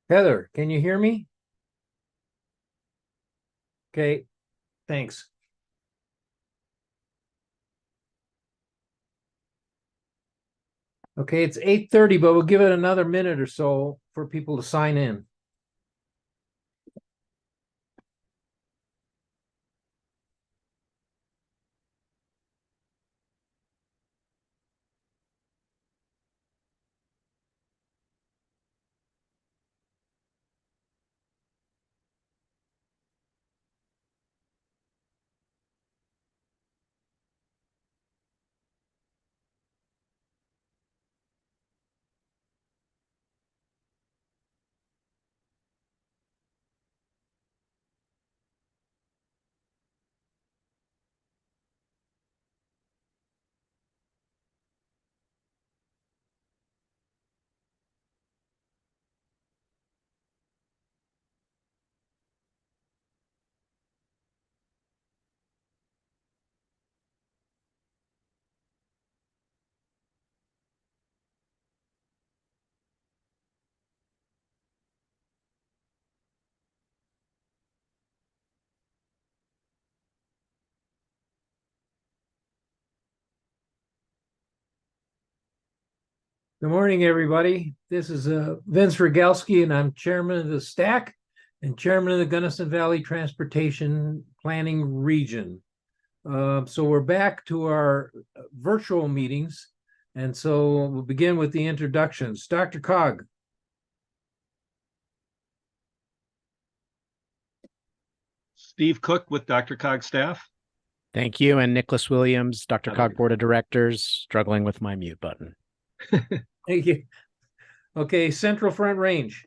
Heather, can you hear me? Okay, thanks. Okay, it's 8:30, but we'll give it another minute or so for people to sign in. Good morning, everybody. This is Vince Rogalski, and I'm chairman of the STAC and chairman of the Gunnison Valley Transportation Planning Region. So we're back to our virtual meetings, and so we'll begin with the introductions. Dr. Cog. Steve Cook with Dr. Cog staff. Thank you. And Nicholas Williams, Dr. Cog Board of Directors, struggling with my mute button. Thank you. Okay, Central Front Range.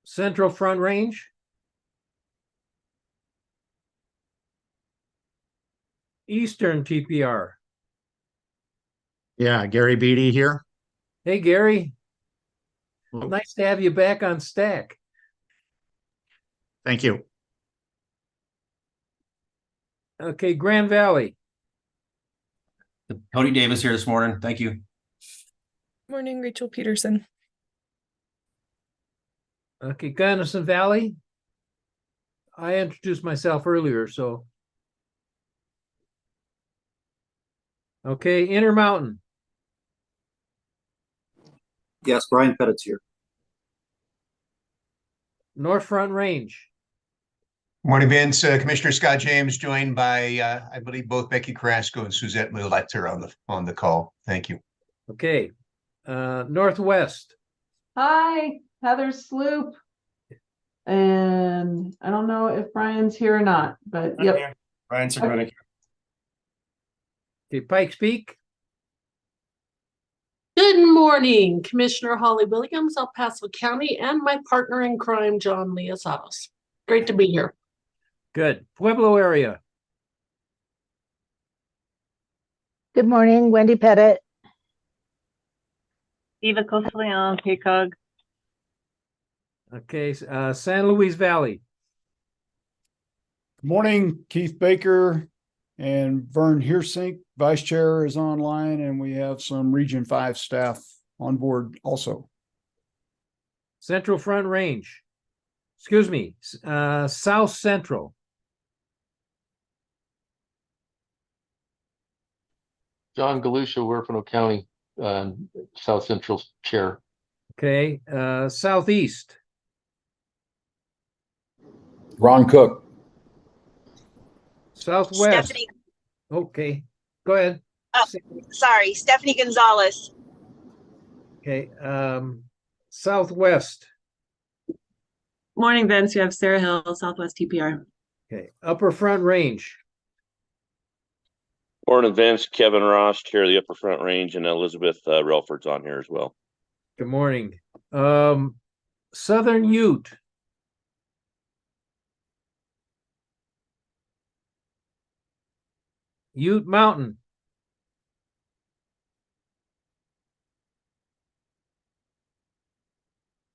Central Front Range. Eastern TPR. Yeah, Gary Beatty here. Hey, Gary. Hello. Nice to have you back on STAC. Thank you. Okay, Grand Valley. Cody Davis here this morning. Thank you. Morning, Rachel Peterson. Okay, Gunnison Valley. I introduced myself earlier, so. Okay, Intermountain. Yes, Brian Pettit's here. North Front Range. Morning, Vince. Commissioner Scott James, joined by, I believe, both Becky Carrasco and Suzette Muletter on the call. Thank you. Okay, Northwest. Hi, Heather Sloop. And I don't know if Brian's here or not, but I'm yep. here. Brian Sigrunic. Okay, Pikes Peak. Good morning, Commissioner Holly Williams, El Paso County, and my partner in crime, John Liasados. Great to be here. Good. Pueblo area. Good morning, Wendy Pettit. Eva Costaleon, KCOG. Okay, San Luis Valley. Good morning, Keith Baker and Vern Heersink, Vice Chair, is online, and we have some Region 5 staff on board also. Central Front Range. Excuse me, South Central. John Galusha, Huerfano County, South Central Chair. Okay, Southeast. Ron Cook. Southwest. Stephanie. Okay, go ahead. Oh, sorry, Stephanie Gonzalez. Okay, Southwest. Morning, Vince. You have Sarah Hill, Southwest TPR. Okay, Upper Front Range. Morning, Vince. Kevin Ross, Chair of the Upper Front Range, and Elizabeth Relford's on here as well. Good morning. Southern Ute. Ute Mountain.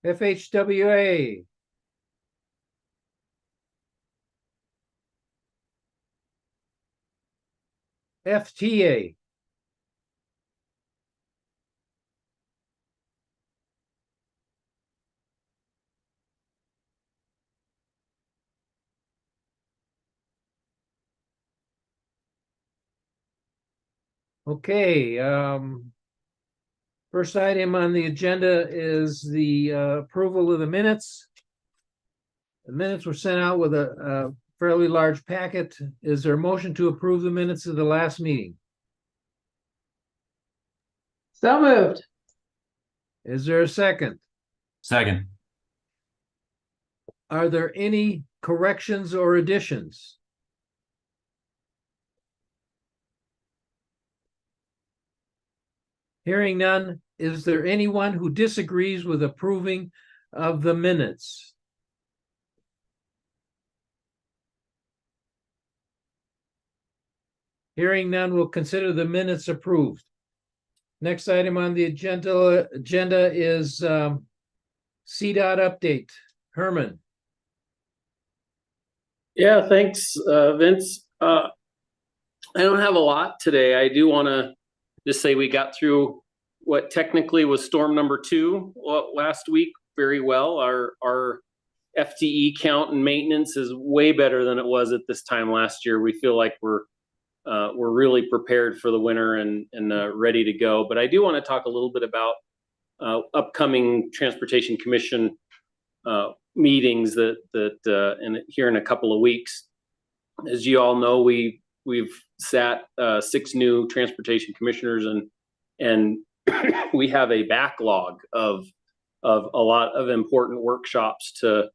FHWA. FTA. Okay, first item on the agenda is the approval of the minutes. The minutes were sent out with a fairly large packet. Is there a motion to approve the minutes of the last meeting? So moved. Is there a second? Second. Are there any corrections or additions? Hearing none, is there anyone who disagrees with approving of the minutes? Hearing none, we'll consider the minutes approved. Next item on the agenda is CDOT update. Herman. Yeah, thanks, Vince. I don't have a lot today. I do want to just say we got through what technically was storm number 2 last week very well. Our FTE count and maintenance is way better than it was at this time last year. We feel like we're really prepared for the winter and ready to go. But I do want to talk a little bit about upcoming Transportation Commission meetings that here in a couple of weeks. As you all know, we've sat 6 new transportation commissioners and we have a backlog of a lot of important workshops to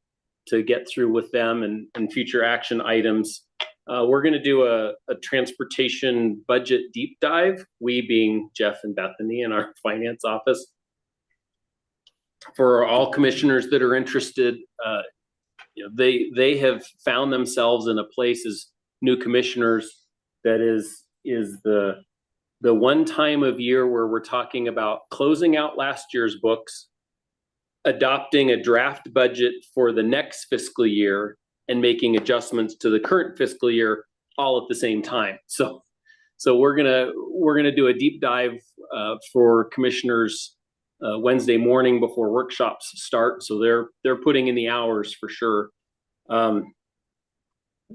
get through with them and future action items. We're going to do a transportation budget deep dive, we being Jeff and Bethany in our finance office. For all commissioners that are interested, they have found themselves in a place as new commissioners that is the one time of year where we're talking about closing out last year's books, adopting a draft budget for the next fiscal year, and making adjustments to the current fiscal year all at the same time. So we're gonna do a deep dive for commissioners Wednesday morning before workshops start. So they're putting in the hours for sure.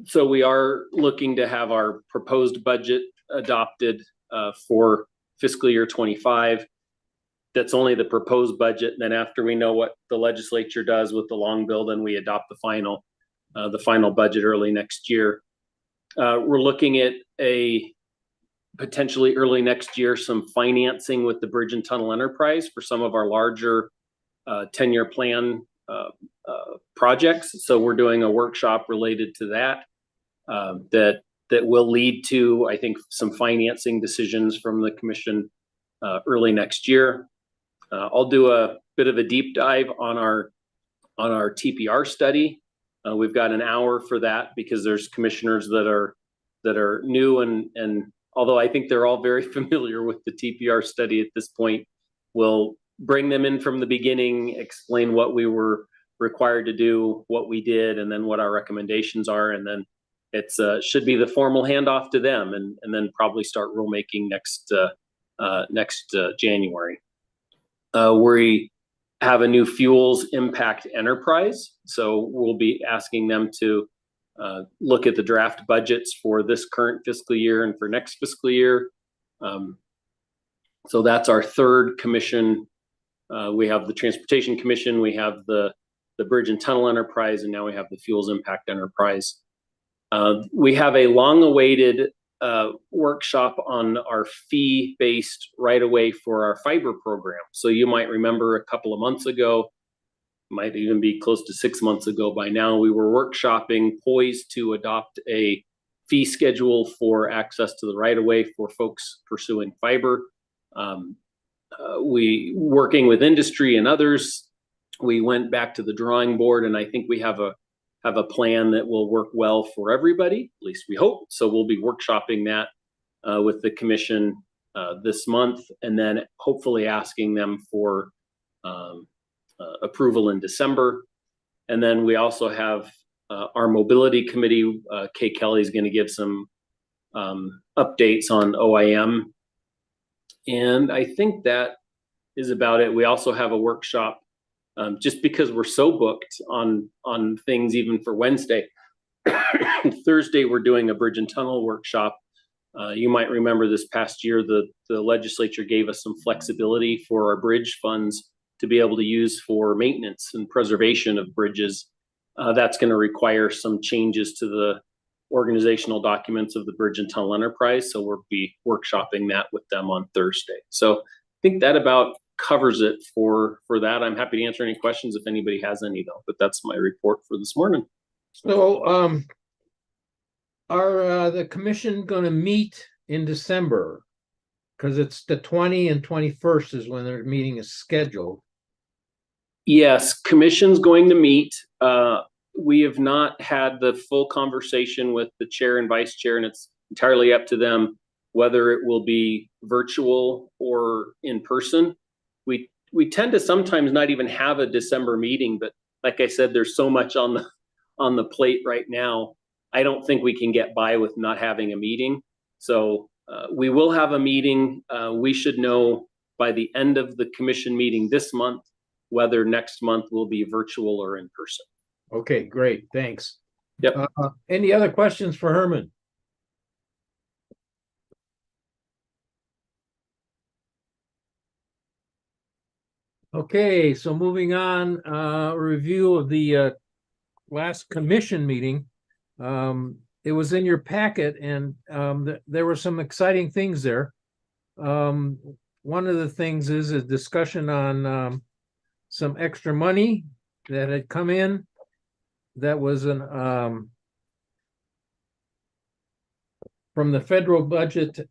So we are looking to have our proposed budget adopted for fiscal year 25. That's only the proposed budget. And then after we know what the legislature does with the long bill, then we adopt the final budget early next year. We're looking at potentially early next year, some financing with the Bridge and Tunnel Enterprise for some of our larger 10-year plan projects. So we're doing a workshop related to that will lead to, I think, some financing decisions from the commission early next year. I'll do a bit of a deep dive on our TPR study. We've got an hour for that because there's commissioners that are new and although I think they're all very familiar with the TPR study at this point, we'll bring them in from the beginning, explain what we were required to do, what we did, and then what our recommendations are. And then it's should be the formal handoff to them and then probably start rulemaking next January. We have a new fuels impact enterprise. So we'll be asking them to look at the draft budgets for this current fiscal year and for next fiscal year. So that's our third commission. We have the Transportation Commission, we have the Bridge and Tunnel Enterprise, and now we have the Fuels Impact Enterprise. We have a long-awaited workshop on our fee-based right-of-way for our fiber program. So you might remember a couple of months ago, might even be close to 6 months ago by now, we were workshopping, poised to adopt a fee schedule for access to the right-of-way for folks pursuing fiber. We, working with industry and others, we went back to the drawing board, and I think we have a plan that will work well for everybody, at least we hope. So we'll be workshopping that with the commission this month, and then hopefully asking them for approval in December. And then we also have our mobility committee. Kay Kelly is going to give some updates on OIM. And I think that is about it. We also have a workshop just because we're so booked on things even for Wednesday. Thursday, we're doing a Bridge and Tunnel workshop You might remember this past year, the legislature gave us some flexibility for our bridge funds to be able to use for maintenance and preservation of bridges. That's going to require some changes to the organizational documents of the Bridge and Tunnel Enterprise. So we'll be workshopping that with them on Thursday. So I think that about covers it for that. I'm happy to answer any questions if anybody has any though, but that's my report for this morning. So, are the commission going to meet in December? Because it's the 20 and 21st is when their meeting is scheduled. Yes, commission's going to meet. We have not had the full conversation with the chair and vice chair, and it's entirely up to them whether it will be virtual or in person. We tend to sometimes not even have a December meeting, but like I said, there's so much on the plate right now. I don't think we can get by with not having a meeting. So we will have a meeting. We should know by the end of the commission meeting this month whether next month will be virtual or in person. Okay, great. Thanks. Yep. Any other questions for Herman? Okay, so moving on, review of the last commission meeting. It was in your packet, and there were some exciting things there. One of the things is a discussion on some extra money that had come in. That was from the federal budget.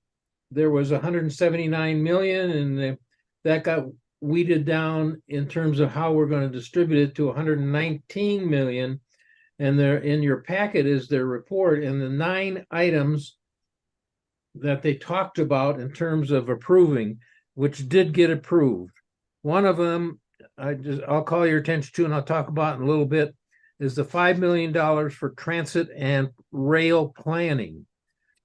There was 179 million, and that got weeded down in terms of how we're going to distribute it to 119 million. And there in your packet is their report and the 9 items that they talked about in terms of approving, which did get approved. One of them, I'll call your attention to, and I'll talk about in a little bit, is the $5 million for transit and rail planning.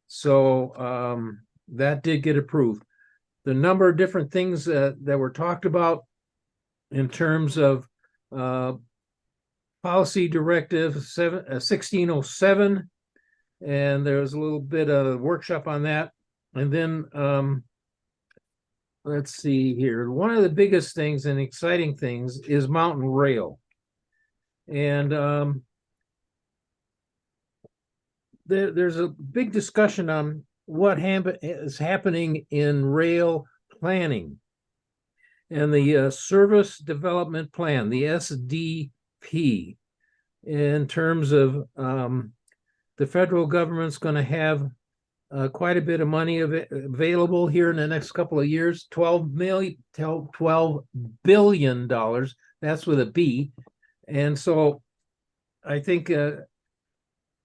So that did get approved. The number of different things that were talked about in terms of policy directive 1607, and there was a little bit of workshop on that. And then let's see here. One of the biggest things and exciting things is mountain rail. And there's a big discussion on what is happening in rail planning and the service development plan, the SDP, in terms of the federal government's going to have quite a bit of money available here in the next couple of years, $12 billion. That's with a B. And so I think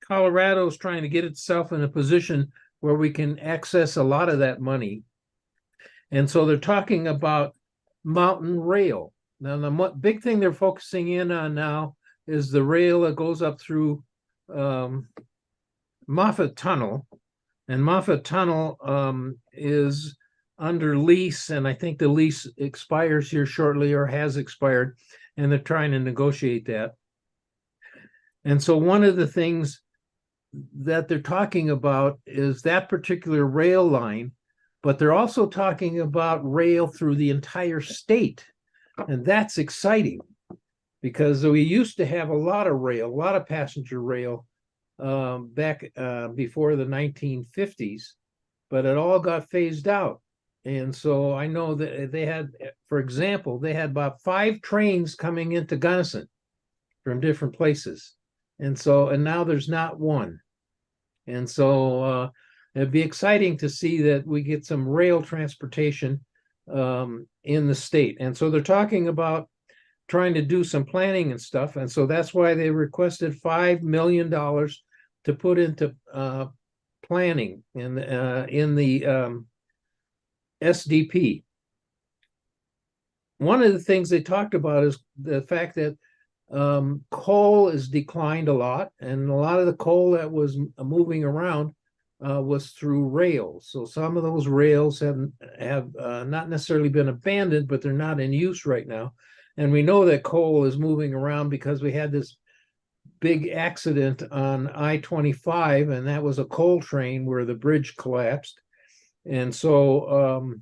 Colorado's trying to get itself in a position where we can access a lot of that money. And so they're talking about mountain rail. Now, the big thing they're focusing in on now is the rail that goes up through Moffett Tunnel. And Moffett Tunnel is under lease, and I think the lease expires here shortly or has expired, and they're trying to negotiate that. And so one of the things that they're talking about is that particular rail line, but they're also talking about rail through the entire state. And that's exciting because we used to have a lot of rail, a lot of passenger rail back before the 1950s, but it all got phased out. And so I know that they had, for example, they had about 5 trains coming into Gunnison from different places. And now there's not one. And so it'd be exciting to see that we get some rail transportation in the state. And so they're talking about trying to do some planning and stuff. And so that's why they requested $5 million to put into planning in the SDP. One of the things they talked about is the fact that coal has declined a lot, and a lot of the coal that was moving around was through rails. So some of those rails have not necessarily been abandoned, but they're not in use right now. And we know that coal is moving around because we had this big accident on I-25, and that was a coal train where the bridge collapsed. And so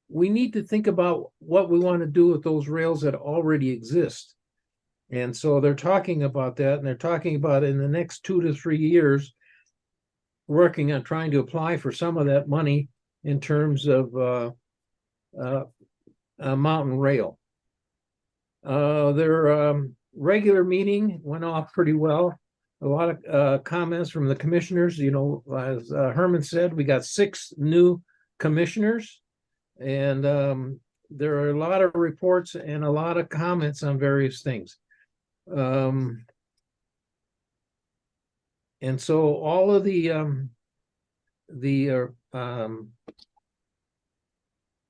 we need to think about what we want to do with those rails that already exist. And so they're talking about that, and they're talking about in the next 2 to 3 years, working on trying to apply for some of that money in terms of mountain rail. Their regular meeting went off pretty well. A lot of comments from the commissioners. You know, as Herman said, we got 6 new commissioners, and there are a lot of reports and a lot of comments on various things. And so all of the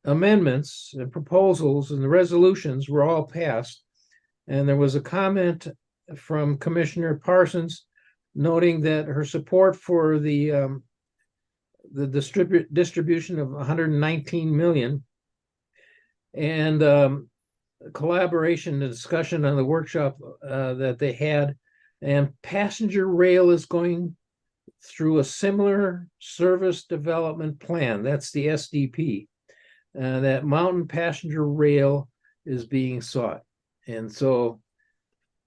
amendments and proposals and the resolutions were all passed. And there was a comment from Commissioner Parsons noting that her support for the distribution of 119 million and collaboration and discussion on the workshop that they had, and passenger rail is going through a similar service development plan. That's the SDP. That mountain passenger rail is being sought. And so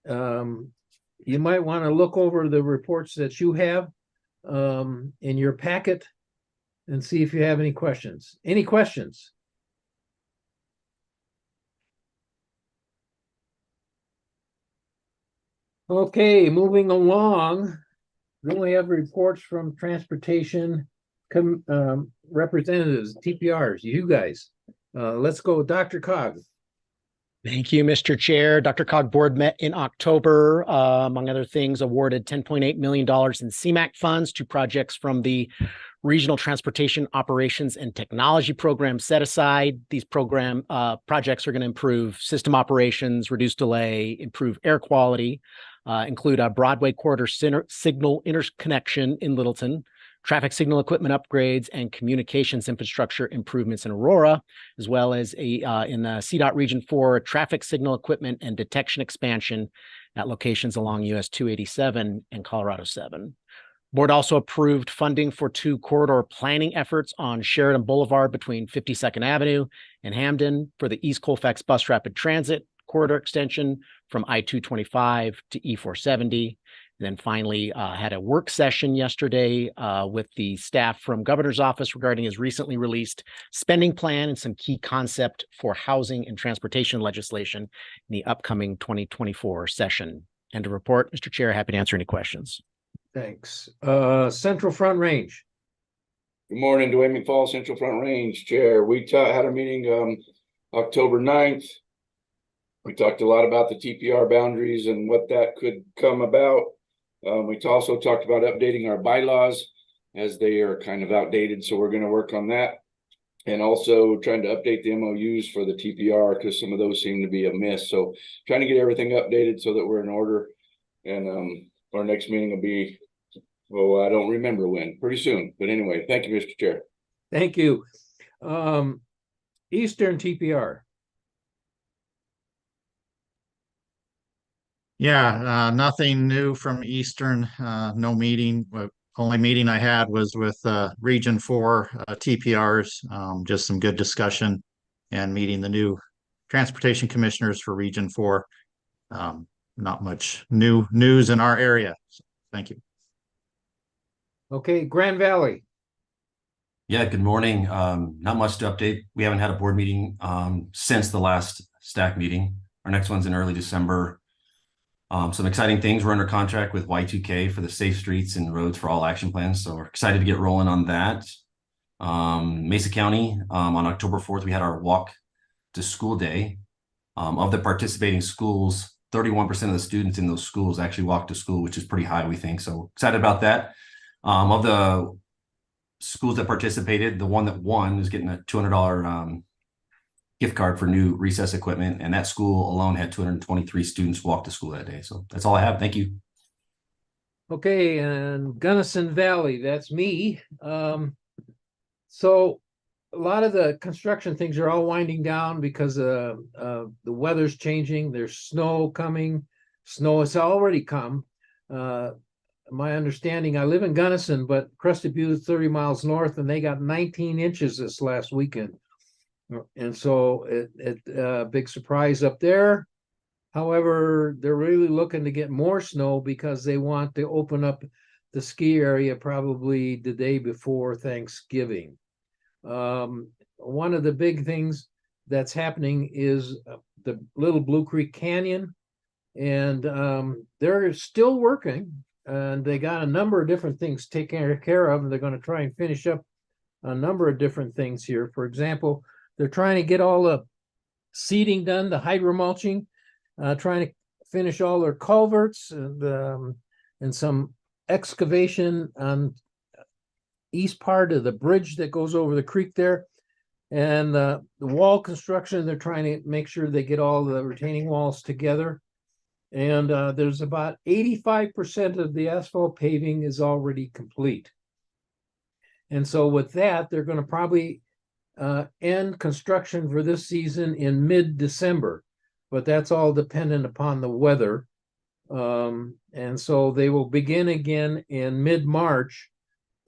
you might want to look over the reports that you have in your packet and see if you have any questions. Any questions? Okay, moving along. Then we have reports from transportation representatives, TPRs, you guys. Let's go, Dr. Cog. Thank you, Mr. Chair. Dr. Cog board met in October, among other things, awarded $10.8 million in CMAQ funds to projects from the Regional Transportation Operations and Technology Program set aside. These projects are going to improve system operations, reduce delay, improve air quality, include a Broadway corridor signal interconnection in Littleton, traffic signal equipment upgrades, and communications infrastructure improvements in Aurora, as well as in the CDOT Region 4 traffic signal equipment and detection expansion at locations along US 287 and Colorado 7. Board also approved funding for 2 corridor planning efforts on Sheridan Boulevard between 52nd Avenue and Hamden for the East Colfax Bus Rapid Transit corridor extension from I-225 to E-470. And then finally had a work session yesterday with the staff from Governor's Office regarding his recently released spending plan and some key concept for housing and transportation legislation in the upcoming 2024 session. And to report, Mr. Chair, happy to answer any questions. Thanks. Central Front Range. Good morning, Dwayne McFall, Central Front Range Chair. We had a meeting October 9th. We talked a lot about the TPR boundaries and what that could come about. We also talked about updating our bylaws as they are kind of outdated. So we're going to work on that. And also trying to update the MOUs for the TPR because some of those seem to be amiss. So trying to get everything updated so that we're in order. And our next meeting will be, well, I don't remember when, pretty soon. But anyway, thank you, Mr. Chair. Thank you. Eastern TPR. Yeah, nothing new from Eastern, no meeting. Only meeting I had was with Region 4 TPRs, just some good discussion and meeting the new transportation commissioners for Region 4. Not much new news in our area. So, thank you. Okay, Grand Valley. Yeah, good morning. Not much to update. We haven't had a board meeting since the last STAC meeting. Our next one's in early December. Some exciting things. We're under contract with Y2K for the Safe Streets and Roads for All action plans. So we're excited to get rolling on that. Mesa County, on October 4th, we had our walk to school day. Of the participating schools, 31% of the students in those schools actually walked to school, which is pretty high, we think. So excited about that. Of the schools that participated, the one that won is getting a $200 gift card for new recess equipment, and that school alone had 223 students walk to school that day. So that's all I have. Thank you. Okay, and Gunnison Valley, that's me. So a lot of the construction things are all winding down because the weather's changing. There's snow coming, Snow has already come. My understanding, I live in Gunnison, but Crested Butte is 30 miles north, and they got 19 inches this last weekend. And so it big surprise up there. However, they're really looking to get more snow because they want to open up the ski area probably the day before Thanksgiving. One of the big things that's happening is the Little Blue Creek Canyon, and they're still working, and they got a number of different things taken care of, and they're going to try and finish up a number of different things here. For example, they're trying to get all the seeding done, the hydromulching, trying to finish all their culverts and some excavation on east part of the bridge that goes over the creek there. And the wall construction, they're trying to make sure they get all the retaining walls together. And there's about 85% of the asphalt paving is already complete. And so with that, they're going to probably end construction for this season in mid-December, but that's all dependent upon the weather. And so they will begin again in mid-March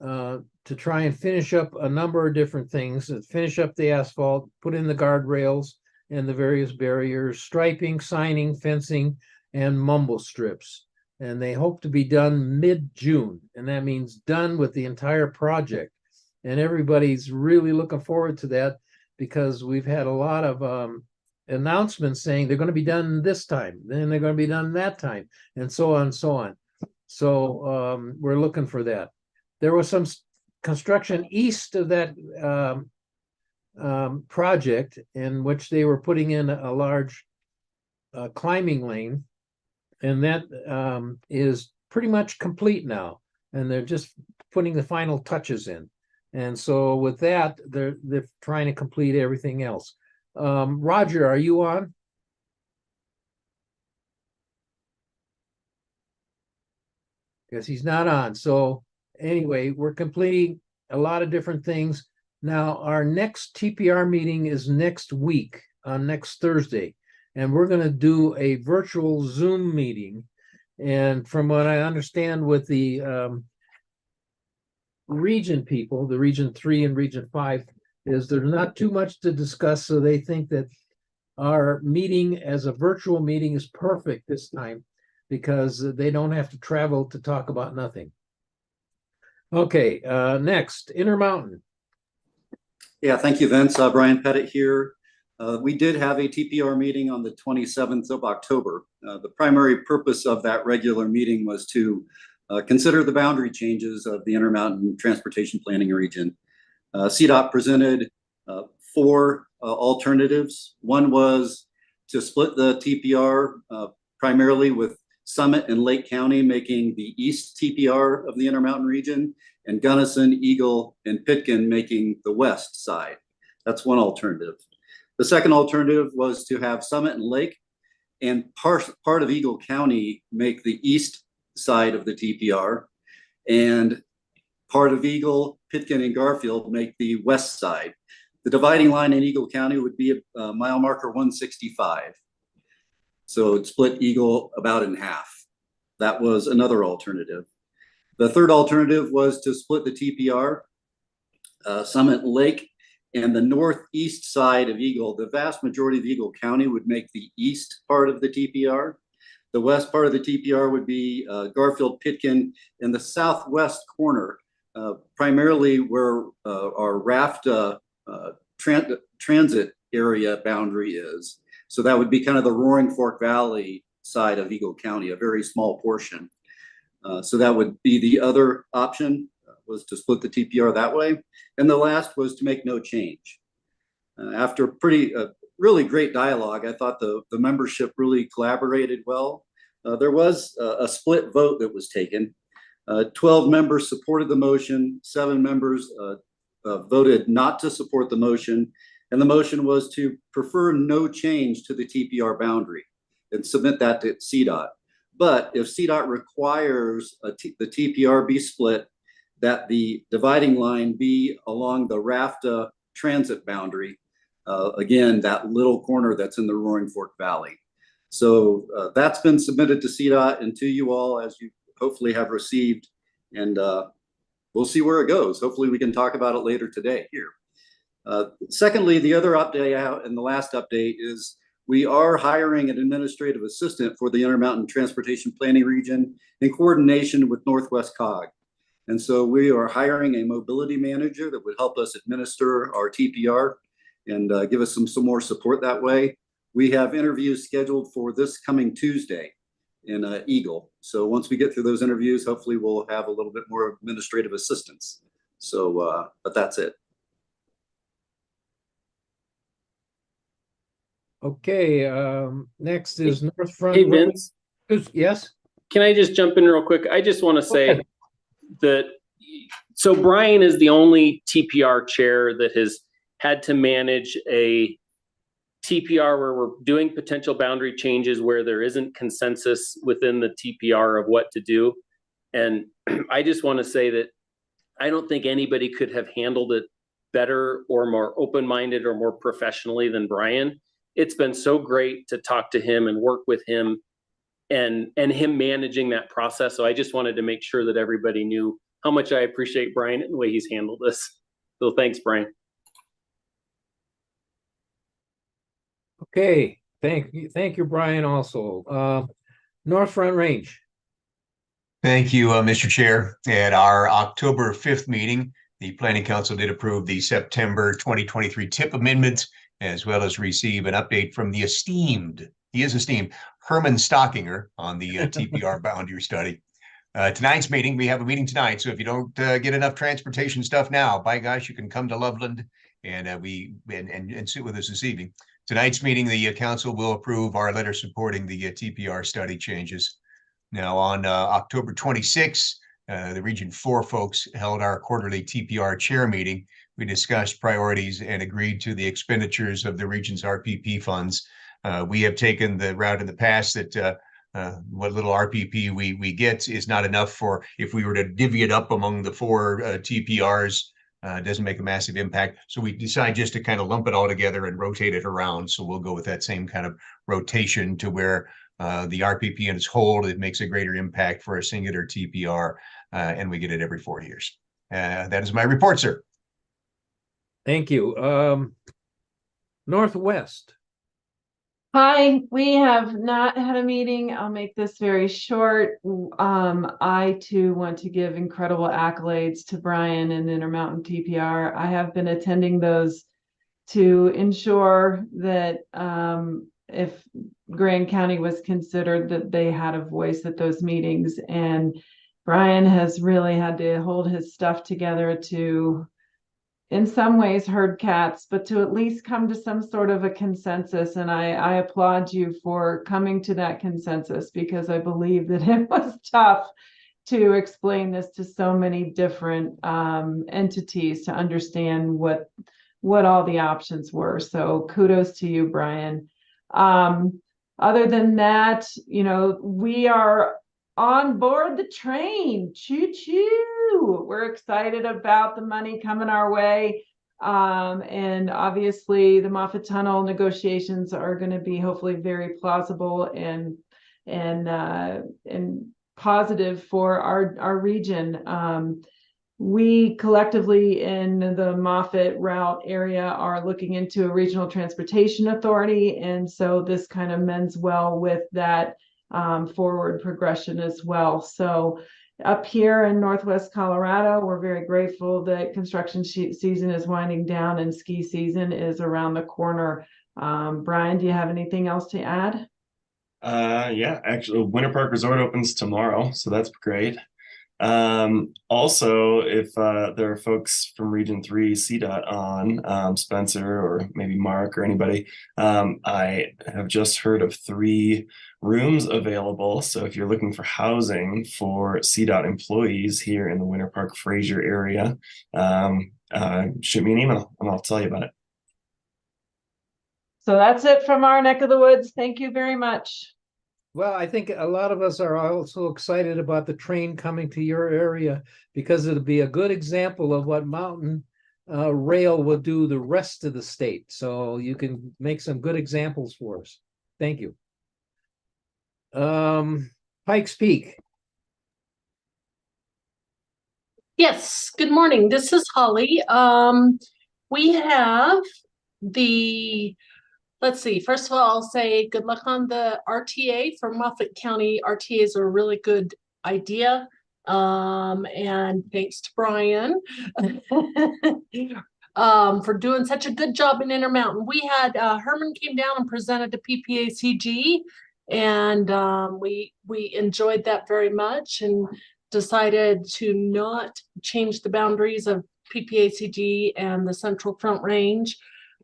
to try and finish up a number of different things, finish up the asphalt, put in the guardrails and the various barriers, striping, signing, fencing, and mumble strips. And they hope to be done mid-June, and that means done with the entire project. And everybody's really looking forward to that because we've had a lot of announcements saying they're going to be done this time, then they're going to be done that time, and so on and so on. So we're looking for that. There was some construction east of that project in which they were putting in a large climbing lane, and that is pretty much complete now, and they're just putting the final touches in. And so with that, they're trying to complete everything else. Roger, are you on? Guess he's not on. So anyway, we're completing a lot of different things. Now, our next TPR meeting is next week, on next Thursday, and we're going to do a virtual Zoom meeting. And from what I understand with the region people, the Region 3 and Region 5, is there's not too much to discuss, so they think that our meeting as a virtual meeting is perfect this time because they don't have to travel to talk about nothing. Okay, next, Intermountain. Yeah, thank you, Vince. Brian Pettit here. We did have a TPR meeting on the 27th of October. The primary purpose of that regular meeting was to consider the boundary changes of the Intermountain Transportation Planning Region. CDOT presented 4 alternatives. One was to split the TPR primarily with Summit and Lake County making the east TPR of the Intermountain region, and Gunnison, Eagle, and Pitkin making the west side. That's one alternative. The second alternative was to have Summit and Lake and part of Eagle County make the east side of the TPR, and part of Eagle, Pitkin, and Garfield make the west side. The dividing line in Eagle County would be a mile marker 165. So it split Eagle about in half. That was another alternative. The third alternative was to split the TPR, Summit Lake, and the northeast side of Eagle. The vast majority of Eagle County would make the east part of the TPR. The west part of the TPR would be Garfield, Pitkin, and the southwest corner, primarily where our raft transit area boundary is. So that would be kind of the Roaring Fork Valley side of Eagle County, a very small portion. So that would be the other option, was to split the TPR that way. And the last was to make no change. After really great dialogue, I thought the membership really collaborated well. There was a split vote that was taken. 12 members supported the motion, 7 members voted not to support the motion, and the motion was to prefer no change to the TPR boundary and submit that to CDOT. But if CDOT requires the TPR be split, that the dividing line be along the RAFTA transit boundary, again, that little corner that's in the Roaring Fork Valley. So that's been submitted to CDOT and to you all, as you hopefully have received. And we'll see where it goes. Hopefully we can talk about it later today here. Secondly, the other update out and the last update is we are hiring an administrative assistant for the Intermountain Transportation Planning Region in coordination with Northwest COG. And so we are hiring a mobility manager that would help us administer our TPR and give us some more support that way. We have interviews scheduled for this coming Tuesday in Eagle. So once we get through those interviews, hopefully we'll have a little bit more administrative assistance. So, but that's it. Okay, next is North Front. Hey, Vince. Yes. Can I just jump in real quick? I just want to say that, so Brian is the only TPR chair that has had to manage a TPR where we're doing potential boundary changes where there isn't consensus within the TPR of what to do. And I just want to say that I don't think anybody could have handled it better or more open-minded or more professionally than Brian. It's been so great to talk to him and work with him and him managing that process. So I just wanted to make sure that everybody knew how much I appreciate Brian and the way he's handled this. So thanks, Brian. Okay, thank you, Brian, also. North Front Range. Thank you, Mr. Chair. At our October 5th meeting, the Planning Council did approve the September 2023 TIP amendments, as well as receive an update from the esteemed Herman Stockinger on the TPR boundary study. Tonight's meeting, we have a meeting tonight, so if you don't get enough transportation stuff now, by gosh, you can come to Loveland and sit with us this evening. Tonight's meeting, the council will approve our letter supporting the TPR study changes. Now, on October 26th, the Region 4 folks held our quarterly TPR chair meeting. We discussed priorities and agreed to the expenditures of the region's RPP funds. We have taken the route in the past that what little RPP we get is not enough for, if we were to divvy it up among the 4 TPRs, it doesn't make a massive impact. So we decide just to kind of lump it all together and rotate it around. So we'll go with that same kind of rotation to where the RPP in its whole, it makes a greater impact for a singular TPR, and we get it every 4 years. That is my report, sir. Thank you. Northwest. Hi, we have not had a meeting. I'll make this very short. I too want to give incredible accolades to Brian and Intermountain TPR. I have been attending those to ensure that if Grand County was considered, that they had a voice at those meetings. And Brian has really had to hold his stuff together to, in some ways, herd cats, but to at least come to some sort of a consensus. And I applaud you for coming to that consensus, because I believe that it was tough to explain this to so many different entities to understand what all the options were. So kudos to you, Brian. Other than that, we are on board the train. Choo-choo. We're excited about the money coming our way. And obviously the Moffett Tunnel negotiations are going to be hopefully very plausible and positive for our region. We collectively in the Moffett route area are looking into a regional transportation authority. And so this kind of mends well with that forward progression as well. So up here in Northwest Colorado, we're very grateful that construction season is winding down and ski season is around the corner. Brian, do you have anything else to add? Yeah, actually, Winter Park Resort opens tomorrow, so that's great. Also, if there are folks from Region 3 CDOT on, Spencer or maybe Mark or anybody, I have just heard of 3 rooms available. So if you're looking for housing for CDOT employees here in the Winter Park Fraser area, shoot me an email and I'll tell you about it. So that's it from our neck of the woods. Thank you very much. Well, I think a lot of us are also excited about the train coming to your area, because it'll be a good example of what Mountain Rail will do the rest of the state. So you can make some good examples for us. Thank you. Pikes Peak. Yes, good morning. This is Holly. We have the, let's see, first of all, I'll say good luck on the RTA for Moffett County. RTAs are a really good idea. And thanks to Brian for doing such a good job in Intermountain. We had Herman came down and presented to PPACG, and we enjoyed that very much and decided to not change the boundaries of PPACG and the Central Front Range.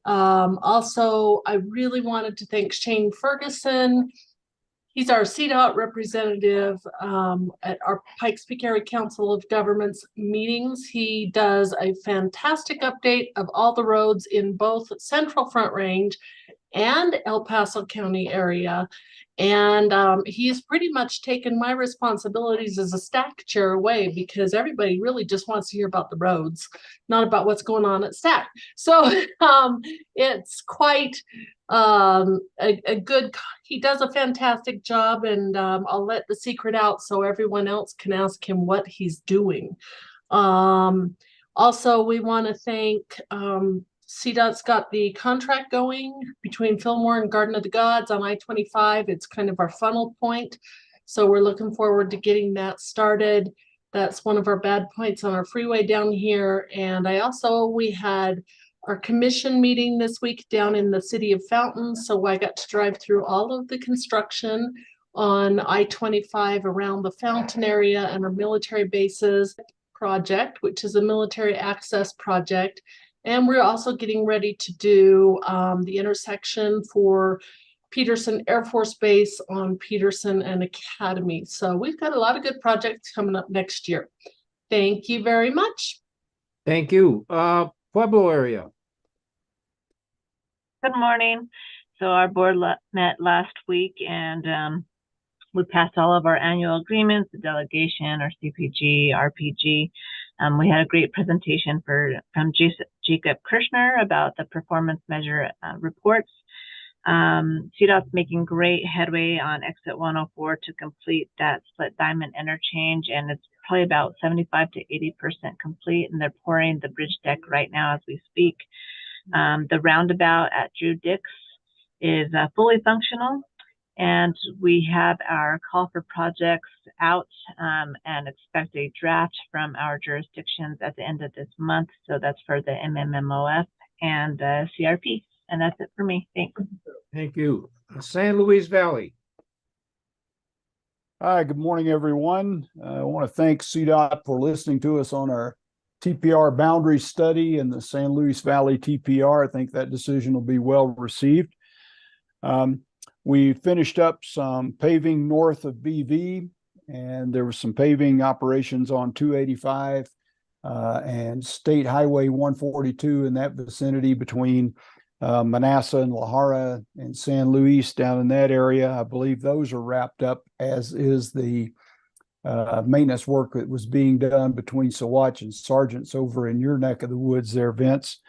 Also, I really wanted to thank Shane Ferguson. He's our CDOT representative at our Pikes Peak Area Council of Governments meetings. He does a fantastic update of all the roads in both Central Front Range and El Paso County area. And he's pretty much taken my responsibilities as a STAC chair away, because everybody really just wants to hear about the roads, not about what's going on at STAC. So it's quite a good, he does a fantastic job, and I'll let the secret out so everyone else can ask him what he's doing. Also, we want to thank CDOT's got the contract going between Fillmore and Garden of the Gods on I-25. It's kind of our funnel point. So we're looking forward to getting that started. That's one of our bad points on our freeway down here. And we had our commission meeting this week down in the city of Fountain. So I got to drive through all of the construction on I-25 around the Fountain area and our military bases project, which is a military access project. And we're also getting ready to do the intersection for Peterson Air Force Base on Peterson and Academy. So we've got a lot of good projects coming up next year. Thank you very much. Thank you. Pueblo area. Good morning. So our board met last week, and we passed all of our annual agreements, the delegation, our CPG, RPG. We had a great presentation from Jacob Kirshner about the performance measure reports. CDOT's making great headway on exit 104 to complete that split diamond interchange, and it's probably about 75 to 80% complete, and they're pouring the bridge deck right now as we speak. The roundabout at Drew Dix is fully functional, and we have our call for projects out and expect a draft from our jurisdictions at the end of this month. So that's for the MMMOF and CRP. And that's it for me. Thanks. Thank you. San Luis Valley. Hi, good morning, everyone. I want to thank CDOT for listening to us on our TPR boundary study and the San Luis Valley TPR. I think that decision will be well received. We finished up some paving north of BV, and there was some paving operations on 285 and State Highway 142 in that vicinity between Manassas and La Jara and San Luis down in that area. I believe those are wrapped up, as is the maintenance work that was being done between Saguache and Sargent's over in your neck of the woods there, Vince.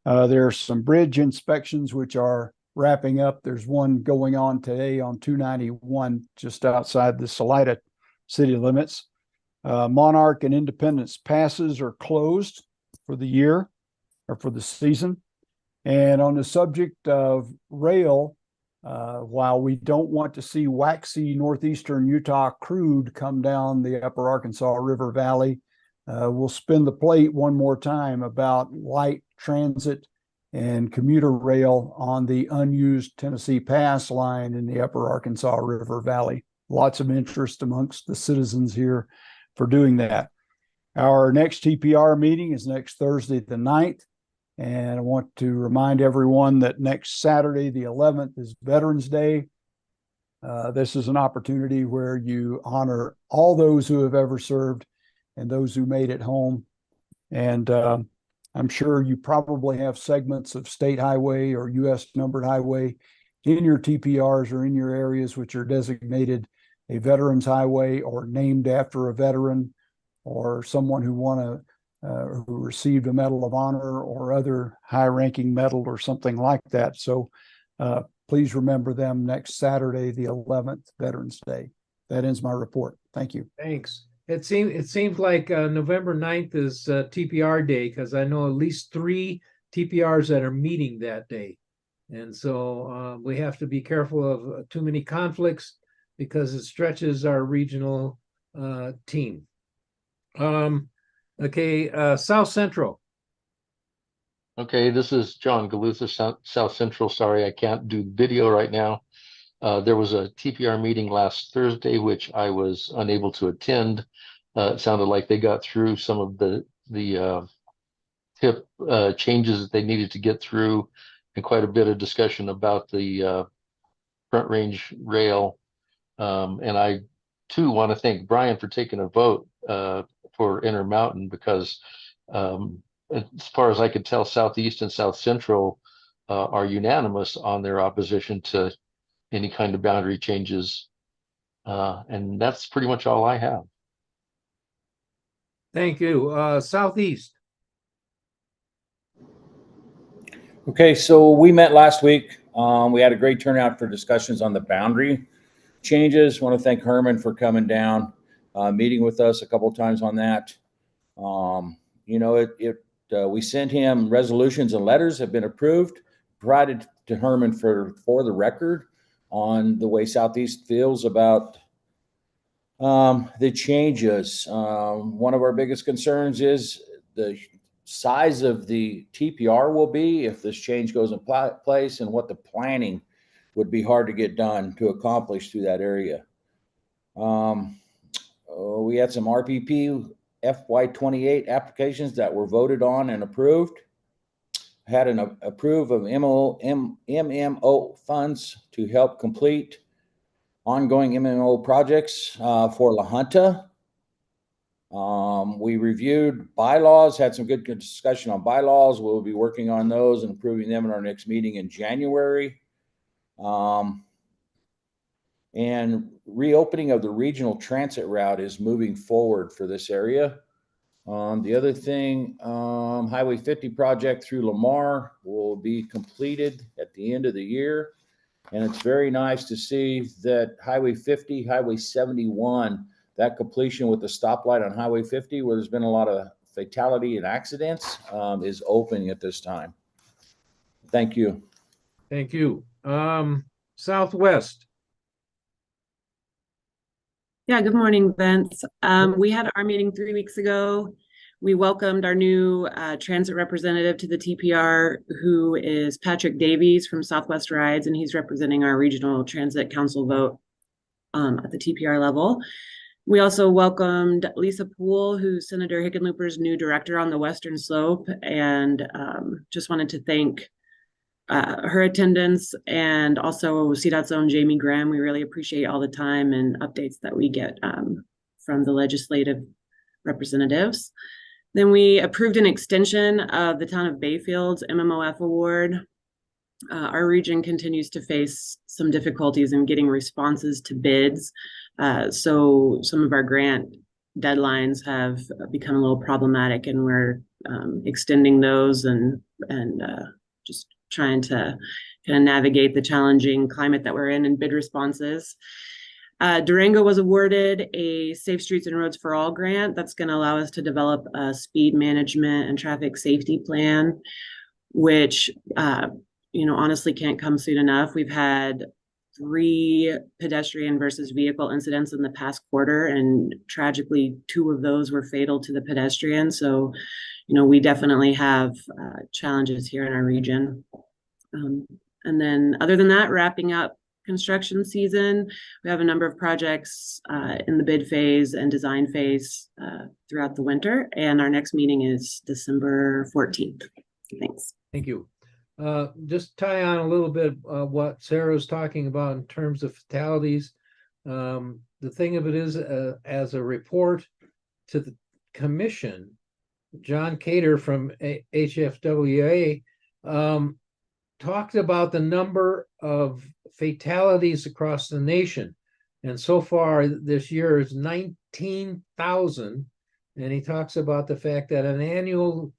There are some bridge inspections which are wrapping up. There's one going on today on 291 just outside the Salida city limits. Monarch and Independence passes are closed for the year or for the season. And on the subject of rail, while we don't want to see waxy northeastern Utah crude come down the upper Arkansas River Valley, we'll spin the plate one more time about light transit and commuter rail on the unused Tennessee Pass line in the upper Arkansas River Valley. Lots of interest amongst the citizens here for doing that. Our next TPR meeting is next Thursday, the 9th. And I want to remind everyone that next Saturday, the 11th, is Veterans Day. This is an opportunity where you honor all those who have ever served and those who made it home. And I'm sure you probably have segments of state highway or U.S. numbered highway in your TPRs or in your areas which are designated a veterans highway or named after a veteran or someone who who received a Medal of Honor or other high-ranking medal or something like that. So please remember them next Saturday, the 11th, Veterans Day. That ends my report. Thank you. Thanks. It seems like November 9th is TPR day, because I know at least 3 TPRs that are meeting that day. And so we have to be careful of too many conflicts, because it stretches our regional team. Okay, South Central. Okay, this is John Galusa, South Central. Sorry, I can't do video right now. There was a TPR meeting last Thursday, which I was unable to attend. It sounded like they got through some of the tip changes that they needed to get through, and quite a bit of discussion about the Front Range rail. And I too want to thank Brian for taking a vote for Intermountain, because as far as I could tell, Southeast and South Central are unanimous on their opposition to any kind of boundary changes. And that's pretty much all I have. Thank you. Southeast. Okay, so we met last week. We had a great turnout for discussions on the boundary changes. Want to thank Herman for coming down, meeting with us a couple of times on that. You know, we sent him resolutions and letters have been approved, provided to Herman for the record on the way Southeast feels about the changes. One of our biggest concerns is the size of the TPR will be if this change goes in place, and what the planning would be hard to get done to accomplish through that area. We had some RPP FY28 applications that were voted on and approved. Had an approve of MMO funds to help complete ongoing MMO projects for La Junta. We reviewed bylaws, had some good discussion on bylaws. We'll be working on those and approving them in our next meeting in January. And reopening of the regional transit route is moving forward for this area. The other thing, Highway 50 project through Lamar will be completed at the end of the year. And it's very nice to see that Highway 50, Highway 71, that completion with the stoplight on Highway 50, where there's been a lot of fatality and accidents, is opening at this time. Thank you. Thank you. Southwest. Yeah, good morning, Vince. We had our meeting 3 weeks ago. We welcomed our new transit representative to the TPR, who is Patrick Davies from Southwest Rides, and he's representing our regional transit council vote at the TPR level. We also welcomed Lisa Poole, who's Senator Hickenlooper's new director on the Western Slope, and just wanted to thank her attendance, and also CDOT's own Jamie Graham. We really appreciate all the time and updates that we get from the legislative representatives. Then we approved an extension of the Town of Bayfield's MMOF award. Our region continues to face some difficulties in getting responses to bids. So some of our grant deadlines have become a little problematic, and we're extending those and just trying to kind of navigate the challenging climate that we're in bid responses. Durango was awarded a Safe Streets and Roads for All grant that's going to allow us to develop a speed management and traffic safety plan, which honestly can't come soon enough. We've had 3 pedestrian versus vehicle incidents in the past quarter, and tragically 2 of those were fatal to the pedestrian. So we definitely have challenges here in our region. And then other than that, wrapping up construction season, we have a number of projects in the bid phase and design phase throughout the winter. And our next meeting is December 14th. Thanks. Thank you. Just tie on a little bit what Sarah's talking about in terms of fatalities. The thing of it is, as a report to the commission, John Cater from HFWA talked about the number of fatalities across the nation. And so far this year is 19,000. And he talks about the fact that an annual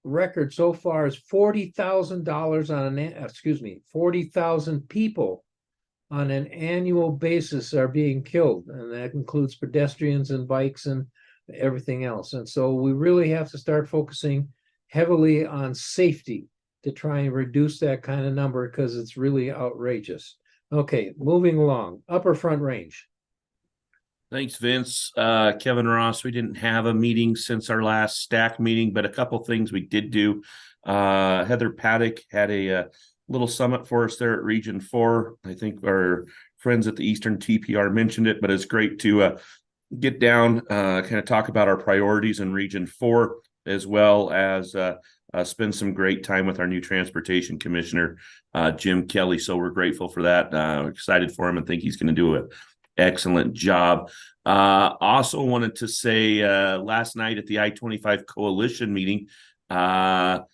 record so far is $40,000 on an, 40,000 people on an annual basis are being killed, and that includes pedestrians and bikes and everything else. And so we really have to start focusing heavily on safety to try and reduce that kind of number, because it's really outrageous. Okay, moving along. Upper Front Range. Thanks, Vince. Kevin Ross, we didn't have a meeting since our last STAC meeting, but a couple things we did do. Heather Paddock had a little summit for us there at Region 4. I think our friends at the Eastern TPR mentioned it, but it's great to get down, kind of talk about our priorities in Region 4, as well as spend some great time with our new Transportation Commissioner, Jim Kelly. So we're grateful for that. Excited for him and think he's going to do an excellent job. Also wanted to say last night at the I-25 Coalition meeting that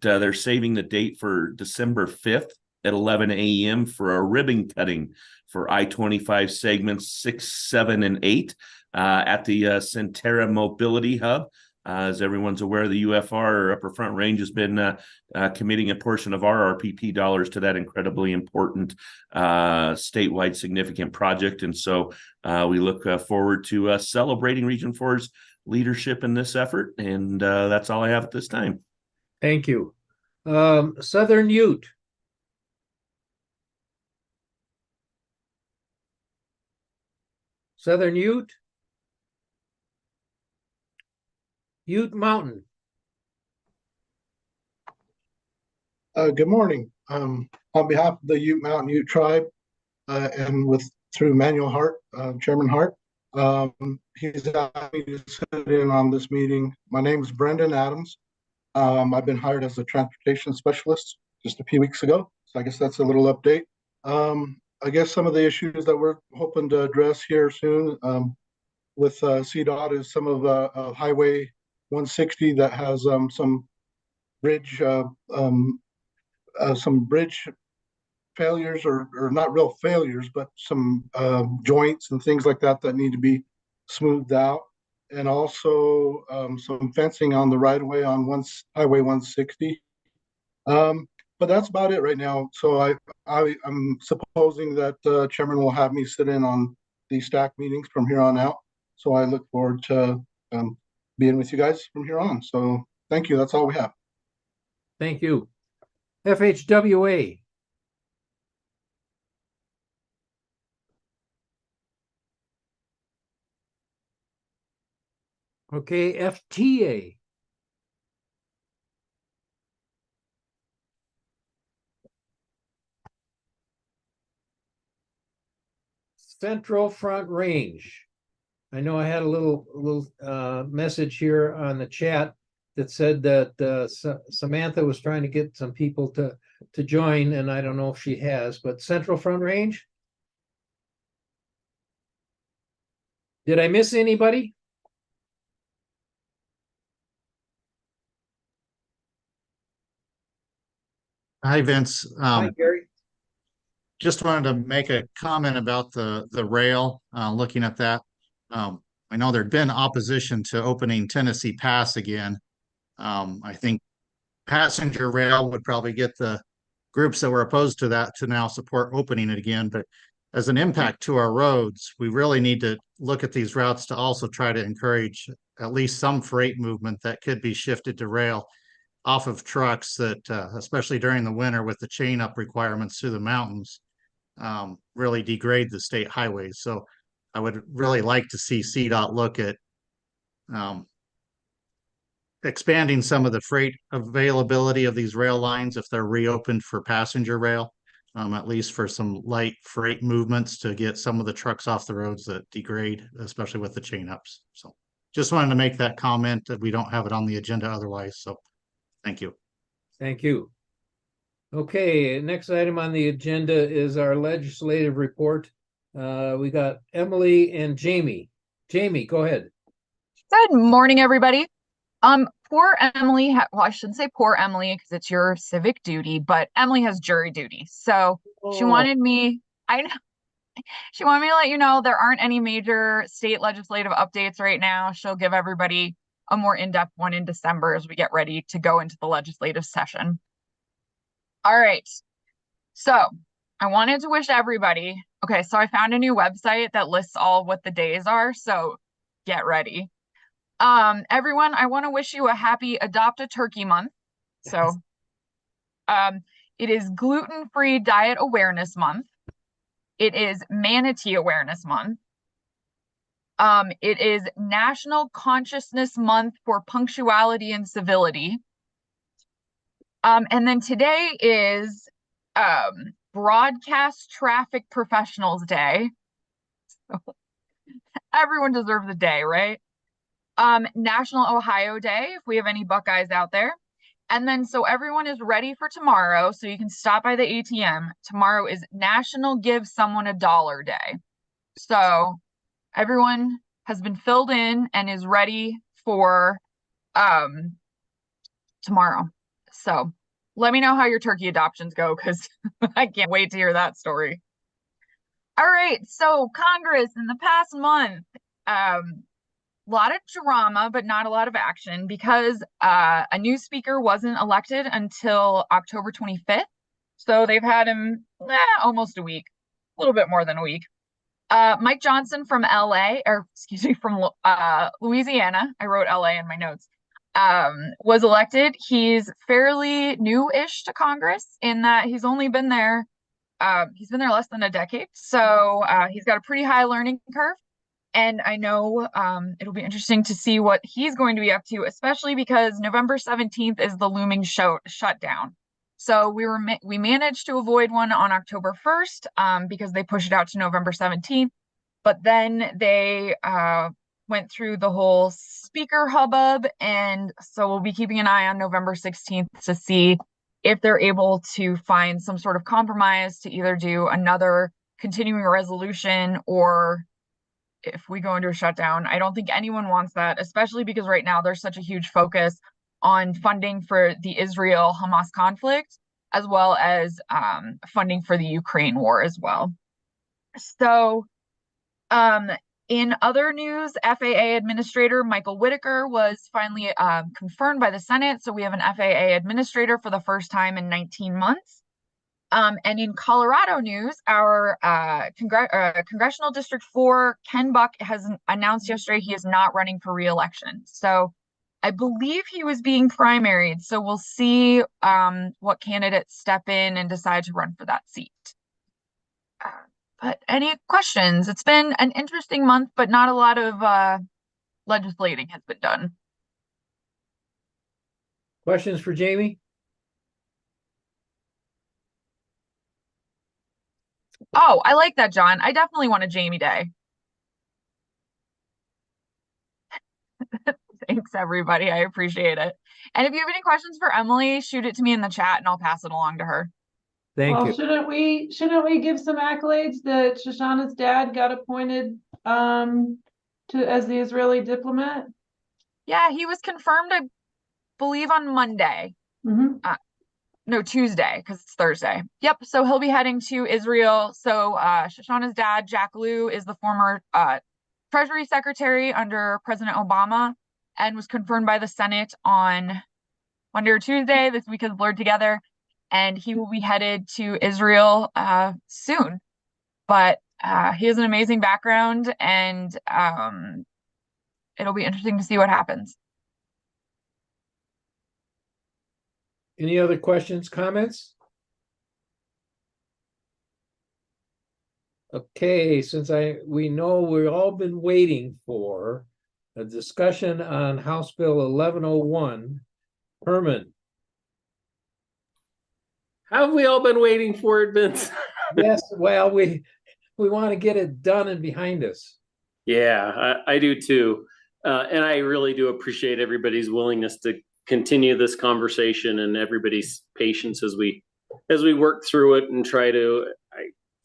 they're saving the date for December 5th at 11 a.m. for a ribbon cutting for I-25 segments 6, 7, and 8 at the Centera Mobility Hub. As everyone's aware, the UFR, or Upper Front Range, has been committing a portion of our RPP dollars to that incredibly important statewide significant project. And so we look forward to celebrating Region 4's leadership in this effort. And that's all I have at this time. Thank you. Southern Ute. Southern Ute. Ute Mountain. Good morning. On behalf of the Ute Mountain Ute Tribe, and through Manuel Hart, Chairman Hart, he's asked me to sit in on this meeting. My name is Brendan Adams. I've been hired as a transportation specialist just a few weeks ago, so I guess that's a little update. I guess some of the issues that we're hoping to address here soon with CDOT is some of Highway 160 that has some bridge failures, or not real failures, but some joints and things like that need to be smoothed out, and also some fencing on the right of way on Highway 160. But that's about it right now. So I'm supposing that Chairman will have me sit in on these STAC meetings from here on out. So I look forward to being with you guys from here on. So thank you. That's all we have. Thank you. FHWA. Okay, FTA. Central Front Range. I know I had a little message here on the chat that said that Samantha was trying to get some people to join, and I don't know if she has, but Central Front Range? Did I miss anybody? Hi, Vince. Hi, Gary. Just wanted to make a comment about the rail, looking at that. I know there'd been opposition to opening Tennessee Pass again. I think passenger rail would probably get the groups that were opposed to that to now support opening it again. But as an impact to our roads, we really need to look at these routes to also try to encourage at least some freight movement that could be shifted to rail off of trucks that, especially during the winter with the chain up requirements through the mountains, really degrade the state highways. So I would really like to see CDOT look at expanding some of the freight availability of these rail lines if they're reopened for passenger rail, at least for some light freight movements to get some of the trucks off the roads that degrade, especially with the chain ups. So just wanted to make that comment that we don't have it on the agenda otherwise. So thank you. Thank you. Okay, next item on the agenda is our legislative report. We got Emily and Jamie. Jamie, go ahead. Good morning, everybody. Poor Emily, well, I shouldn't say poor Emily because it's your civic duty, but Emily has jury duty. So she wanted me, she wanted me to let you know there aren't any major state legislative updates right now. She'll give everybody a more in-depth one in December as we get ready to go into the legislative session. All right. So I wanted to wish everybody, okay, so I found a new website that lists all what the days are, so get ready. Everyone, I want to wish you a happy Adopt a Turkey Month. So it is Gluten-Free Diet Awareness Month. It is Manatee Awareness Month. It is National Consciousness Month for Punctuality and Civility. And then today is Broadcast Traffic Professionals Day. So everyone deserves a day, right? National Ohio Day, if we have any Buckeyes out there. And then so everyone is ready for tomorrow, so you can stop by the ATM. Tomorrow is National Give Someone a Dollar Day. So everyone has been filled in and is ready for tomorrow. So let me know how your turkey adoptions go, because I can't wait to hear that story. All right, so Congress in the past month, a lot of drama, but not a lot of action, because a new speaker wasn't elected until October 25th. So they've had him almost a week, a little bit more than a week. Mike Johnson from LA, or excuse me, from Louisiana, I wrote LA in my notes, was elected. He's fairly new-ish to Congress in that he's only been there, he's been there less than a decade. So he's got a pretty high learning curve. And I know it'll be interesting to see what he's going to be up to, especially because November 17th is the looming shutdown. So we managed to avoid one on October 1st because they pushed it out to November 17th. But then they went through the whole speaker hubbub. And so we'll be keeping an eye on November 16th to see if they're able to find some sort of compromise to either do another continuing resolution, or if we go into a shutdown. I don't think anyone wants that, especially because right now there's such a huge focus on funding for the Israel-Hamas conflict, as well as funding for the Ukraine war as well. So in other news, FAA Administrator Michael Whitaker was finally confirmed by the Senate. So we have an FAA Administrator for the first time in 19 months. And in Colorado news, our Congressional District 4, Ken Buck, has announced yesterday he is not running for re-election. So I believe he was being primaried. So we'll see what candidates step in and decide to run for that seat. But any questions? It's been an interesting month, but not a lot of legislating has been done. Questions for Jamie? Oh, I like that, John. I definitely want a Jamie Day. Thanks, everybody. I appreciate it. And if you have any questions for Emily, shoot it to me in the chat and I'll pass it along to her. Thank you. Shouldn't we give some accolades that Shoshana's dad got appointed as the Israeli diplomat? Yeah, he was confirmed, I believe, on Monday. No, Tuesday, because it's Thursday. Yep. So he'll be heading to Israel. So Shoshana's dad, Jack Lew, is the former Treasury Secretary under President Obama and was confirmed by the Senate on Monday or Tuesday. This week has blurred together. And he will be headed to Israel soon. But he has an amazing background, and it'll be interesting to see what happens. Any other questions, comments? Okay, since we know we've all been waiting for a discussion on House Bill 1101, Herman. Have we all been waiting for it, Vince? Yes, well, we want to get it done and behind us. Yeah, I do too. And I really do appreciate everybody's willingness to continue this conversation and everybody's patience as we work through it and try to,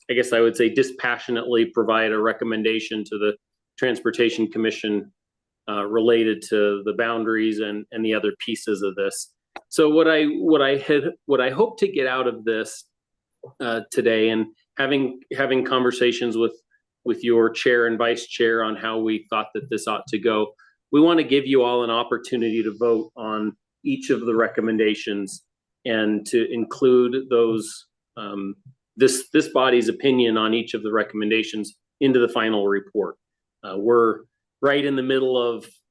I guess I would say, dispassionately provide a recommendation to the Transportation Commission related to the boundaries and the other pieces of this. So what I hope to get out of this today, and having conversations with your chair and vice chair on how we thought that this ought to go, we want to give you all an opportunity to vote on each of the recommendations and to include those, this body's opinion on each of the recommendations into the final report. We're right in the middle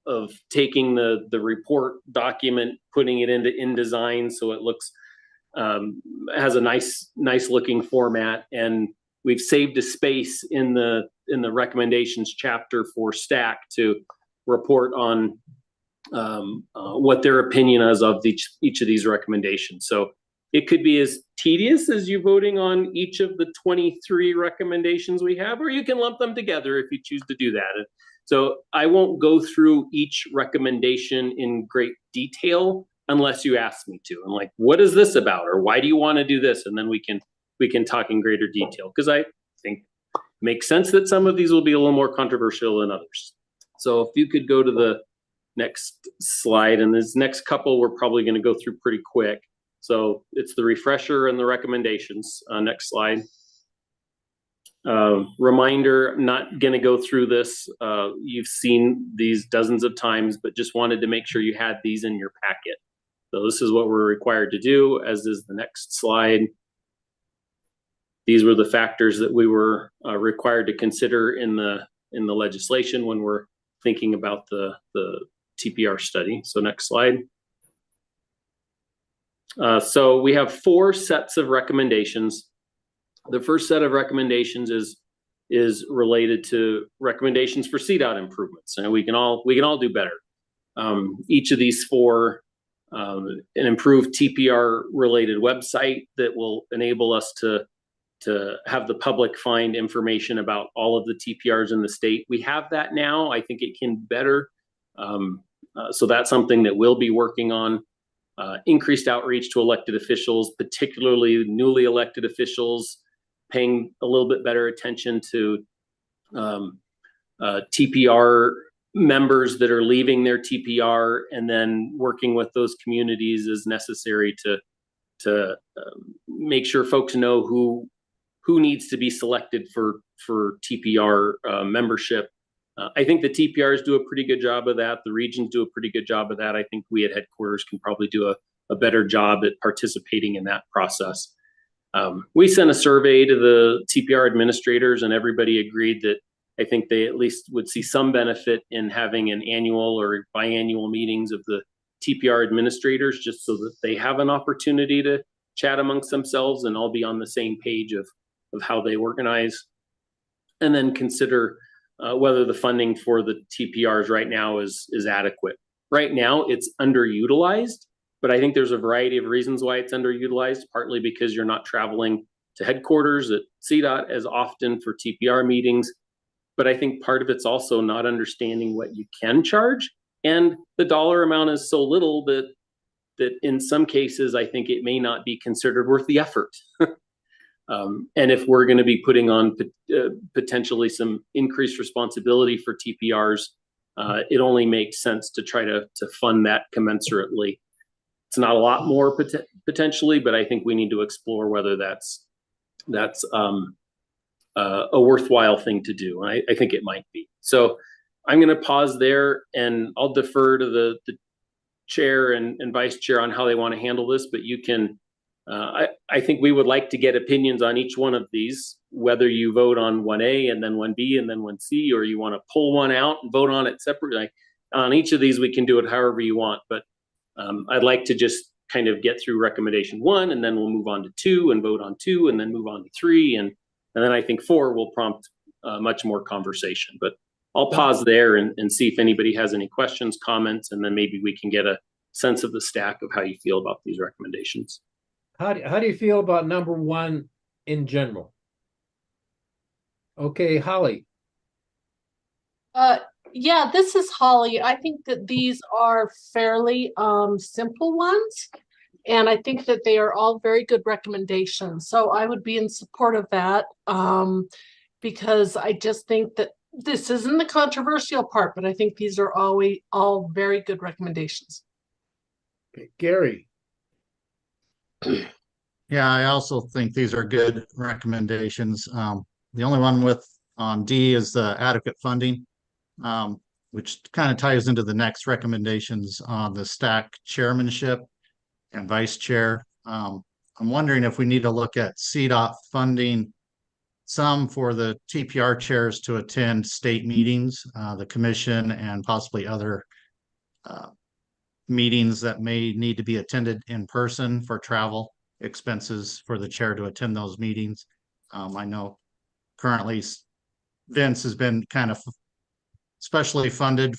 of taking the report document, putting it into InDesign so it looks has a nice looking format, and we've saved a space in the recommendations chapter for STAC to report on what their opinion is of each of these recommendations. So it could be as tedious as you voting on each of the 23 recommendations we have, or you can lump them together if you choose to do that. So I won't go through each recommendation in great detail unless you ask me to. I'm like, what is this about? Or why do you want to do this? And then we can talk in greater detail, because I think it makes sense that some of these will be a little more controversial than others. So if you could go to the next slide, and this next couple we're probably going to go through pretty quick. So it's the refresher and the recommendations. Next slide. Reminder, not going to go through this. You've seen these dozens of times, but just wanted to make sure you had these in your packet. So this is what we're required to do, as is the next slide. These were the factors that we were required to consider in the legislation when we're thinking about the TPR study. So next slide. So we have 4 sets of recommendations. The first set of recommendations is related to recommendations for CDOT improvements, and we can all do better. Each of these 4, an improved TPR related website that will enable us to have the public find information about all of the TPRs in the state. We have that now. I think it can better. So that's something that we'll be working on. Increased outreach to elected officials, particularly newly elected officials, paying a little bit better attention to TPR members that are leaving their TPR, and then working with those communities as necessary to make sure folks know who needs to be selected for TPR membership. I think the TPRs do a pretty good job of that. The regions do a pretty good job of that. I think we at headquarters can probably do a better job at participating in that process. We sent a survey to the TPR administrators, and everybody agreed that I think they at least would see some benefit in having an annual or biannual meetings of the TPR administrators, just so that they have an opportunity to chat amongst themselves and all be on the same page of how they organize, and then consider whether the funding for the TPRs right now is adequate. Right now, it's underutilized, but I think there's a variety of reasons why it's underutilized, partly because you're not traveling to headquarters at CDOT as often for TPR meetings. But I think part of it's also not understanding what you can charge. And the dollar amount is so little that in some cases, I think it may not be considered worth the effort. And if we're going to be putting on potentially some increased responsibility for TPRs, it only makes sense to try to fund that commensurately. It's not a lot more potentially, but I think we need to explore whether that's a worthwhile thing to do. And I think it might be. So I'm going to pause there, and I'll defer to the chair and vice chair on how they want to handle this, but you can. I think we would like to get opinions on each one of these, whether you vote on 1A and then 1B and then 1C, or you want to pull one out and vote on it separately. On each of these, we can do it however you want, but I'd like to just kind of get through recommendation 1, and then we'll move on to 2 and vote on 2, and then move on to 3. And then I think 4 will prompt much more conversation, but I'll pause there and see if anybody has any questions, comments, and then maybe we can get a sense of the stack of how you feel about these recommendations. How do you feel about number 1 in general? Okay, Holly. Yeah, this is Holly. I think that these are fairly simple ones, and I think that they are all very good recommendations. So I would be in support of that, because I just think that this isn't the controversial part, but I think these are all very good recommendations. Okay, Gary. Yeah, I also think these are good recommendations. The only one on D is the adequate funding. which kind of ties into the next recommendations on the STAC chairmanship and vice chair. I'm wondering if we need to look at CDOT funding some for the TPR chairs to attend state meetings, the commission, and possibly other meetings that may need to be attended in person for travel expenses for the chair to attend those meetings. I know currently Vince has been kind of specially funded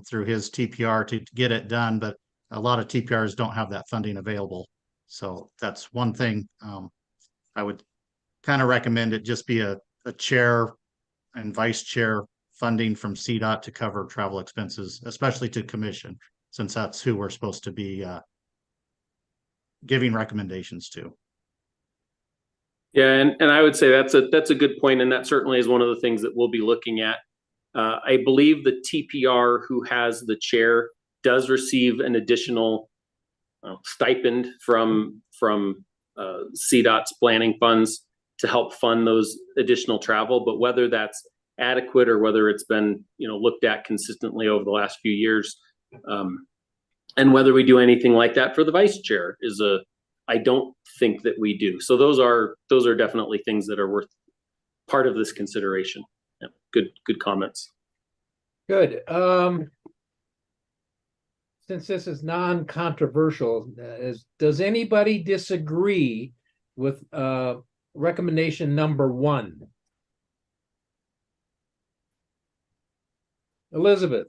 through his TPR to get it done, but a lot of TPRs don't have that funding available. So that's one thing I would kind of recommend it just be a chair and vice chair funding from CDOT to cover travel expenses, especially to commission, since that's who we're supposed to be giving recommendations to. Yeah, and I would say that's a good point, and that certainly is one of the things that we'll be looking at. I believe the TPR who has the chair does receive an additional stipend from CDOT's planning funds to help fund those additional travel, but whether that's adequate or whether it's been looked at consistently over the last few years, and whether we do anything like that for the vice chair I don't think that we do. So those are definitely things that are worth part of this consideration. Yeah, good comments. Good. Since this is non-controversial, does anybody disagree with recommendation number 1? Elizabeth.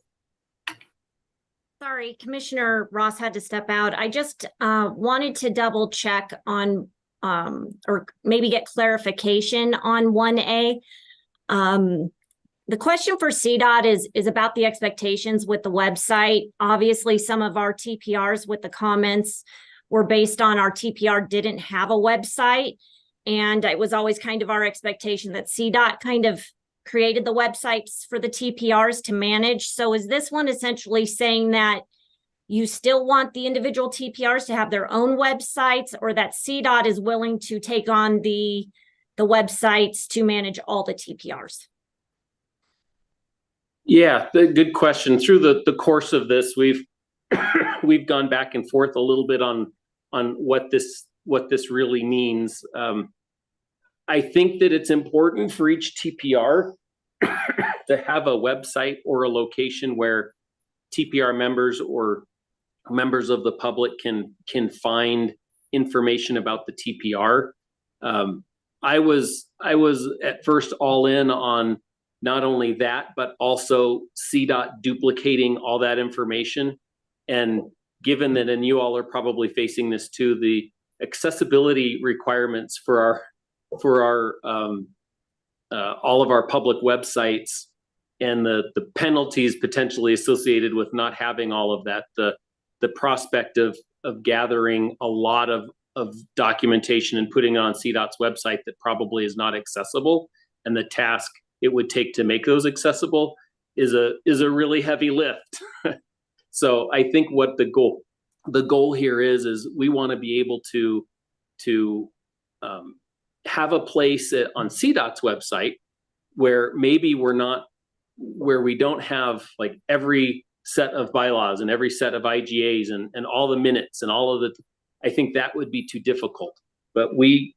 Sorry, Commissioner Ross had to step out. I just wanted to double check on or maybe get clarification on 1A. The question for CDOT is about the expectations with the website. Obviously, some of our TPRs with the comments were based on our TPR didn't have a website. And it was always kind of our expectation that CDOT kind of created the websites for the TPRs to manage. So is this one essentially saying that you still want the individual TPRs to have their own websites, or that CDOT is willing to take on the websites to manage all the TPRs? Yeah, good question. Through the course of this, we've gone back and forth a little bit on what this really means. I think that it's important for each TPR to have a website or a location where TPR members or members of the public can find information about the TPR. I was at first all in on not only that, but also CDOT duplicating all that information. And given that, and you all are probably facing this too, the accessibility requirements for our all of our public websites and the penalties potentially associated with not having all of that, the prospect of gathering a lot of documentation and putting it on CDOT's website that probably is not accessible, and the task it would take to make those accessible is a really heavy lift. So I think what the goal here is we want to be able to have a place on CDOT's website where maybe we don't have like every set of bylaws and every set of IGAs and all the minutes and all of the. I think that would be too difficult. But we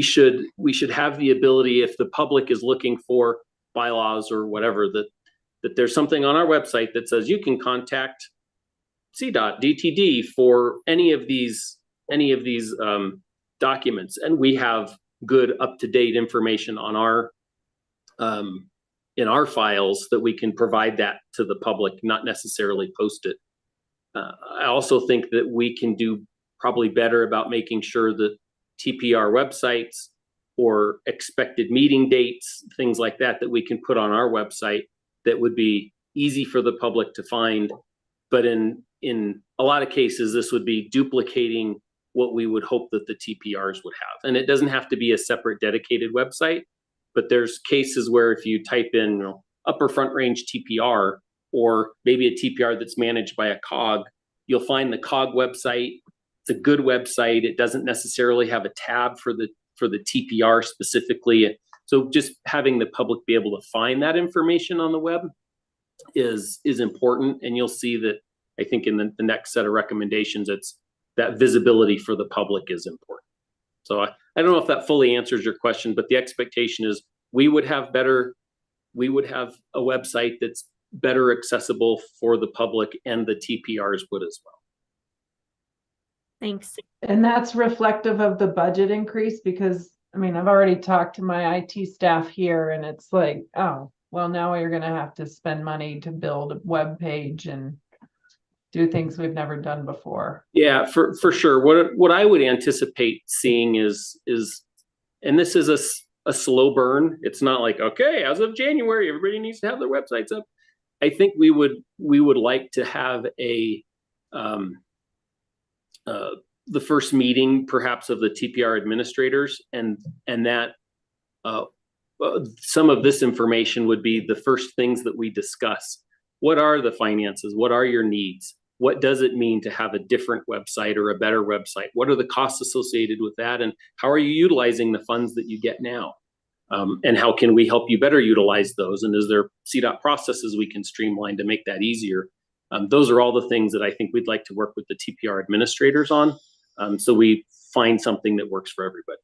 should have the ability, if the public is looking for bylaws or whatever, that there's something on our website that says you can contact CDOT DTD for any of these documents, and we have good up-to-date information on our in our files that we can provide that to the public, not necessarily post it. I also think that we can do probably better about making sure that TPR websites or expected meeting dates, things like that we can put on our website that would be easy for the public to find. But in a lot of cases, this would be duplicating what we would hope that the TPRs would have. And it doesn't have to be a separate dedicated website, but there's cases where if you type in Upper Front Range TPR, or maybe a TPR that's managed by a COG, you'll find the COG website. It's a good website. It doesn't necessarily have a tab for the TPR specifically. So just having the public be able to find that information on the web is important. And you'll see that, I think in the next set of recommendations, it's that visibility for the public is important. So I don't know if that fully answers your question, but the expectation is we would have a website that's better accessible for the public, and the TPRs would as well. Thanks. And that's reflective of the budget increase, because I mean, I've already talked to my IT staff here, and it's like, oh, well, now you're going to have to spend money to build a web page and do things we've never done before. Yeah, for sure. What I would anticipate seeing is, and this is a slow burn. It's not like, okay, as of January, everybody needs to have their websites up. I think we would like to have the first meeting perhaps of the TPR administrators, and that some of this information would be the first things that we discuss. What are the finances? What are your needs? What does it mean to have a different website or a better website? What are the costs associated with that? And how are you utilizing the funds that you get now? And how can we help you better utilize those? And is there CDOT processes we can streamline to make that easier? Those are all the things that I think we'd like to work with the TPR administrators on, so we find something that works for everybody.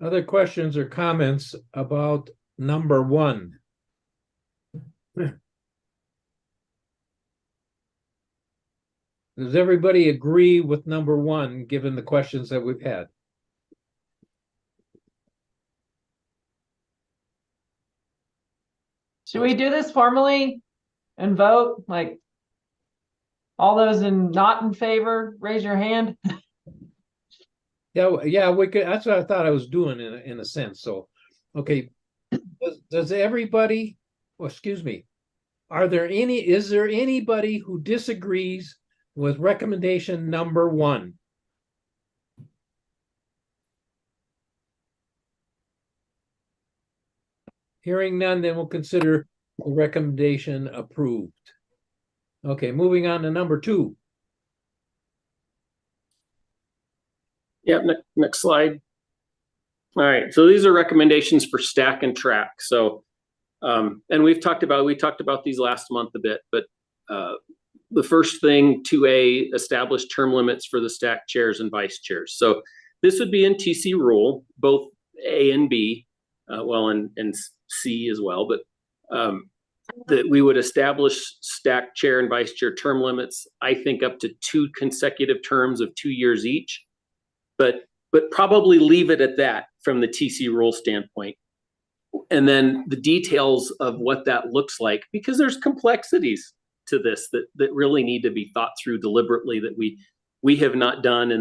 Other questions or comments about number 1? Does everybody agree with number 1, given the questions that we've had? Should we do this formally and vote? Like, all those not in favor, raise your hand. Yeah, we could. That's what I thought I was doing in a sense. So, okay, does everybody? Well, excuse me. Is there anybody who disagrees with recommendation number 1? Hearing none, then we'll consider the recommendation approved. Okay, moving on to number 2. Yeah, next slide. All right, so these are recommendations for STAC and TRAC. So, and we talked about these last month a bit, but the first thing, 2A, establish term limits for the STAC chairs and vice chairs. So this would be in TC rule, both A and B, and C as well, but that we would establish STAC chair and vice chair term limits, I think up to 2 consecutive terms of 2 years each, but probably leave it at that from the TC rule standpoint. And then the details of what that looks like, because there's complexities to this that really need to be thought through deliberately, that we have not done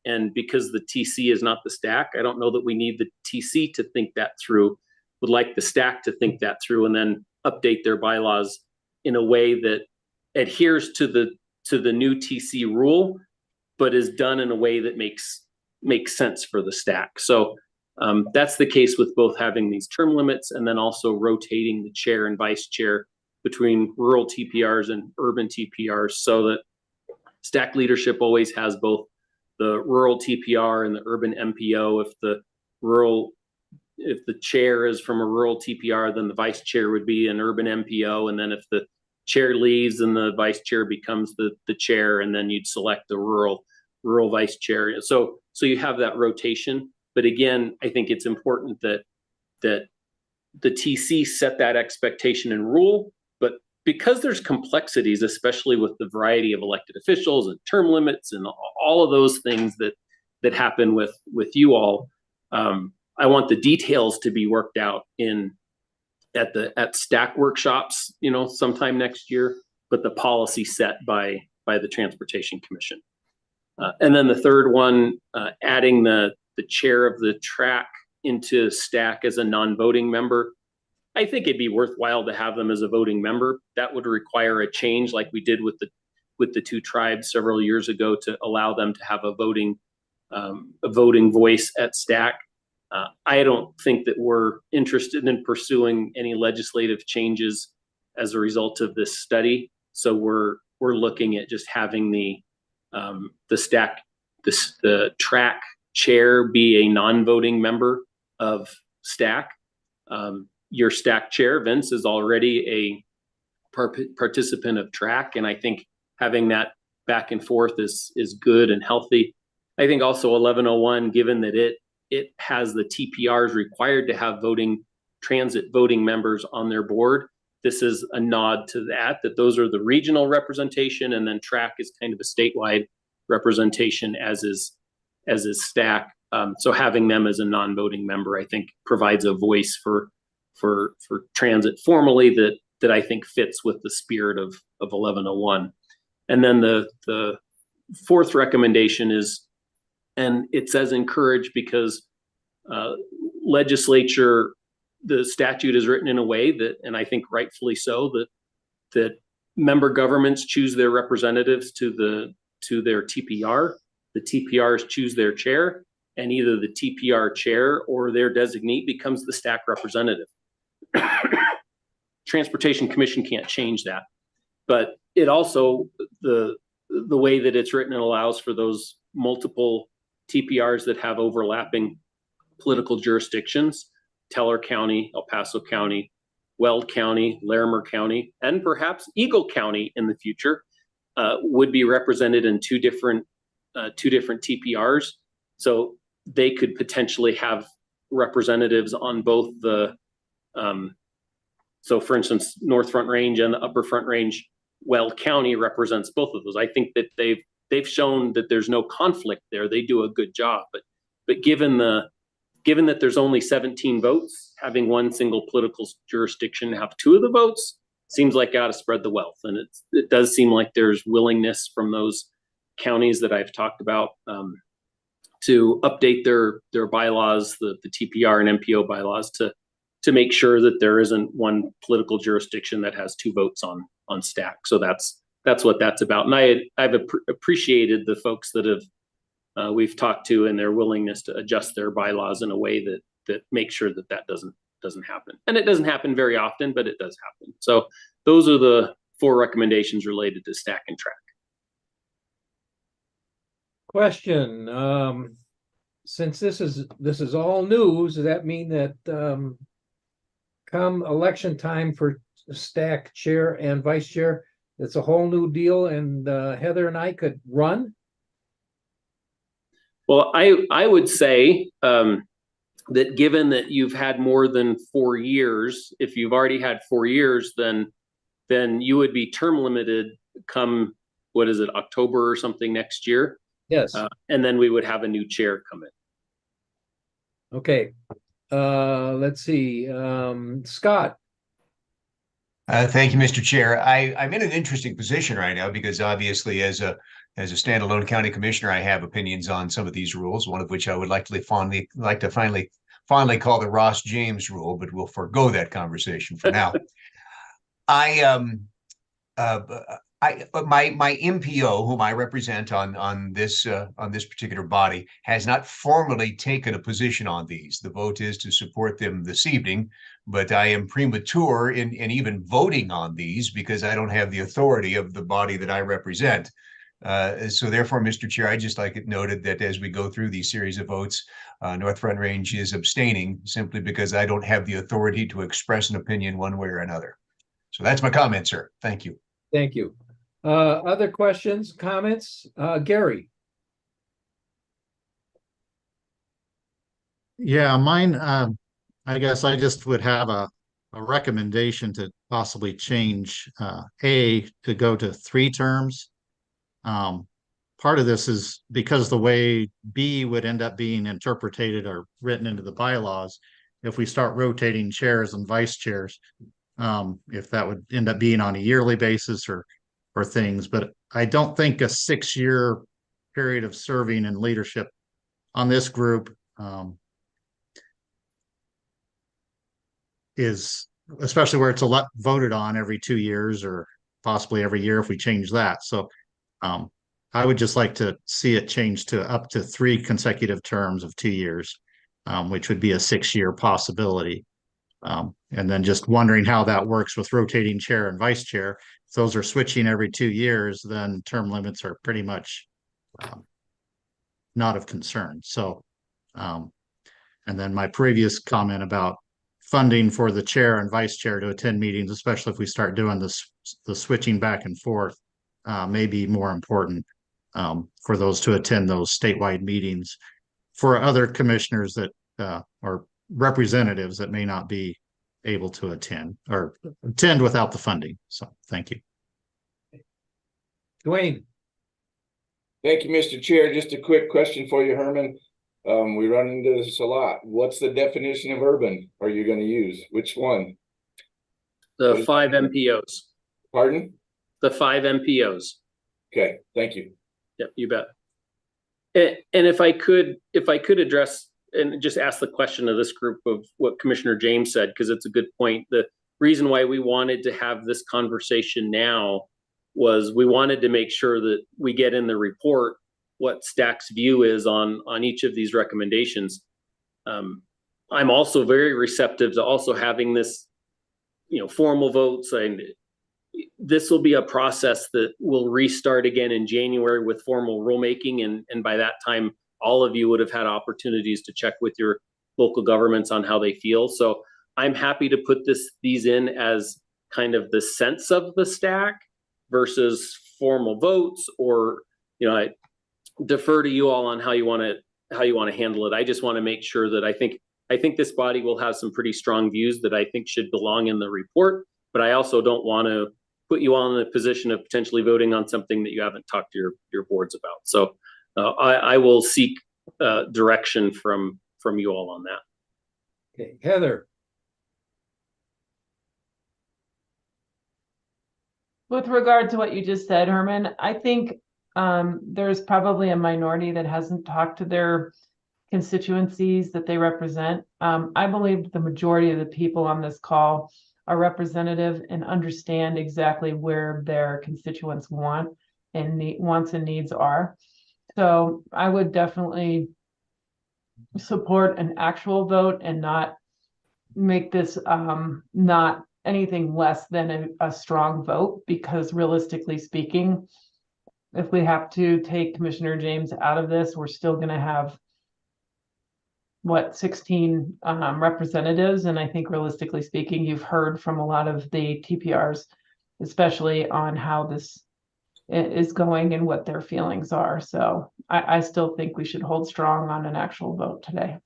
and because the TC is not the STAC, I don't know that we need the TC to think that through. Would like the STAC to think that through and then update their bylaws in a way that adheres to the new TC rule, but is done in a way that makes sense for the STAC. So that's the case with both having these term limits and then also rotating the chair and vice chair between rural TPRs and urban TPRs, so that STAC leadership always has both the rural TPR and the urban MPO. If the chair is from a rural TPR, then the vice chair would be an urban MPO. And then if the chair leaves, then the vice chair becomes the chair, and then you'd select the rural vice chair. So you have that rotation. But again, I think it's important that the TC set that expectation and rule. But because there's complexities, especially with the variety of elected officials and term limits and all of those things that happen with you all, I want the details to be worked out at STAC workshops, sometime next year, but the policy set by the Transportation Commission. And then the third one, adding the chair of the TRAC into STAC as a non-voting member. I think it'd be worthwhile to have them as a voting member. That would require a change like we did with the 2 tribes several years ago to allow them to have a voting voice at STAC. I don't think that we're interested in pursuing any legislative changes as a result of this study. So we're looking at just having the TRAC chair be a non-voting member of STAC. your STAC chair, Vince, is already a participant of track, and I think having that back and forth is good and healthy. I think also 1101, given that it has the TPRs required to have transit voting members on their board, this is a nod to that those are the regional representation, and then track is kind of a statewide representation, as is STAC. So having them as a non-voting member, I think, provides a voice for transit formally that I think fits with the spirit of 1101. And then the fourth recommendation is, and it says encourage because legislature, the statute is written in a way that, and I think rightfully so, that member governments choose their representatives to their TPR. The TPRs choose their chair, and either the TPR chair or their designee becomes the STAC representative. Transportation Commission can't change that, but it also, the way that it's written, allows for those multiple TPRs that have overlapping political jurisdictions, Teller County, El Paso County, Weld County, Larimer County, and perhaps Eagle County in the future, would be represented in two different TPRs. So they could potentially have representatives on both the, so for instance, North Front Range and the Upper Front Range. Weld County represents both of those. I think that they've shown that there's no conflict there. They do a good job, but given that there's only 17 votes, having one single political jurisdiction have two of the votes seems like got to spread the wealth. And it does seem like there's willingness from those counties that I've talked about to update their bylaws, the TPR and MPO bylaws, to make sure that there isn't one political jurisdiction that has two votes on STAC. So that's what that's about. And I've appreciated the folks that have we've talked to and their willingness to adjust their bylaws in a way that makes sure that doesn't happen. And it doesn't happen very often, but it does happen. So those are the 4 recommendations related to STAC and track. Question. Since this is all news, does that mean that come election time for STAC chair and vice chair, it's a whole new deal, and Heather and I could run? Well, I would say that given that you've had more than 4 years, if you've already had 4 years, then you would be term limited come, what is it, October or something next year? Yes. And then we would have a new chair come in. Okay. Let's see. Scott. Thank you, Mr. Chair. I'm in an interesting position right now because obviously as a standalone county commissioner, I have opinions on some of these rules, one of which I would like to finally call the Ross James rule, but we'll forego that conversation for now. My MPO, whom I represent on this particular body, has not formally taken a position on these. The vote is to support them this evening, but I am premature in even voting on these because I don't have the authority of the body that I represent. So therefore, Mr. Chair, I just like it noted that as we go through these series of votes, North Front Range is abstaining simply because I don't have the authority to express an opinion one way or another. So that's my comment, sir. Thank you. Thank you. Other questions, comments? Gary. Yeah, mine, I guess I just would have a recommendation to possibly change A to go to 3 terms. Part of this is because the way B would end up being interpreted or written into the bylaws, if we start rotating chairs and vice chairs, if that would end up being on a yearly basis or things. But I don't think a 6-year period of serving and leadership on this group is, especially where it's voted on every 2 years or possibly every year if we change that. So I would just like to see it changed to up to 3 consecutive terms of 2 years, which would be a 6-year possibility. And then just wondering how that works with rotating chair and vice chair. If those are switching every 2 years, then term limits are pretty much not of concern. So, and then my previous comment about funding for the chair and vice chair to attend meetings, especially if we start doing this, the switching back and forth, may be more important for those to attend those statewide meetings for other commissioners that or representatives that may not be able to attend or attend without the funding. So thank you. Dwayne. Thank you, Mr. Chair. Just a quick question for you, Herman. We run into this a lot. What's the definition of urban are you going to use? Which one? The 5 MPOs. Pardon? The 5 MPOs. Okay, thank you. Yep, you bet. And if I could address and just ask the question of this group of what Commissioner James said, because it's a good point. The reason why we wanted to have this conversation now was we wanted to make sure that we get in the report what STAC's view is on each of these recommendations. I'm also very receptive to also having this, formal votes, and this will be a process that will restart again in January with formal rulemaking, and by that time, all of you would have had opportunities to check with your local governments on how they feel. So I'm happy to put these in as kind of the sense of the STAC versus formal votes, or I defer to you all on how you want to handle it. I just want to make sure that I think this body will have some pretty strong views that I think should belong in the report, but I also don't want to put you all in the position of potentially voting on something that you haven't talked to your boards about. So I will seek direction from you all on that. Okay, Heather. With regard to what you just said, Herman, I think there's probably a minority that hasn't talked to their constituencies that they represent. I believe the majority of the people on this call are representative and understand exactly where their constituents wants and needs are. So I would definitely support an actual vote and not make this not anything less than a strong vote, because realistically speaking, if we have to take Commissioner James out of this, we're still going to have 16 representatives. And I think realistically speaking, you've heard from a lot of the TPRs, especially on how this is going and what their feelings are. So I still think we should hold strong on an actual vote today.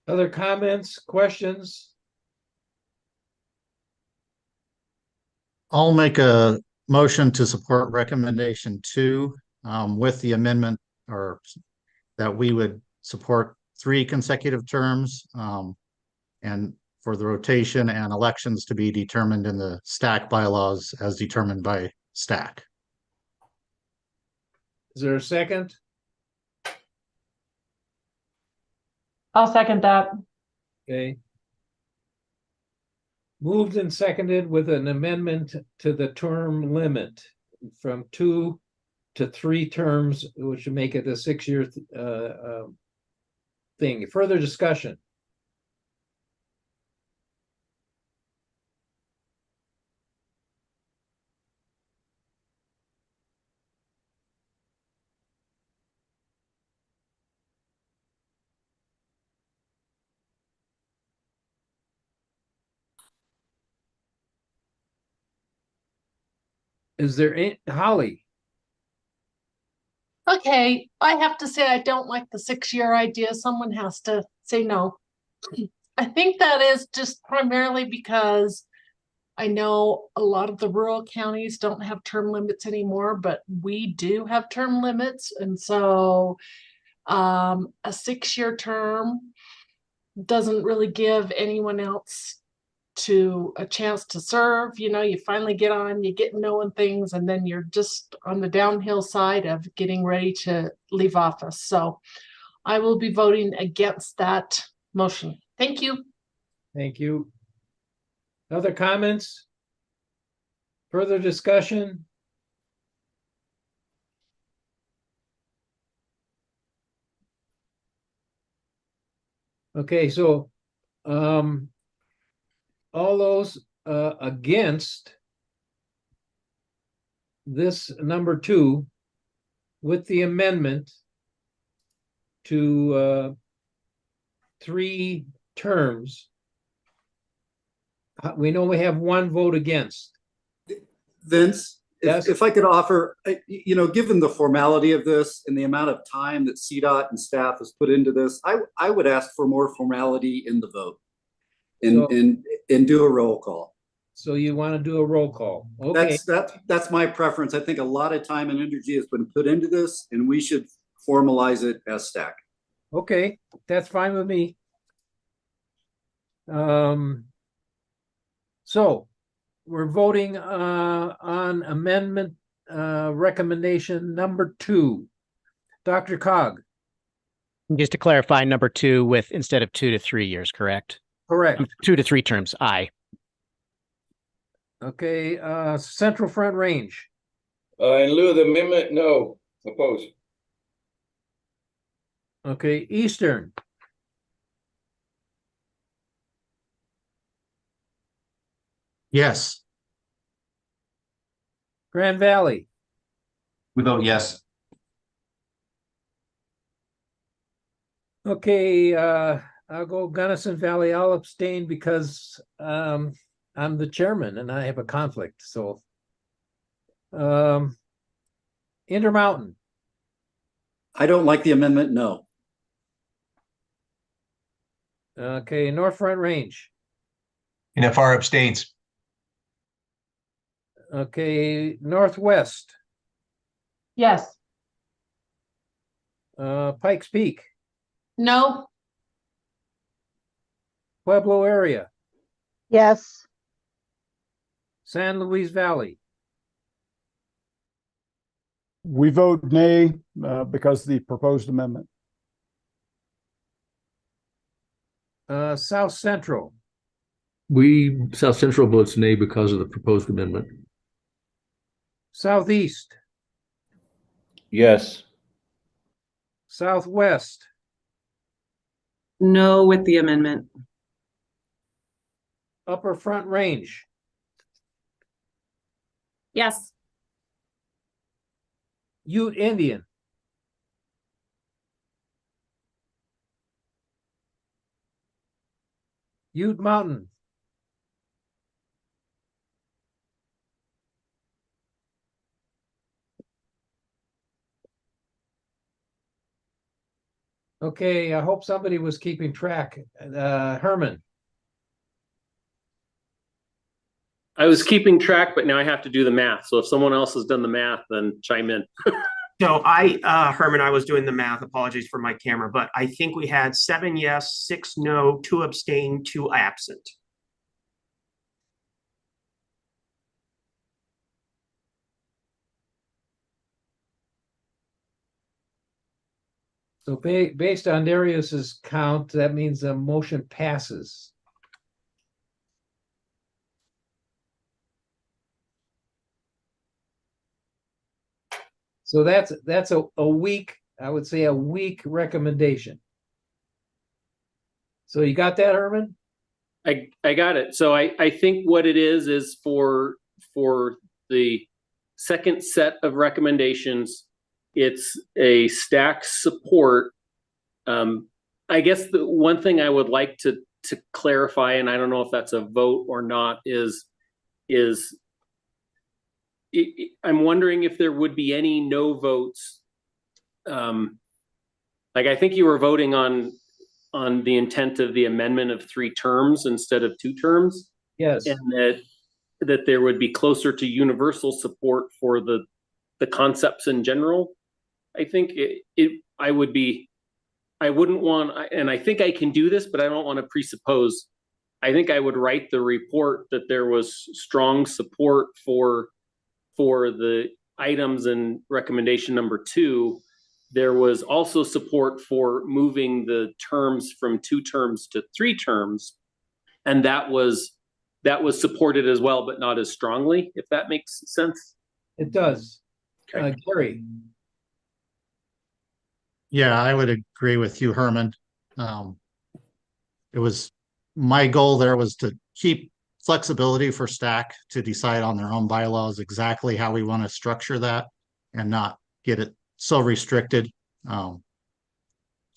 Other comments, questions? I'll make a motion to support recommendation 2 with the amendment or that we would support 3 consecutive terms and for the rotation and elections to be determined in the STAC bylaws as determined by STAC. Is there a second? I'll second that. Okay. Moved and seconded with an amendment to the term limit from 2 to 3 terms, which would make it a 6-year thing. Further discussion? Is there any, Holly? Okay, I have to say I don't like the 6-year idea. Someone has to say no. I think that is just primarily because I know a lot of the rural counties don't have term limits anymore, but we do have term limits. And so a 6-year term doesn't really give anyone else a chance to serve. You finally get on, you get knowing things, and then you're just on the downhill side of getting ready to leave office. So I will be voting against that motion. Thank you. Thank you. Other comments? Further discussion? Okay, so all those against this number 2 with the amendment to 3 terms. We know we have 1 vote against. Vince, Yes. if I could offer, given the formality of this and the amount of time that CDOT and staff has put into this, I would ask for more formality in the vote and do a roll call. So you want to do a roll call? Okay. That's my preference. I think a lot of time and energy has been put into this, and we should formalize it as STAC. Okay, that's fine with me. So we're voting on amendment recommendation number 2. Dr. Cog. Just to clarify, number 2 with instead of 2 to 3 years, correct? Correct. 2 to 3 terms, aye. Okay, Central Front Range. In lieu of the amendment, no, oppose. Okay, Eastern. Yes. Grand Valley. We vote yes. Okay, I'll go Gunnison Valley. I'll abstain because I'm the chairman and I have a conflict. So Intermountain. I don't like the amendment, no. Okay, North Front Range. NFR abstains. Okay, Northwest. Yes. Pikes Peak. No. Pueblo area. Yes. San Luis Valley. We vote nay because of the proposed amendment. South Central. South Central votes nay because of the proposed amendment. Southeast. Yes. Southwest. No with the amendment. Upper Front Range. Yes. Ute Indian. Ute Mountain. Okay, I hope somebody was keeping track. Herman. I was keeping track, but now I have to do the math. So if someone else has done the math, then chime in. So Herman, I was doing the math. Apologies for my camera, but I think we had 7 yes, 6 no, 2 abstain, 2 absent. So based on Darius's count, that means the motion passes. So that's a weak, I would say a weak recommendation. So you got that, Herman? I got it. So I think what it is for the second set of recommendations, it's a STAC support. I guess the one thing I would like to clarify, and I don't know if that's a vote or not, is I'm wondering if there would be any no votes. Like I think you were voting on the intent of the amendment of 3 terms instead of 2 terms. Yes. And that there would be closer to universal support for the concepts in general. I think I wouldn't want, and I think I can do this, but I don't want to presuppose. I think I would write the report that there was strong support for the items in recommendation number 2. There was also support for moving the terms from 2 terms to 3 terms. And that was supported as well, but not as strongly, if that makes sense. It does. Okay. Gary. Yeah, I would agree with you, Herman. It was my goal there was to keep flexibility for STAC to decide on their own bylaws exactly how we want to structure that and not get it so restricted.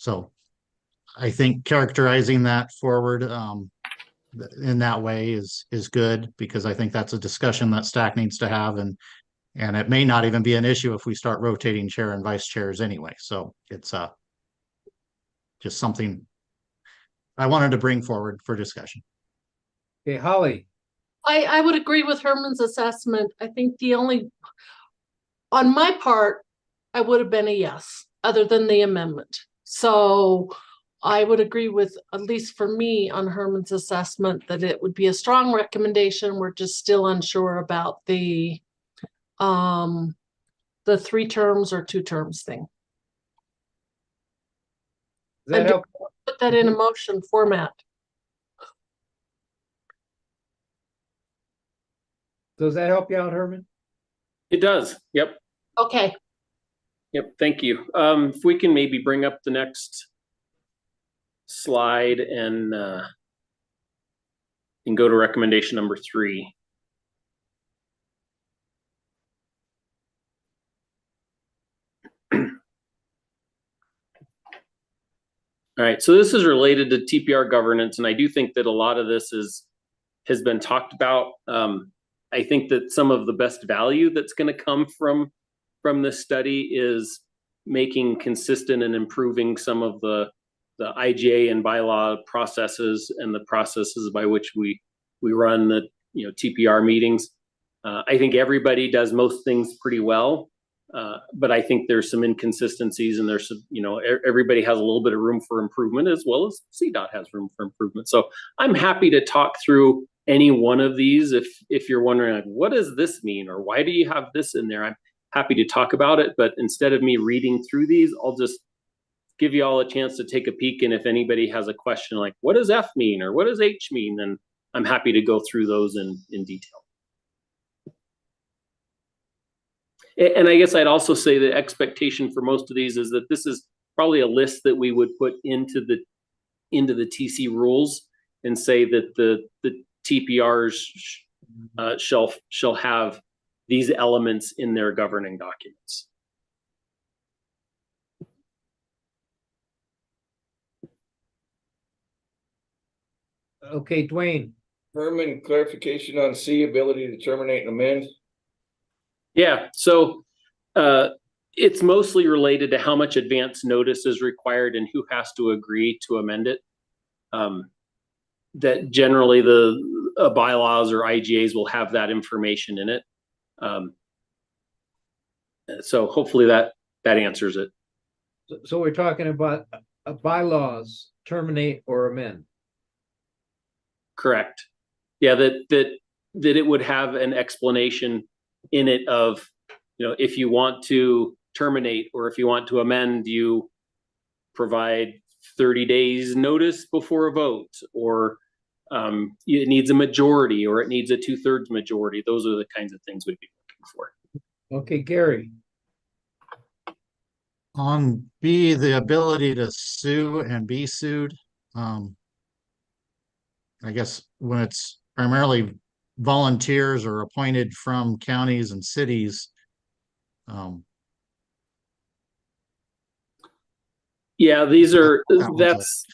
So I think characterizing that forward in that way is good, because I think that's a discussion that STAC needs to have, and it may not even be an issue if we start rotating chair and vice chairs anyway. So it's just something I wanted to bring forward for discussion. Okay, Holly. I would agree with Herman's assessment. I think on my part, I would have been a yes, other than the amendment. So I would agree with, at least for me, on Herman's assessment, that it would be a strong recommendation. We're just still unsure about the 3 terms or 2 terms thing. Does that help? Put that in a motion format. Does that help you out, Herman? It does. Yep. Okay. Yep. Thank you. If we can maybe bring up the next slide and go to recommendation number 3. All right, so this is related to TPR governance, and I do think that a lot of this has been talked about. I think that some of the best value that's going to come from this study is making consistent and improving some of the IGA and bylaw processes and the processes by which we run the TPR meetings. I think everybody does most things pretty well. But I think there's some inconsistencies, and there's some, everybody has a little bit of room for improvement, as well as CDOT has room for improvement. So I'm happy to talk through any one of these. If you're wondering, like, what does this mean, or why do you have this in there? I'm happy to talk about it. But instead of me reading through these, I'll just give you all a chance to take a peek. And if anybody has a question like, what does F mean, or what does H mean, then I'm happy to go through those in detail. And I guess I'd also say the expectation for most of these is that this is probably a list that we would put into the TC rules and say that the TPRs shall have these elements in their governing documents. Okay, Dwayne. Herman, clarification on C, ability to terminate and amend. Yeah, so it's mostly related to how much advance notice is required and who has to agree to amend it. That generally the bylaws or IGAs will have that information in it. So hopefully that answers it. So we're talking about bylaws terminate or amend. Correct. Yeah, that it would have an explanation in it of, if you want to terminate or if you want to amend, you provide 30 days notice before a vote, or it needs a majority, or it needs a 2/3 majority. Those are the kinds of things we'd be looking for. Okay, Gary. On B, the ability to sue and be sued. I guess when it's primarily volunteers or appointed from counties and cities. Yeah,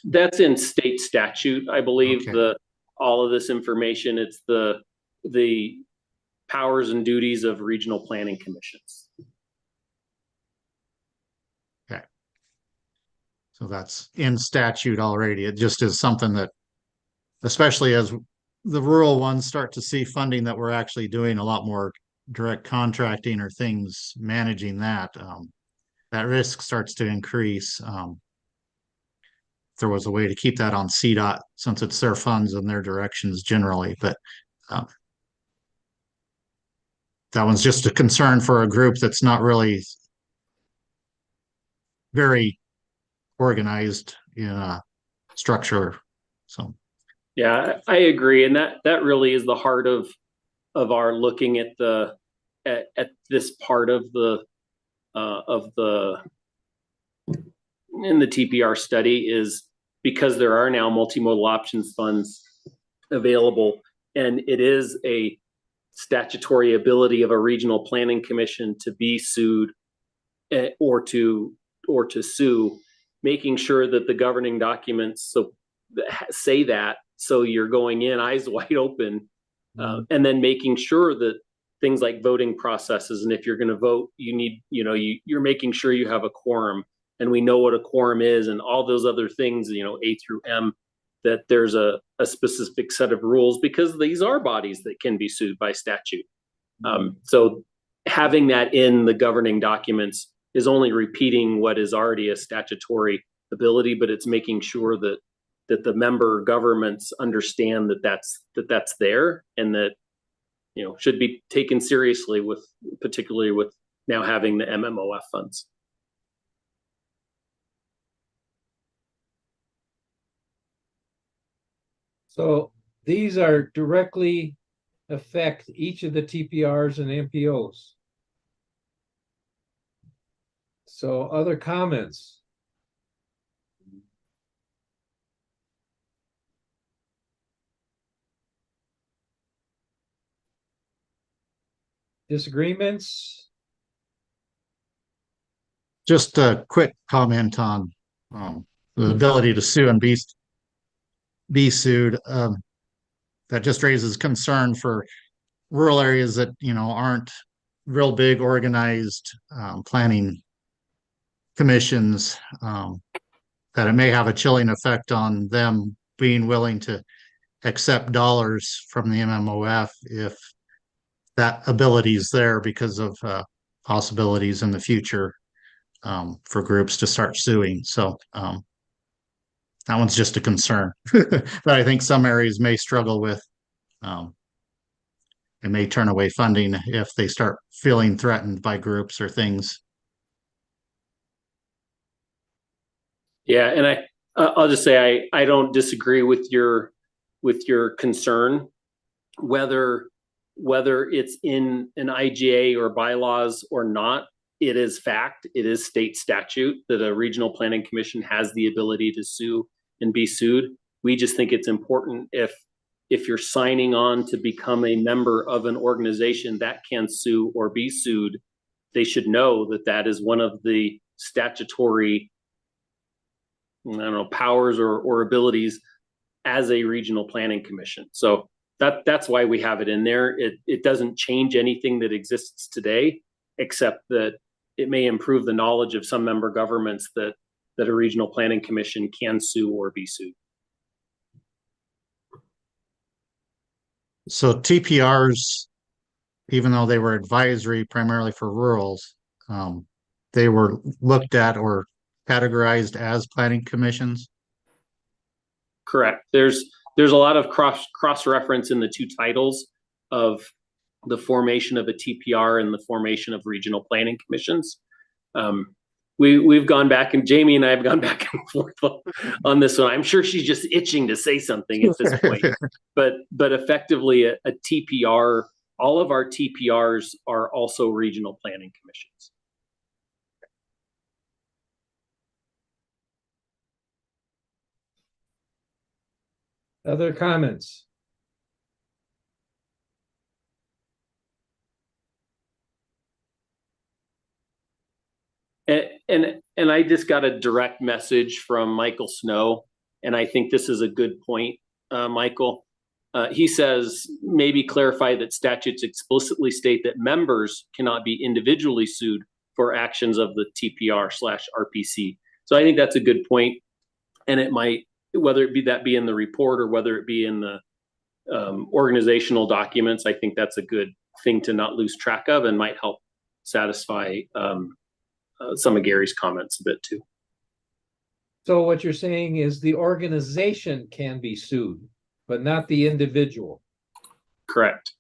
that's in state statute, I believe. Okay. All of this information, it's the powers and duties of regional planning commissions. Okay. So that's in statute already. It just is something that, especially as the rural ones start to see funding, that we're actually doing a lot more direct contracting or things managing that, that risk starts to increase. If there was a way to keep that on CDOT, since it's their funds and their directions generally, but that one's just a concern for a group that's not really very organized in a structure. So yeah, I agree, and that really is the heart of our looking at this part of the in the TPR study, is because there are now multimodal options funds available, and it is a statutory ability of a regional planning commission to be sued or to sue. making sure that the governing documents say that, so you're going in eyes wide open, and then making sure that things like voting processes, and if you're going to vote, you need, you're making sure you have a quorum, and we know what a quorum is, and all those other things, A through M, that there's a specific set of rules, because these are bodies that can be sued by statute. So having that in the governing documents is only repeating what is already a statutory ability, but it's making sure that the member governments understand that that's there, and that should be taken seriously, particularly with now having the MMOF funds. So these are directly affect each of the TPRs and MPOs. So other comments? Disagreements? Just a quick comment on the ability to sue and be sued. That just raises concern for rural areas that aren't real big organized planning commissions, that it may have a chilling effect on them being willing to accept dollars from the MMOF if that ability is there, because of possibilities in the future for groups to start suing. So that one's just a concern that I think some areas may struggle with. It may turn away funding if they start feeling threatened by groups or things. Yeah, and I'll just say I don't disagree with your concern, whether it's in an IGA or bylaws or not. It is fact, it is state statute that a regional planning commission has the ability to sue and be sued. We just think it's important, if you're signing on to become a member of an organization that can sue or be sued, they should know that that is one of the statutory, powers or abilities as a regional planning commission. So that's why we have it in there. It doesn't change anything that exists today, except that it may improve the knowledge of some member governments that a regional planning commission can sue or be sued. So TPRs, even though they were advisory primarily for rurals, they were looked at or categorized as planning commissions? Correct. There's a lot of cross reference in the two titles of the formation of a TPR and the formation of regional planning commissions. We've gone back, and Jamie and I have gone back and forth on this one. I'm sure she's just itching to say something at this point. But effectively, a TPR, all of our TPRs are also regional planning commissions. Other comments? And I just got a direct message from Michael Snow, and I think this is a good point, Michael. He says, maybe clarify that statutes explicitly state that members cannot be individually sued for actions of the TPR/RPC. So I think that's a good point. And it might, whether it be in the report or whether it be in the organizational documents, I think that's a good thing to not lose track of, and might help satisfy some of Gary's comments a bit too. So what you're saying is the organization can be sued, but not the individual. Correct.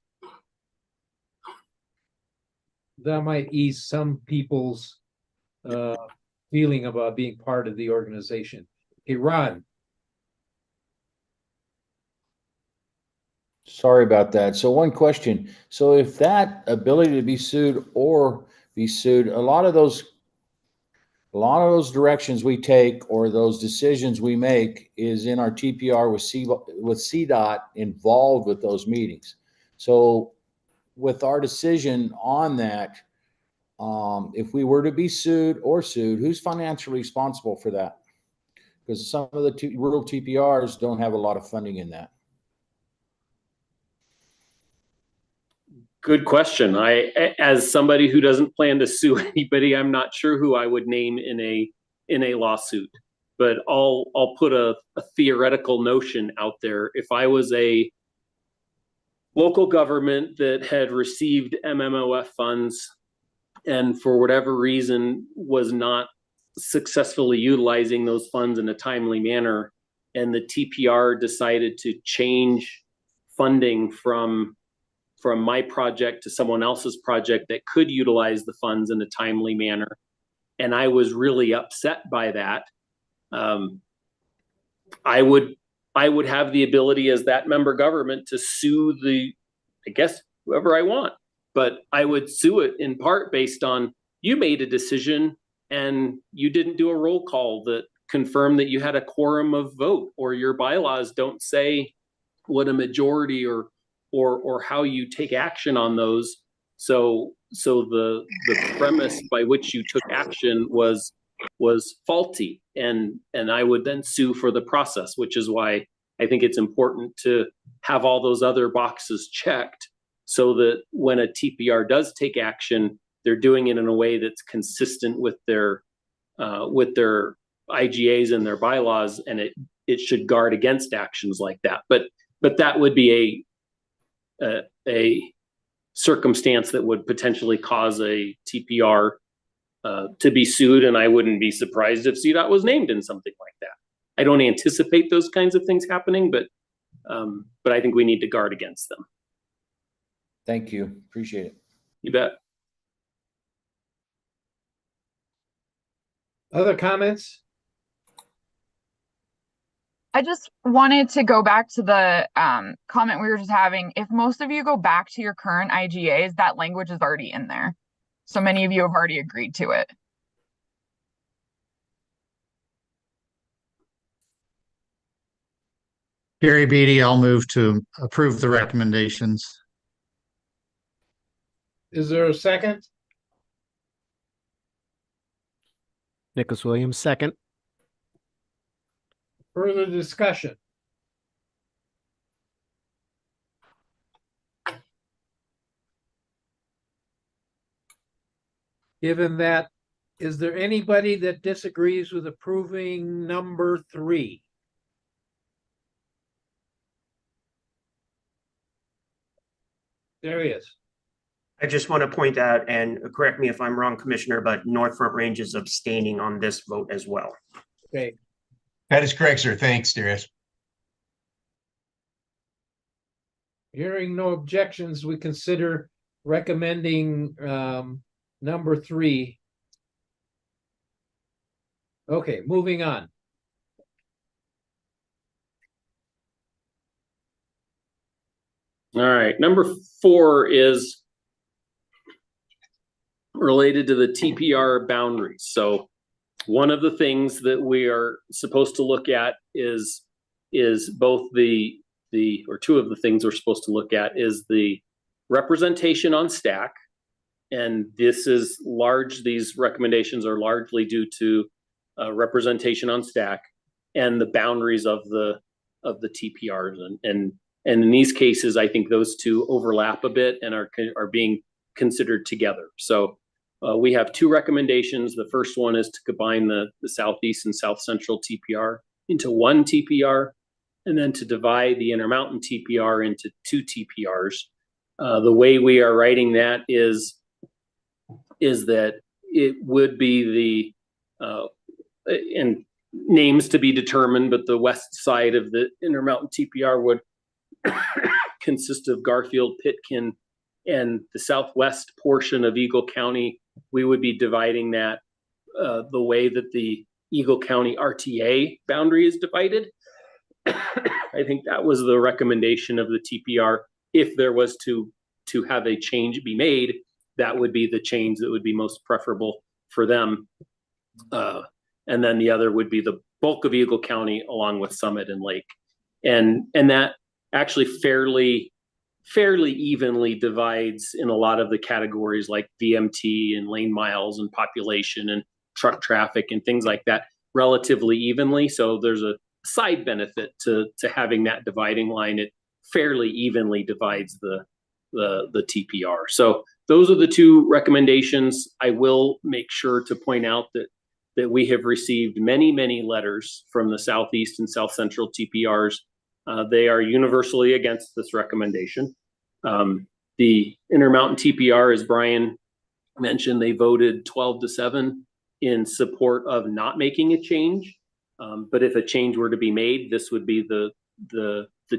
That might ease some people's feeling about being part of the organization. Okay, Ron. Sorry about that. So one question. So if that ability to be sued or be sued, a lot of those directions we take or those decisions we make is in our TPR with CDOT involved with those meetings. So with our decision on that, if we were to be sued, who's financially responsible for that? Because some of the rural TPRs don't have a lot of funding in that. Good question. As somebody who doesn't plan to sue anybody, I'm not sure who I would name in a lawsuit. But I'll put a theoretical notion out there. If I was a local government that had received MMOF funds and for whatever reason was not successfully utilizing those funds in a timely manner, and the TPR decided to change funding from my project to someone else's project that could utilize the funds in a timely manner, and I was really upset by that, I would have the ability as that member government to sue whoever I want, but I would sue it in part based on you made a decision and you didn't do a roll call that confirmed that you had a quorum of vote, or your bylaws don't say what a majority or how you take action on those. So the premise by which you took action was faulty, and I would then sue for the process, which is why I think it's important to have all those other boxes checked so that when a TPR does take action, they're doing it in a way that's consistent with their IGAs and their bylaws, and it should guard against actions like that. But that would be a circumstance that would potentially cause a TPR to be sued, and I wouldn't be surprised if CDOT was named in something like that. I don't anticipate those kinds of things happening, but I think we need to guard against them. Thank you. Appreciate it. You bet. Other comments? I just wanted to go back to the comment we were just having. If most of you go back to your current IGAs, that language is already in there. So many of you have already agreed to it. Gary Beatty, I'll move to approve the recommendations. Is there a second? Nicholas Williams, second. Further discussion? Given that, is there anybody that disagrees with approving number 3? There he is. I just want to point out, and correct me if I'm wrong, Commissioner, but North Front Range is abstaining on this vote as well. Okay. That is correct, sir. Thanks, Darius. Hearing no objections, we consider recommending number 3. Okay, moving on. All right, number 4 is related to the TPR boundaries. So one of the things that we are supposed to look at is both or two of the things we're supposed to look at is the representation on STAC. And these recommendations are largely due to representation on STAC and the boundaries of the TPRs. And in these cases, I think those two overlap a bit and are being considered together. So we have 2 recommendations. The first one is to combine the Southeast and South Central TPR into one TPR, and then to divide the Intermountain TPR into 2 TPRs. The way we are writing that is that it would be and names to be determined, but the west side of the Intermountain TPR would consist of Garfield, Pitkin, and the southwest portion of Eagle County. We would be dividing that the way that the Eagle County RTA boundary is divided. I think that was the recommendation of the TPR. If there was to have a change be made, that would be the change that would be most preferable for them. And then the other would be the bulk of Eagle County along with Summit and Lake. And that actually fairly evenly divides in a lot of the categories like VMT and lane miles and population and truck traffic and things like that. relatively evenly. So there's a side benefit to having that dividing line. It fairly evenly divides the TPR. So those are the two recommendations. I will make sure to point out that we have received many letters from the Southeast and South Central TPRs. They are universally against this recommendation. The Intermountain TPR, as Brian mentioned, they voted 12-7 in support of not making a change. But if a change were to be made, this would be the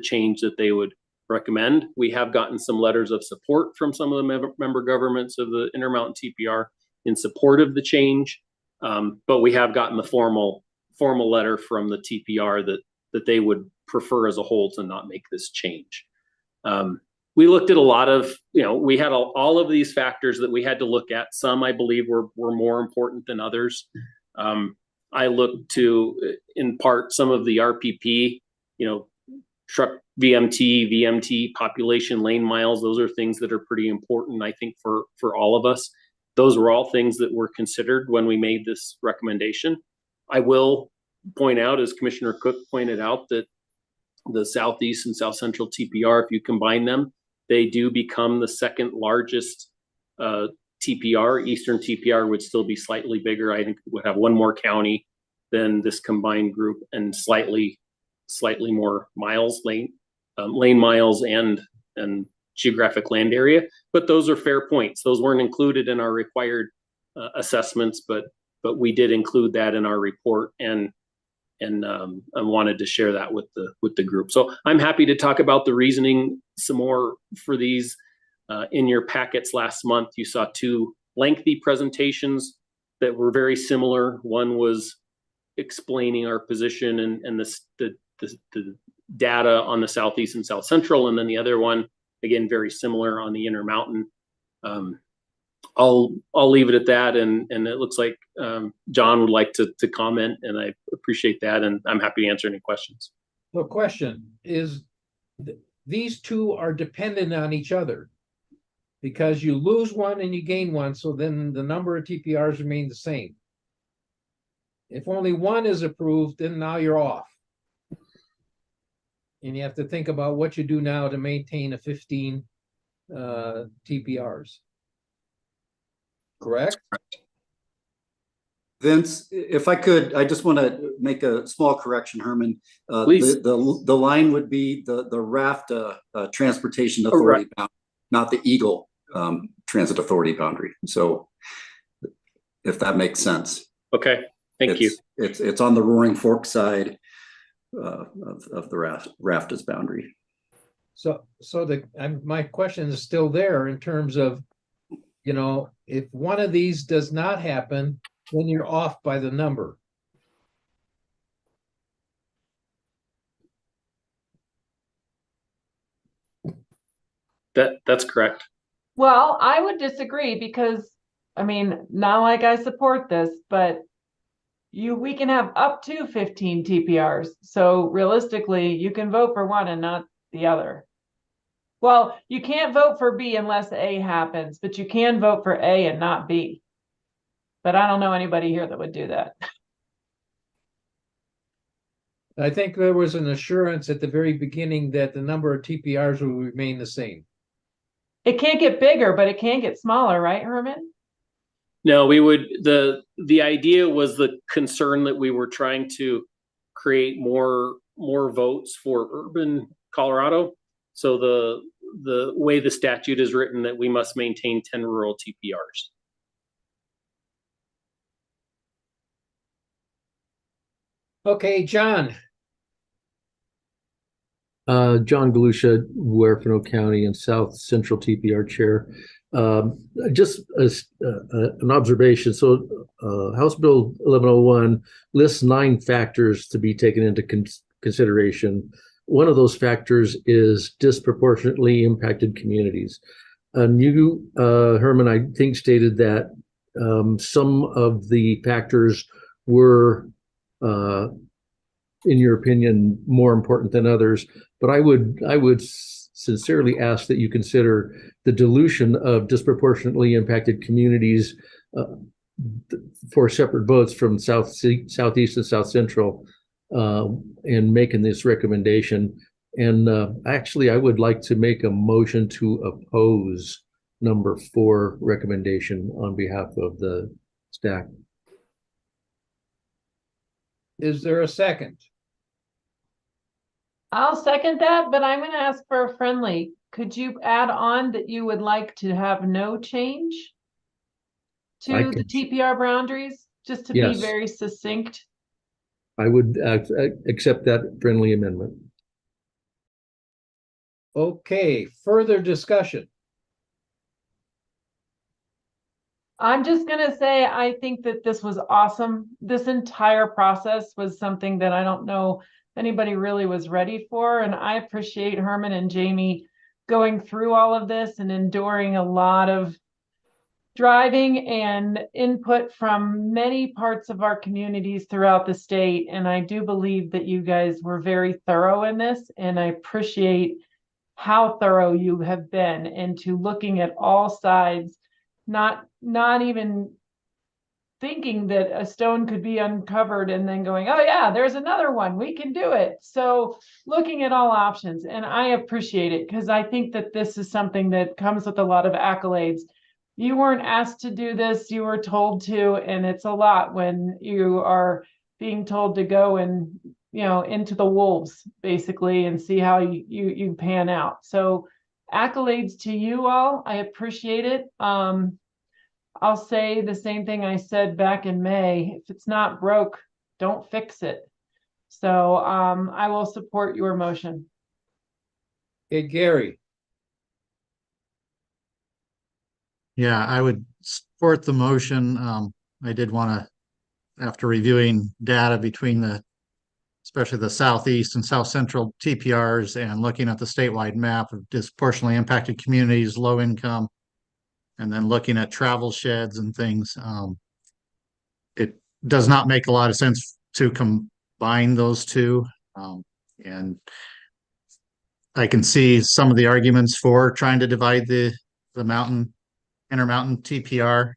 change that they would recommend. We have gotten some letters of support from some of the member governments of the Intermountain TPR in support of the change. But we have gotten the formal letter from the TPR that they would prefer as a whole to not make this change. We looked at a lot of, we had all of these factors that we had to look at. Some, I believe, were more important than others. I looked to, in part, some of the RPP, truck VMT, population lane miles. Those are things that are pretty important, I think, for all of us. Those were all things that were considered when we made this recommendation. I will point out, as Commissioner Cook pointed out, that the Southeast and South Central TPR, if you combine them, they do become the second largest TPR. Eastern TPR would still be slightly bigger. I think it would have one more county than this combined group and slightly more miles, lane miles and geographic land area. But those are fair points. Those weren't included in our required assessments, but we did include that in our report and I wanted to share that with the group. So I'm happy to talk about the reasoning some more for these. In your packets last month, you saw two lengthy presentations that were very similar. One was explaining our position and the data on the Southeast and South Central, and then the other one, again, very similar on the Intermountain. I'll leave it at that, and it looks like John would like to comment, and I appreciate that, and I'm happy to answer any questions. The question is, these two are dependent on each other because you lose one and you gain one, so then the number of TPRs remain the same. If only one is approved, then now you're off. And you have to think about what you do now to maintain a 15 TPRs. Correct? Vince, if I could, I just want to make a small correction, Herman. Please. The line would be the raft transportation authority boundary, not the Eagle Transit Authority boundary. So if that makes sense. Okay, thank you. It's on the Roaring Fork side of the raft's boundary. So my question is still there in terms of, if one of these does not happen, then you're off by the number. That's correct. Well, I would disagree because, not like I support this, but we can have up to 15 TPRs. So realistically, you can vote for one and not the other. Well, you can't vote for B unless A happens, but you can vote for A and not B. But I don't know anybody here that would do that. I think there was an assurance at the very beginning that the number of TPRs will remain the same. It can't get bigger, but it can get smaller, right, Herman? No, we would, the idea was the concern that we were trying to create more votes for urban Colorado. So the way the statute is written, that we must maintain 10 rural TPRs. Okay, John. John Galusha, Huerfano County and South Central TPR Chair. Just as an observation, so House Bill 1101 lists 9 factors to be taken into consideration. One of those factors is disproportionately impacted communities. You, Herman, I think stated that some of the factors were, in your opinion, more important than others. But I would sincerely ask that you consider the dilution of disproportionately impacted communities four separate votes from Southeast and South Central in making this recommendation. And actually, I would like to make a motion to oppose number 4 recommendation on behalf of the STAC. Is there a second? I'll second that, but I'm going to ask for a friendly. Could you add on that you would like to have no change to the TPR boundaries, just to be very succinct? I would accept that friendly amendment. Okay, further discussion. I'm just going to say, I think that this was awesome. This entire process was something that I don't know anybody really was ready for. And I appreciate Herman and Jamie going through all of this and enduring a lot of driving and input from many parts of our communities throughout the state. And I do believe that you guys were very thorough in this, and I appreciate how thorough you have been into looking at all sides, not even thinking that a stone could be uncovered and then going, oh yeah, there's another one, we can do it. So looking at all options, and I appreciate it, because I think that this is something that comes with a lot of accolades. You weren't asked to do this, you were told to, and it's a lot when you are being told to go and, you know, into the wolves basically and see how you pan out. So accolades to you all. I appreciate it. I'll say the same thing I said back in May. If it's not broke, don't fix it. So I will support your motion. Okay, Gary. Yeah, I would support the motion. I did want to, after reviewing data between especially the Southeast and South Central TPRs and looking at the statewide map of disproportionately impacted communities, low income, and then looking at travel sheds and things, it does not make a lot of sense to combine those two. And I can see some of the arguments for trying to divide the Intermountain TPR,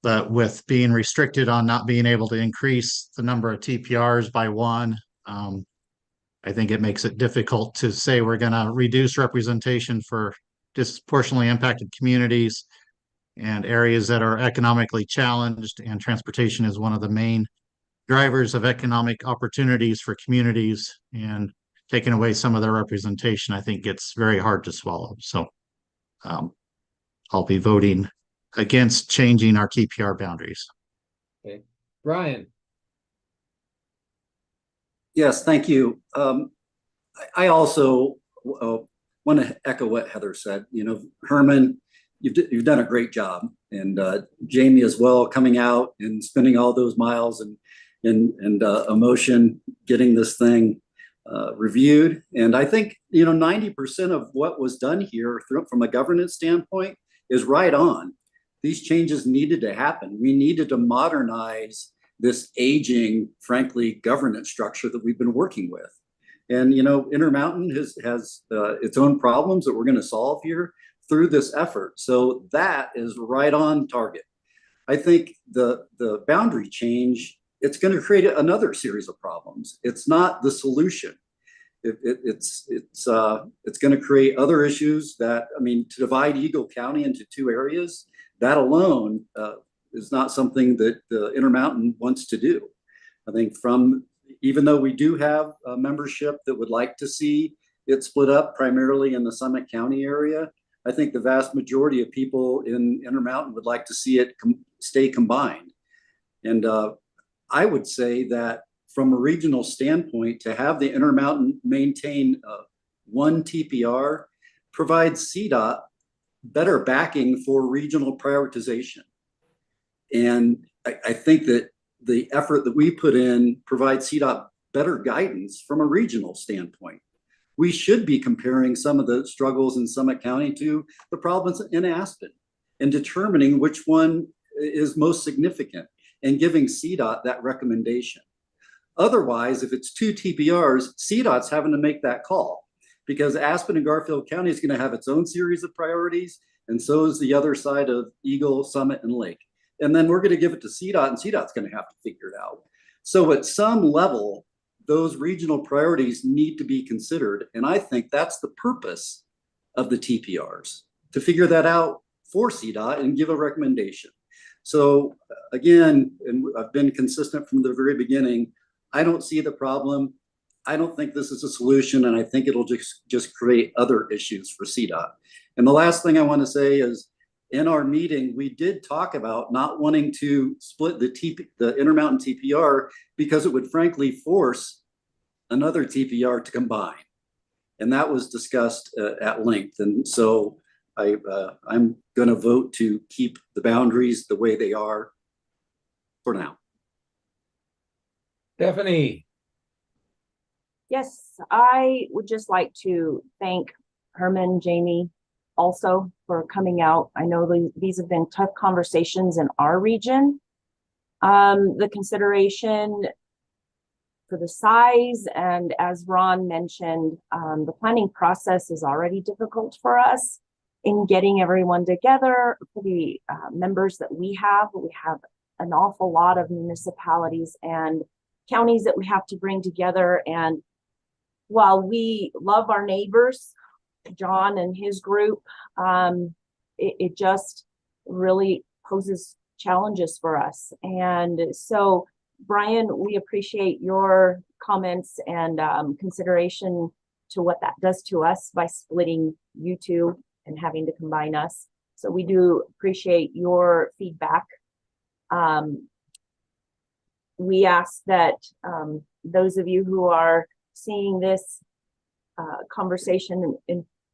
but with being restricted on not being able to increase the number of TPRs by 1, I think it makes it difficult to say we're going to reduce representation for disproportionately impacted communities and areas that are economically challenged, and transportation is one of the main drivers of economic opportunities for communities, and taking away some of their representation, I think it's very hard to swallow. So I'll be voting against changing our TPR boundaries. Okay, Brian. Yes, thank you. I also want to echo what Heather said. You know, Herman, you've done a great job, and Jamie as well, coming out and spending all those miles and emotion getting this thing reviewed. And I think, you know, 90% of what was done here from a governance standpoint is right on. These changes needed to happen. We needed to modernize this aging, frankly, governance structure that we've been working with. And, you know, Intermountain has its own problems that we're going to solve here through this effort. So that is right on target. I think the boundary change, it's going to create another series of problems. It's not the solution. It's going to create other issues that, I mean, to divide Eagle County into 2 areas, that alone is not something that the Intermountain wants to do. I think even though we do have a membership that would like to see it split up primarily in the Summit County area, I think the vast majority of people in Intermountain would like to see it stay combined. And I would say that from a regional standpoint, to have the Intermountain maintain 1 TPR provides CDOT better backing for regional prioritization. And I think that the effort that we put in provides CDOT better guidance from a regional standpoint. We should be comparing some of the struggles in Summit County to the problems in Aspen and determining which one is most significant and giving CDOT that recommendation. Otherwise, if it's 2 TPRs, CDOT's having to make that call, because Aspen and Garfield County is going to have its own series of priorities, and so is the other side of Eagle, Summit, and Lake. and then we're going to give it to CDOT, and CDOT's going to have to figure it out. So at some level, those regional priorities need to be considered. And I think that's the purpose of the TPRs, to figure that out for CDOT and give a recommendation. So again, and I've been consistent from the very beginning, I don't see the problem. I don't think this is a solution, and I think it'll just create other issues for CDOT. And the last thing I want to say is, in our meeting, we did talk about not wanting to split the Intermountain TPR because it would frankly force another TPR to combine. And that was discussed at length. And so I'm going to vote to keep the boundaries the way they are for now. Stephanie. Yes, I would just like to thank Herman, Jamie, also for coming out. I know these have been tough conversations in our region. The consideration for the size, and as Ron mentioned, the planning process is already difficult for us in getting everyone together. For the members that we have an awful lot of municipalities and counties that we have to bring together. And while we love our neighbors, John and his group, it just really poses challenges for us. And so, Brian, we appreciate your comments and consideration to what that does to us by splitting you two and having to combine us. So we do appreciate your feedback. We ask that those of you who are seeing this conversation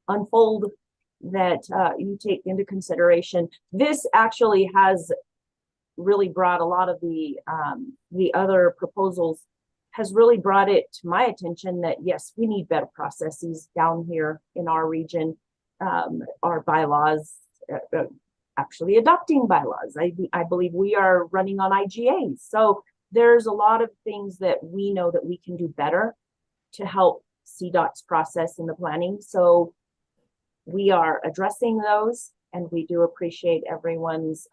unfold, that you take into consideration. This actually has really brought a lot of the other proposals, has really brought it to my attention that yes, we need better processes down here in our region. Our bylaws, actually adopting bylaws. I believe we are running on IGAs. So there's a lot of things that we know that we can do better to help CDOT's process in the planning. So we are addressing those, and we do appreciate everyone's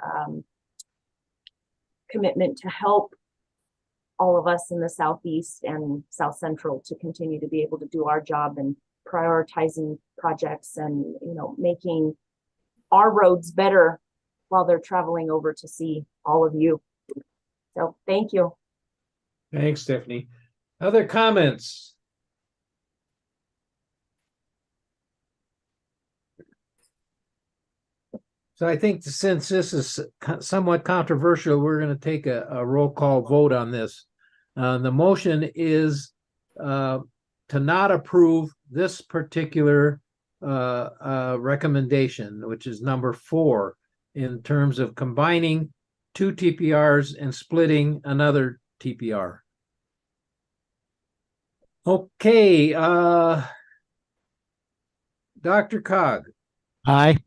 commitment to help all of us in the Southeast and South Central to continue to be able to do our job and prioritizing projects and, you know, making our roads better while they're traveling over to see all of you. So thank you. Thanks, Stephanie. Other comments? So I think since this is somewhat controversial, we're going to take a roll call vote on this. The motion is to not approve this particular recommendation, which is number 4, in terms of combining 2 TPRs and splitting another TPR. Okay, Dr. Cog. Aye.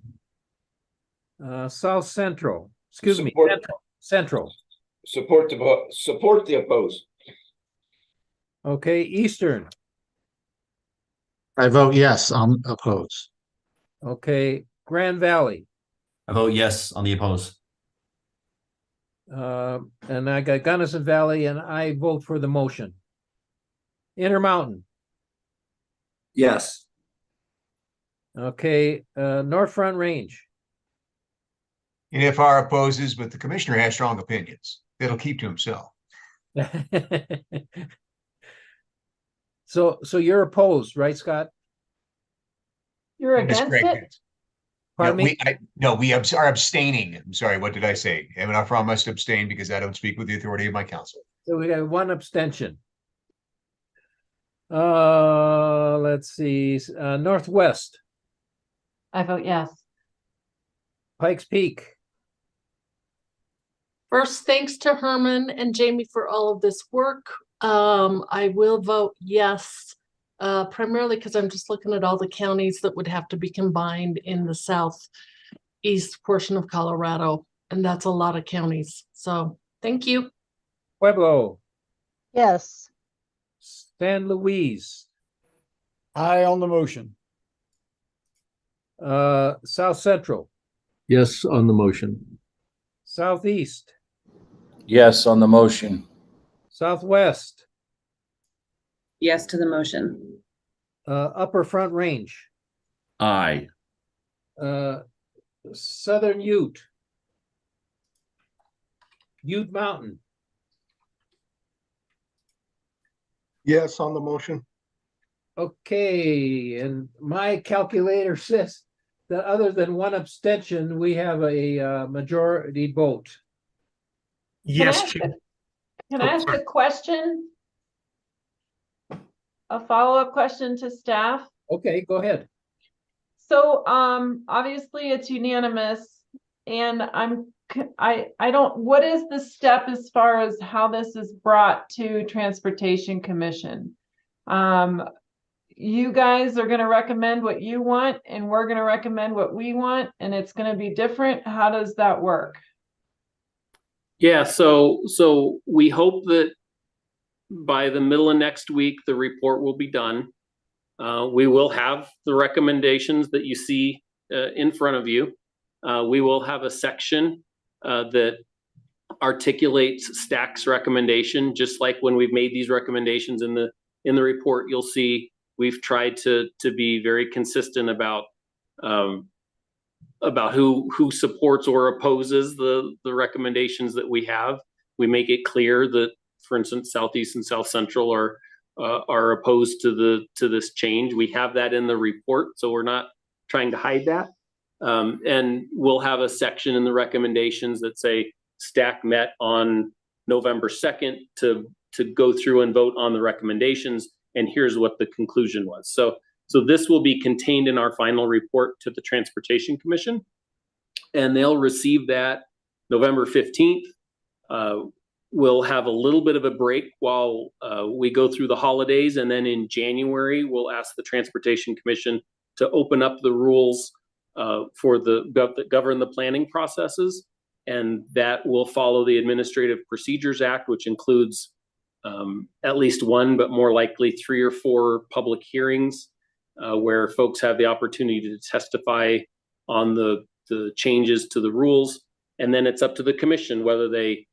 South Central, excuse me, Central. Support the oppose. Okay, Eastern. I vote yes on oppose. Okay, Grand Valley. I vote yes on the oppose. And I got Gunnison Valley, and I vote for the motion. Intermountain. Yes. Okay, North Front Range. NFR opposes, but the commissioner has strong opinions that'll keep to himself. So you're opposed, right, Scott? You're That's against correct. it? Pardon me? We are abstaining. I'm sorry, what did I say? NFR must abstain because I don't speak with the authority of my council. So we got 1 abstention. Let's see, Northwest. I vote yes. Pikes Peak. First, thanks to Herman and Jamie for all of this work. I will vote yes, primarily because I'm just looking at all the counties that would have to be combined in the southeast portion of Colorado, and that's a lot of counties. So thank you. Pueblo. Yes. San Luis. Aye on the motion. South Central. Yes on the motion. Southeast, Yes, on the motion. Southwest, Yes to the motion. Upper Front Range, Aye. Southern Ute, Ute Mountain, Yes on the motion. okay, and my calculator says that other than one abstention, we have a majority vote. Yes, Can I ask a question? A follow-up question to staff? Okay, go ahead. So, obviously it's unanimous and I don't, what is the step as far as how this is brought to Transportation Commission? You guys are gonna recommend what you want and we're gonna recommend what we want and it's gonna be different. How does that work? Yeah, so we hope that by the middle of next week, the report will be done. We will have the recommendations that you see in front of you. We will have a section that articulates STAC's recommendation, just like when we've made these recommendations in the report. You'll see we've tried to be very consistent about who supports or opposes the recommendations that we have. We make it clear that, for instance, Southeast and South Central are opposed to this change. We have that in the report, so we're not trying to hide that. And we'll have a section in the recommendations that say STAC met on November 2nd to go through and vote on the recommendations, and here's what the conclusion was. So this will be contained in our final report to the Transportation Commission, and they'll receive that November 15th. We'll have a little bit of a break while we go through the holidays, and then in January, we'll ask the Transportation Commission to open up the rules for that govern the planning processes, and that will follow the Administrative Procedures Act, which includes at least one, but more likely 3 or 4 public hearings where folks have the opportunity to testify on the changes to the rules, and then it's up to the commission whether they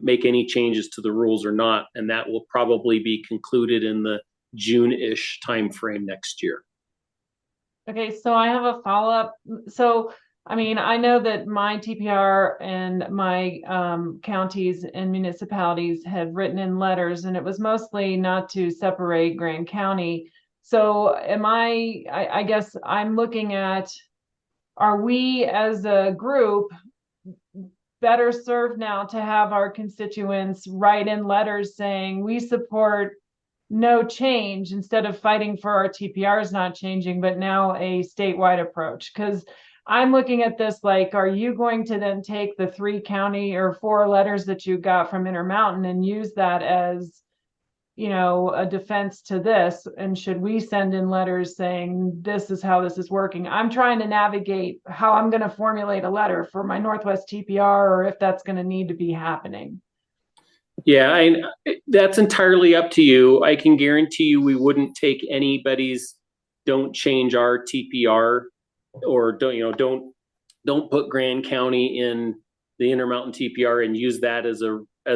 make any changes to the rules or not, and that will probably be concluded in the June-ish timeframe next year. Okay, so I have a follow-up. So, I mean, I know that my TPR and my counties and municipalities have written in letters, and it was mostly not to separate Grand County. So I guess I'm looking at, are we as a group better served now to have our constituents write in letters saying we support no change instead of fighting for our TPRs not changing, but now a statewide approach? Because I'm looking at this like, are you going to then take the 3 county or 4 letters that you got from Intermountain and use that as, you know, a defense to this? And should we send in letters saying this is how this is working? I'm trying to navigate how I'm going to formulate a letter for my Northwest TPR, or if that's going to need to be happening. Yeah, that's entirely up to you. I can guarantee you we wouldn't take anybody's "don't change our TPR" or don't put Grand County in the Intermountain TPR and use that as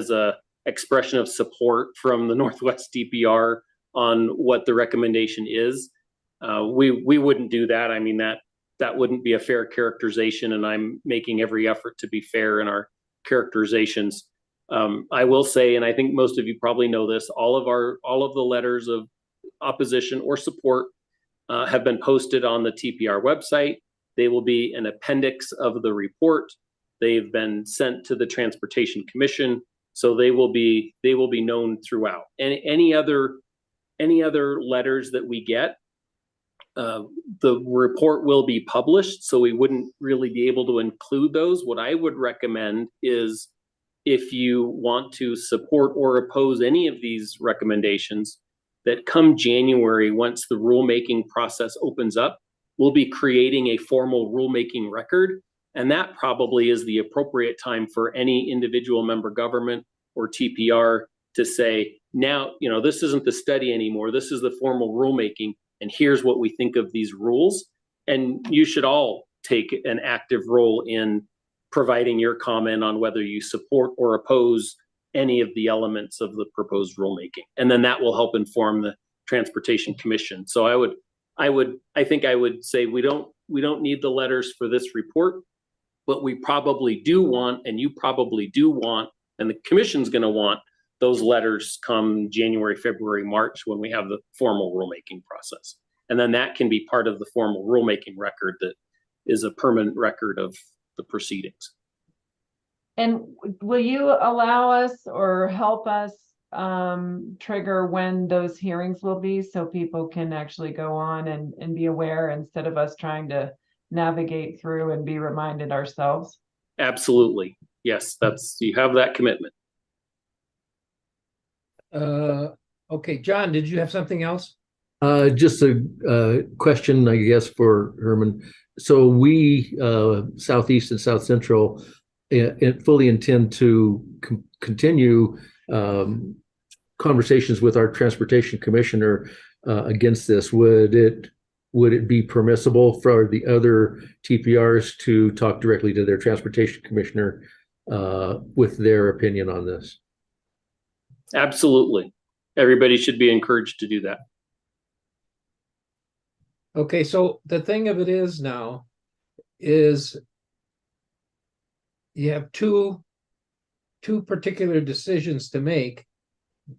a expression of support from the Northwest TPR on what the recommendation is. We wouldn't do that. I mean, that wouldn't be a fair characterization, and I'm making every effort to be fair in our characterizations. I will say, and I think most of you probably know this, all of the letters of opposition or support have been posted on the TPR website. They will be an appendix of the report. They've been sent to the Transportation Commission, so they will be known throughout. And any other letters that we get, the report will be published, so we wouldn't really be able to include those. What I would recommend is, if you want to support or oppose any of these recommendations, that come January, once the rulemaking process opens up, we'll be creating a formal rulemaking record. And that probably is the appropriate time for any individual member government or TPR to say, now, this isn't the study anymore. This is the formal rulemaking. And here's what we think of these rules. And you should all take an active role in providing your comment on whether you support or oppose any of the elements of the proposed rulemaking. And then that will help inform the Transportation Commission. So I think I would say we don't need the letters for this report, but we probably do want, and you probably do want, and the commission's going to want those letters come January, February, March, when we have the formal rulemaking process. And then that can be part of the formal rulemaking record that is a permanent record of the proceedings. And will you allow us or help us trigger when those hearings will be so people can actually go on and be aware instead of us trying to navigate through and be reminded ourselves? Absolutely. Yes, you have that commitment. Okay, John, did you have something else? Just a question, I guess, for Herman. So we, Southeast and South Central, fully intend to continue conversations with our transportation commissioner against this. Would it be permissible for the other TPRs to talk directly to their transportation commissioner with their opinion on this? Absolutely. Everybody should be encouraged to do that. Okay, so the thing of it is now is you have two particular decisions to make,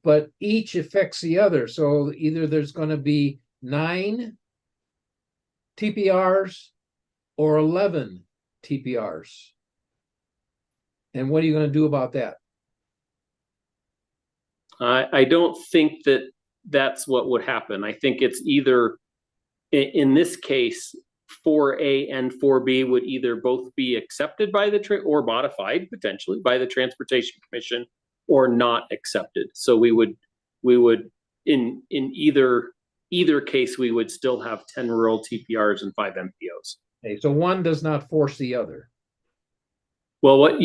but each affects the other. So either there's going to be 9 TPRs or 11 TPRs. And what are you going to do about that? I don't think that that's what would happen. I think it's either, in this case, 4A and 4B would either both be accepted by the or modified potentially by the Transportation Commission, or not accepted. So we would in either case we would still have 10 rural TPRs and 5 MPOs. Okay, so one does not force the other. Well,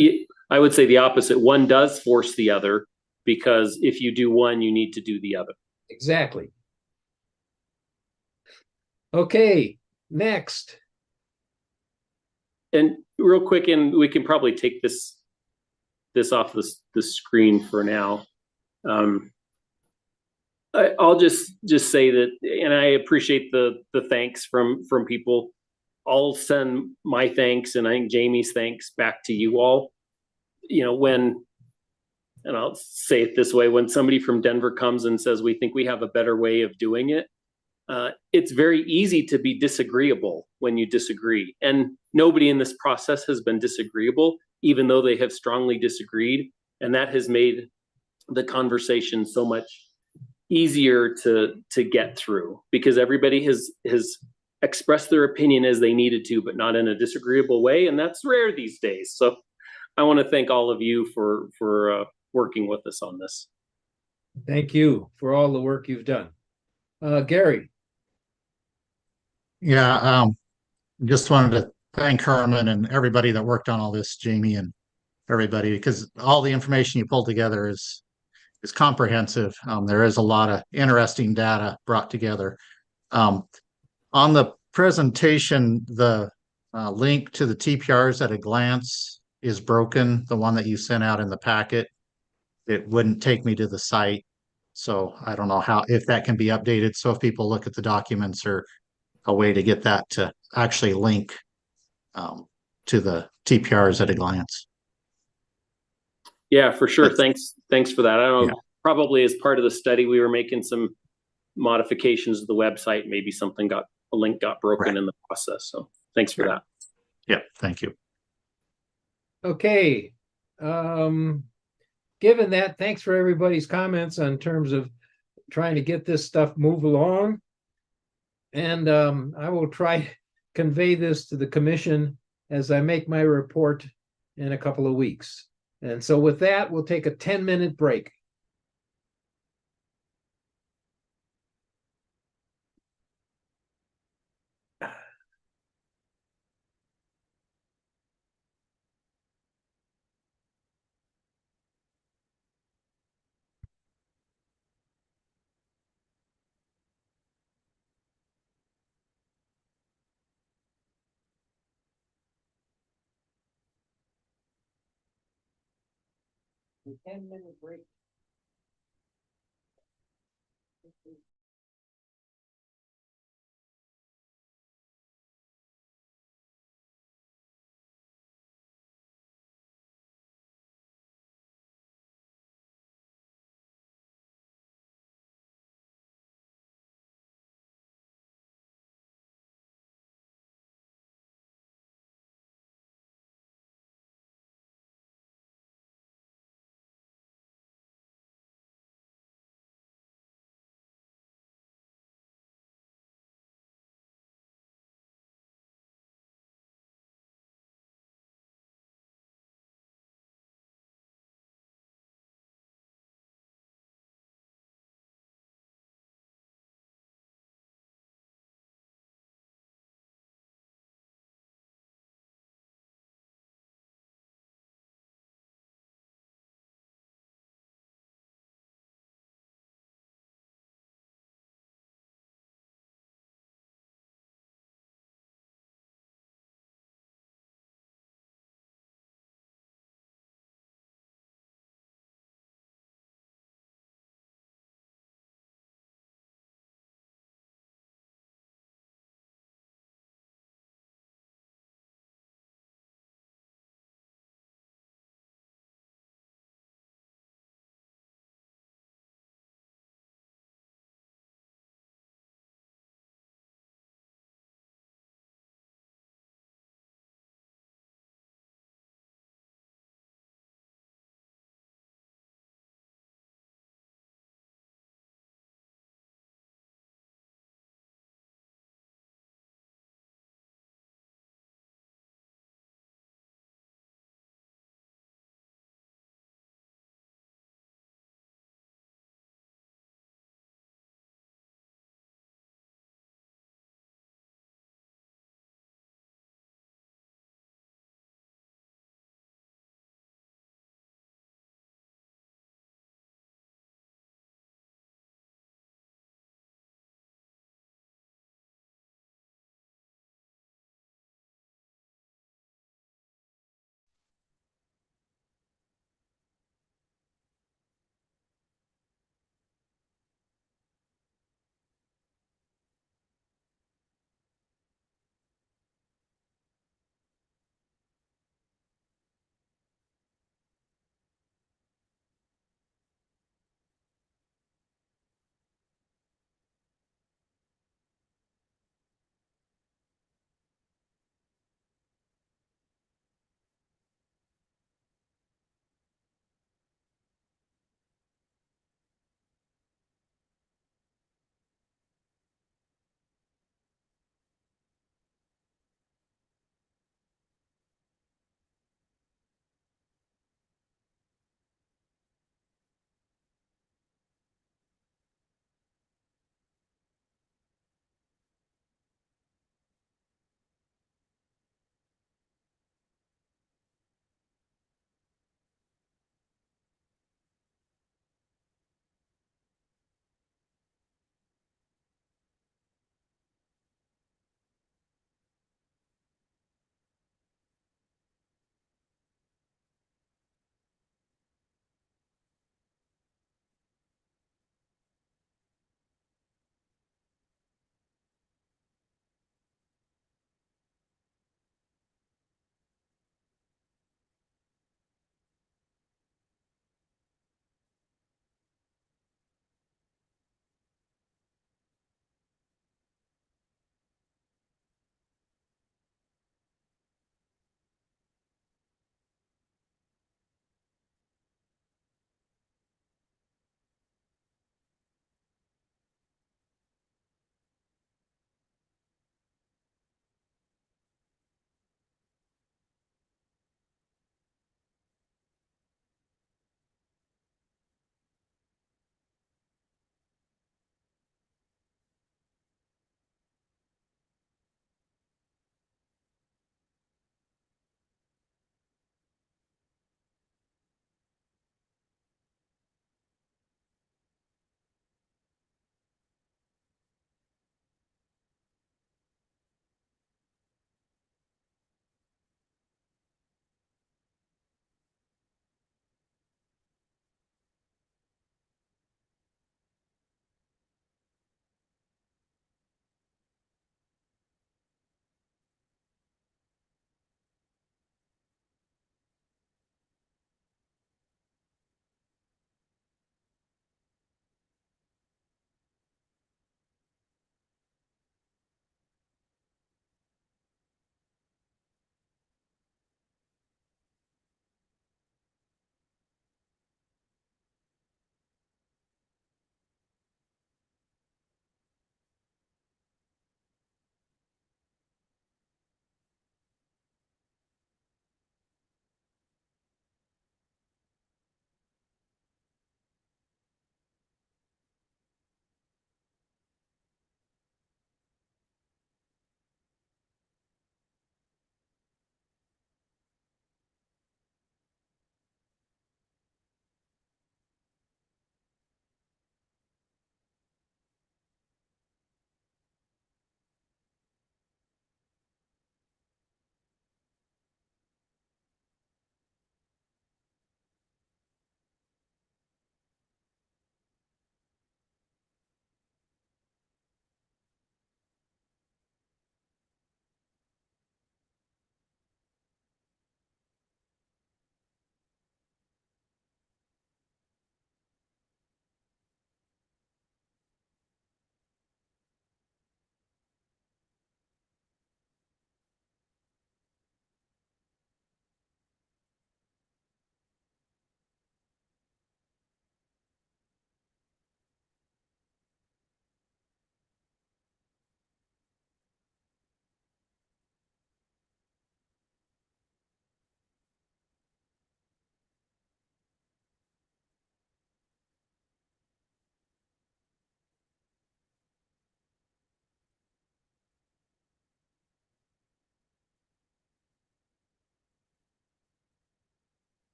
I would say the opposite. One does force the other, because if you do one, you need to do the other. Exactly. Okay, next. And real quick, and we can probably take this off the screen for now. I'll just say that, and I appreciate the thanks from people. I'll send my thanks, and I think Jamie's thanks, back to you all. You know, and I'll say it this way, when somebody from Denver comes and says, we think we have a better way of doing it, it's very easy to be disagreeable when you disagree. And nobody in this process has been disagreeable, even though they have strongly disagreed. And that has made the conversation so much easier to get through, because everybody has expressed their opinion as they needed to, but not in a disagreeable way. And that's rare these days. So I want to thank all of you for working with us on this. Thank you for all the work you've done. Gary. Yeah, just wanted to thank Herman and everybody that worked on all this, Jamie and everybody, because all the information you pulled together is comprehensive. There is a lot of interesting data brought together. On the presentation, the link to the TPRs at a glance is broken, the one that you sent out in the packet. It wouldn't take me to the site. So I don't know if that can be updated. So if people look at the documents, or a way to get that to actually link to the TPRs at a glance. Yeah, for sure. Thanks for that. I don't know, probably as part of the study, we were making some modifications to the website. Maybe a link got broken in the process. So thanks for that. Yeah, thank you. Okay. Given that, thanks for everybody's comments on terms of trying to get this stuff move along. And I will try to convey this to the commission as I make my report in a couple of weeks. And so with that, we'll take a 10-minute break. 10-minute break.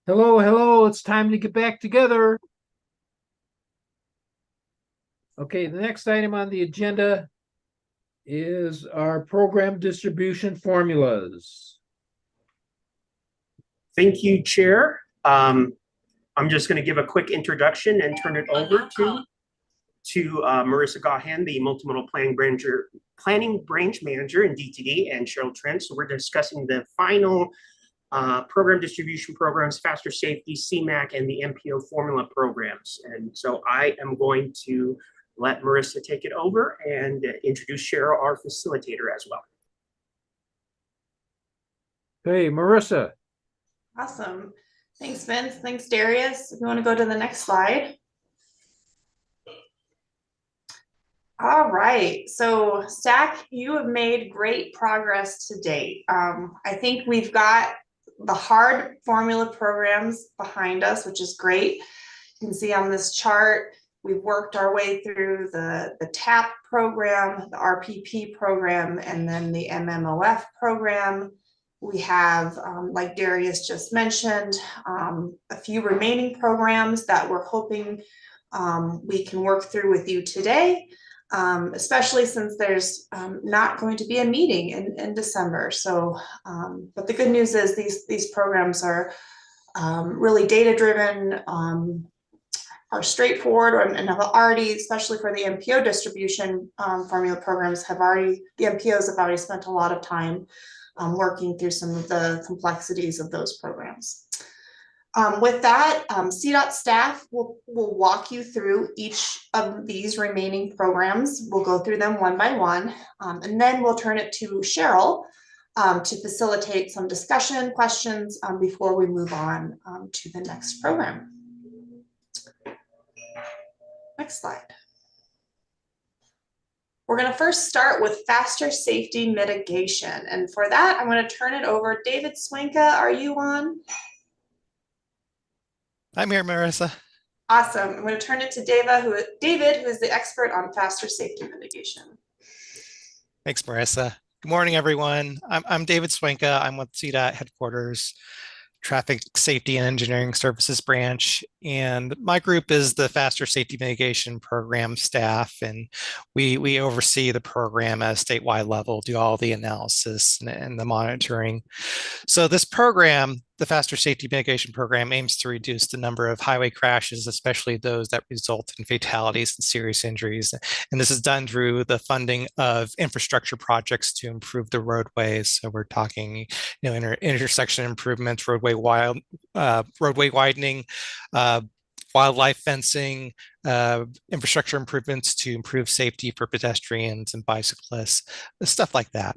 Hello, hello, it's time to get back together. Okay, the next item on the agenda is our program distribution formulas. Thank you, Chair. I'm just going to give a quick introduction and turn it over to Marissa Gahan, the multimodal planning branch manager in DTD, and Cheryl Trent. So we're discussing the final program distribution programs, faster safety, CMAC, and the MPO formula programs. And so I am going to let Marissa take it over and introduce Cheryl, our facilitator, as well. Hey, Marissa. Awesome. Thanks, Vince. Thanks, Darius. If you want to go to the next slide. All right. So STAC, you have made great progress to date. I think we've got the hard formula programs behind us, which is great. You can see on this chart, we've worked our way through the TAP program, the RPP program, and then the MMOF program. We have, like Darius just mentioned, a few remaining programs that we're hoping we can work through with you today, especially since there's not going to be a meeting in December. So, but the good news is these programs are really data-driven, are straightforward, and have already, especially for the MPO distribution formula programs, the MPOs have already spent a lot of time working through some of the complexities of those programs. With that, CDOT staff will walk you through each of these remaining programs. We'll go through them one by one, and then we'll turn it to Cheryl to facilitate some discussion questions before we move on to the next program. Next slide. We're going to first start with faster safety mitigation. And for that, I'm going to turn it over. David Swinka, are you on? I'm here, Marissa. Awesome. I'm going to turn it to David, who is the expert on faster safety mitigation. Thanks, Marissa. Good morning, everyone. I'm David Swinka. I'm with CDOT headquarters, Traffic Safety and Engineering Services branch. And my group is the Faster Safety Mitigation Program staff. And we oversee the program at a statewide level, do all the analysis and the monitoring. So this program, the Faster Safety Mitigation Program, aims to reduce the number of highway crashes, especially those that result in fatalities and serious injuries. And this is done through the funding of infrastructure projects to improve the roadways. So we're talking, intersection improvements, roadway widening, wildlife fencing, infrastructure improvements to improve safety for pedestrians and bicyclists, stuff like that.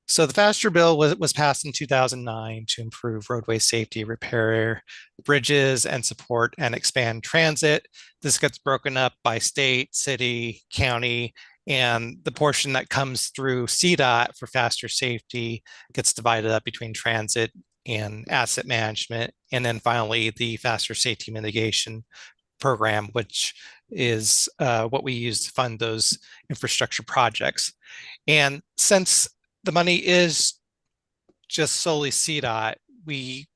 So the FASTER bill was passed in 2009 to improve roadway safety, repair bridges, and support and expand transit. This gets broken up by state, city, county, and the portion that comes through CDOT for faster safety gets divided up between transit and asset management. And then finally, the faster safety mitigation program, which is what we use to fund those infrastructure projects. And since the money is just solely CDOT, we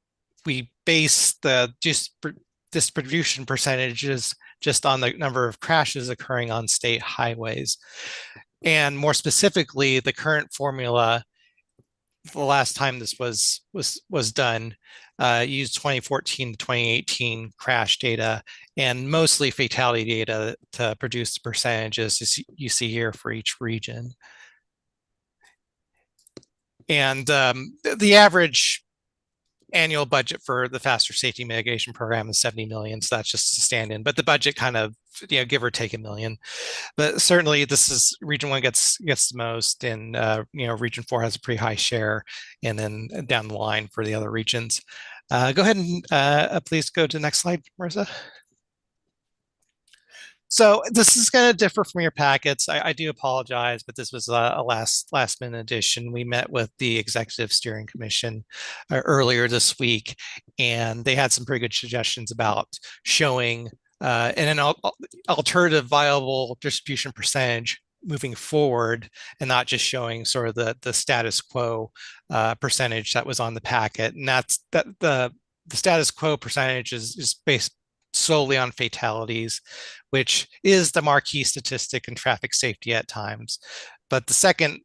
base the distribution percentages just on the number of crashes occurring on state highways. And more specifically, the current formula, the last time this was done, used 2014 to 2018 crash data and mostly fatality data to produce the percentages you see here for each region. And the average annual budget for the faster safety mitigation program is 70 million. So that's just a stand-in, but the budget kind of, give or take $1 million. But certainly this is region 1 gets the most, and region 4 has a pretty high share, and then down the line for the other regions. Go ahead and please go to the next slide, Marissa. So this is going to differ from your packets. I do apologize, but this was a last minute addition. We met with the Executive Steering Commission earlier this week, and they had some pretty good suggestions about showing an alternative viable distribution percentage moving forward, and not just showing sort of the status quo percentage that was on the packet. And that's the the status quo percentage is based solely on fatalities, which is the marquee statistic in traffic safety at times. But the second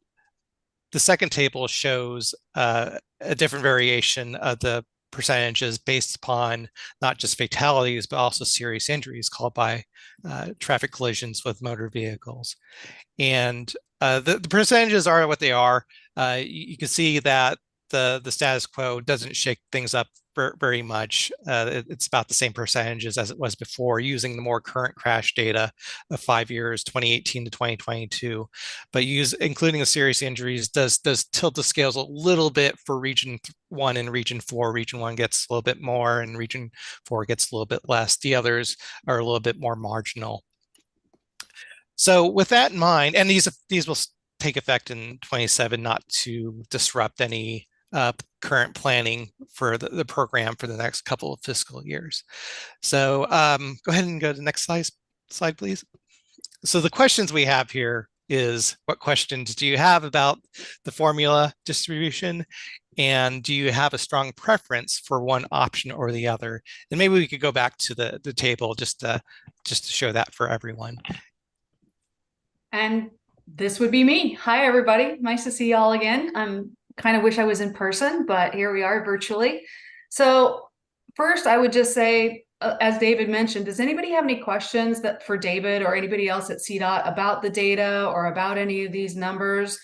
table shows a different variation of the percentages based upon not just fatalities, but also serious injuries caused by traffic collisions with motor vehicles. And the percentages are what they are. You can see that the status quo doesn't shake things up very much. It's about the same percentages as it was before, using the more current crash data of 5 years, 2018 to 2022. But including the serious injuries does tilt the scales a little bit for Region 1 and Region 4. Region 1 gets a little bit more, and Region 4 gets a little bit less. The others are a little bit more marginal. So with that in mind, and these will take effect in 27, not to disrupt any current planning for the program for the next couple of fiscal years. So go ahead and go to the next slide, please. So the questions we have here is, what questions do you have about the formula distribution? And do you have a strong preference for one option or the other? And maybe we could go back to the table just to show that for everyone. And this would be me. Hi, everybody. Nice to see y'all again. I'm kind of wish I was in person, but here we are virtually. So first, I would just say, as David mentioned, does anybody have any questions for David or anybody else at CDOT about the data or about any of these numbers?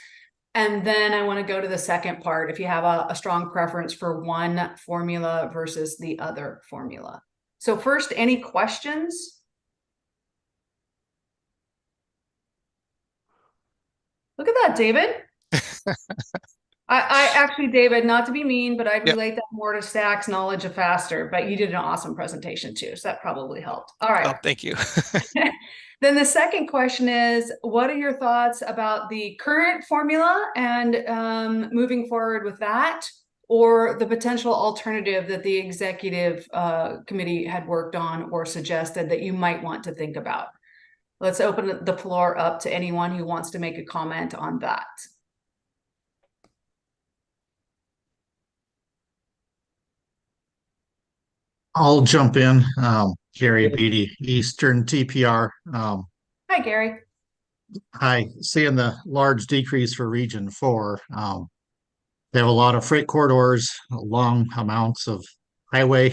And then I want to go to the second part, if you have a strong preference for one formula versus the other formula. So first, any questions? Look at that, David. I actually, David, not to be mean, but I'd relate that more to STAC's knowledge of faster, but you did an awesome presentation too, so that probably helped. All right. Oh, thank you. Then the second question is, what are your thoughts about the current formula and moving forward with that, or the potential alternative that the executive committee had worked on or suggested that you might want to think about? Let's open the floor up to anyone who wants to make a comment on that. I'll jump in. Gary Beatty, Eastern TPR. Hi, Gary. Hi, seeing the large decrease for Region 4. They have a lot of freight corridors, long amounts of highway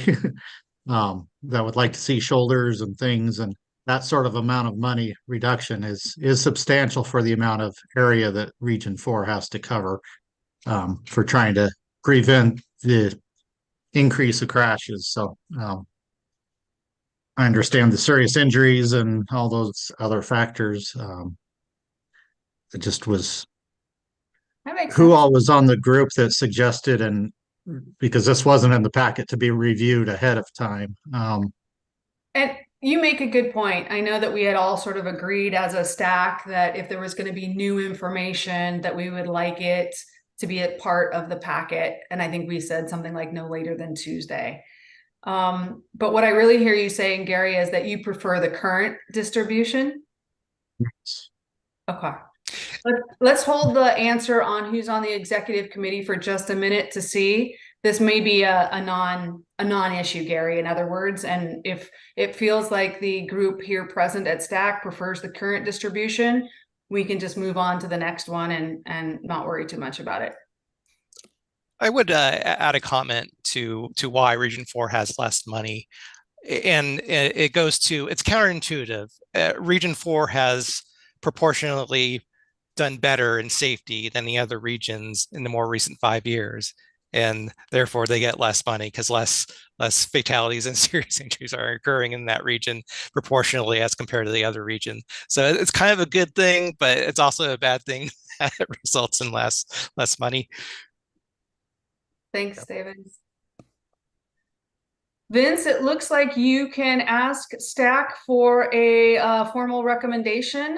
that would like to see shoulders and things, and that sort of amount of money reduction is substantial for the amount of area that Region 4 has to cover for trying to prevent the increase of crashes. So I understand the serious injuries and all those other factors. It just was who all was on the group that suggested, and because this wasn't in the packet to be reviewed ahead of time. And you make a good point. I know that we had all sort of agreed as a STAC that if there was going to be new information, that we would like it to be a part of the packet. And I think we said something like no later than Tuesday. But what I really hear you saying, Gary, is that you prefer the current distribution. Yes. Okay. Let's hold the answer on who's on the executive committee for just a minute to see. This may be a non-issue, Gary, in other words. And if it feels like the group here present at STAC prefers the current distribution, we can just move on to the next one and not worry too much about it. I would add a comment to why Region 4 has less money. And it goes to, it's counterintuitive. Region 4 has proportionally done better in safety than the other regions in the more recent 5 years. And therefore they get less money because less fatalities and serious injuries are occurring in that region proportionally as compared to the other region. So it's kind of a good thing, but it's also a bad thing that it results in less money. Thanks, David. Vince, it looks like you can ask STAC for a formal recommendation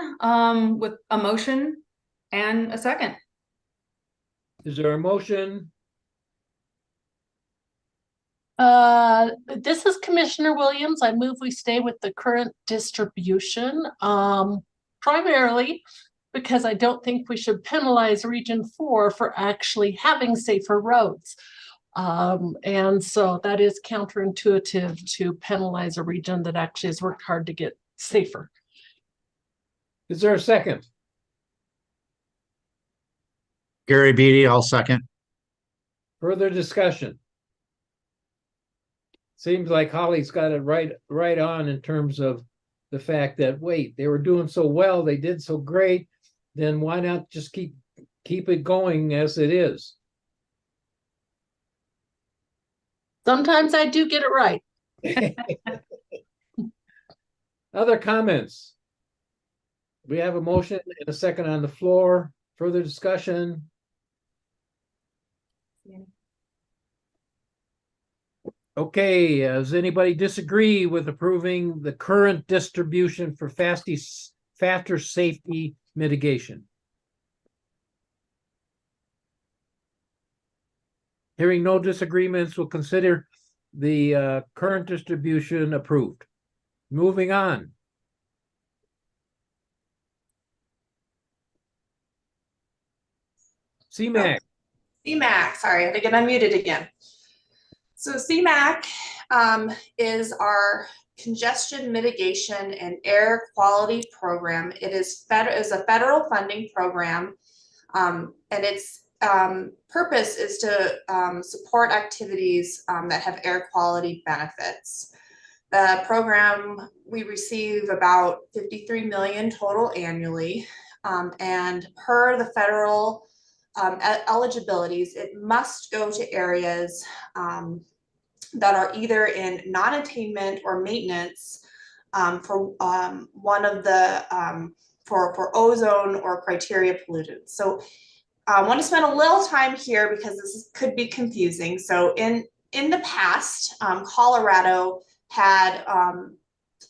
with a motion and a second. Is there a motion? This is Commissioner Williams. I move we stay with the current distribution, primarily because I don't think we should penalize Region 4 for actually having safer roads. And so that is counterintuitive to penalize a region that actually has worked hard to get safer. Is there a second? Gary Beatty, I'll second. Further discussion? Seems like Holly's got it right on in terms of the fact that, wait, they were doing so well, they did so great, then why not just keep it going as it is? Sometimes I do get it right. Other comments? We have a motion and a second on the floor. Further discussion? Okay, does anybody disagree with approving the current distribution for factor safety mitigation? Hearing no disagreements, we'll consider the current distribution approved. Moving on. CMAQ. CMAQ, sorry, I had to get unmuted again. So CMAQ is our congestion mitigation and air quality program. It is a federal funding program, and its purpose is to support activities that have air quality benefits. The program, we receive about 53 million total annually, and per the federal eligibilities, it must go to areas that are either in non-attainment or maintenance for one of the for ozone or criteria pollutants. So I want to spend a little time here because this could be confusing. So in the past, Colorado had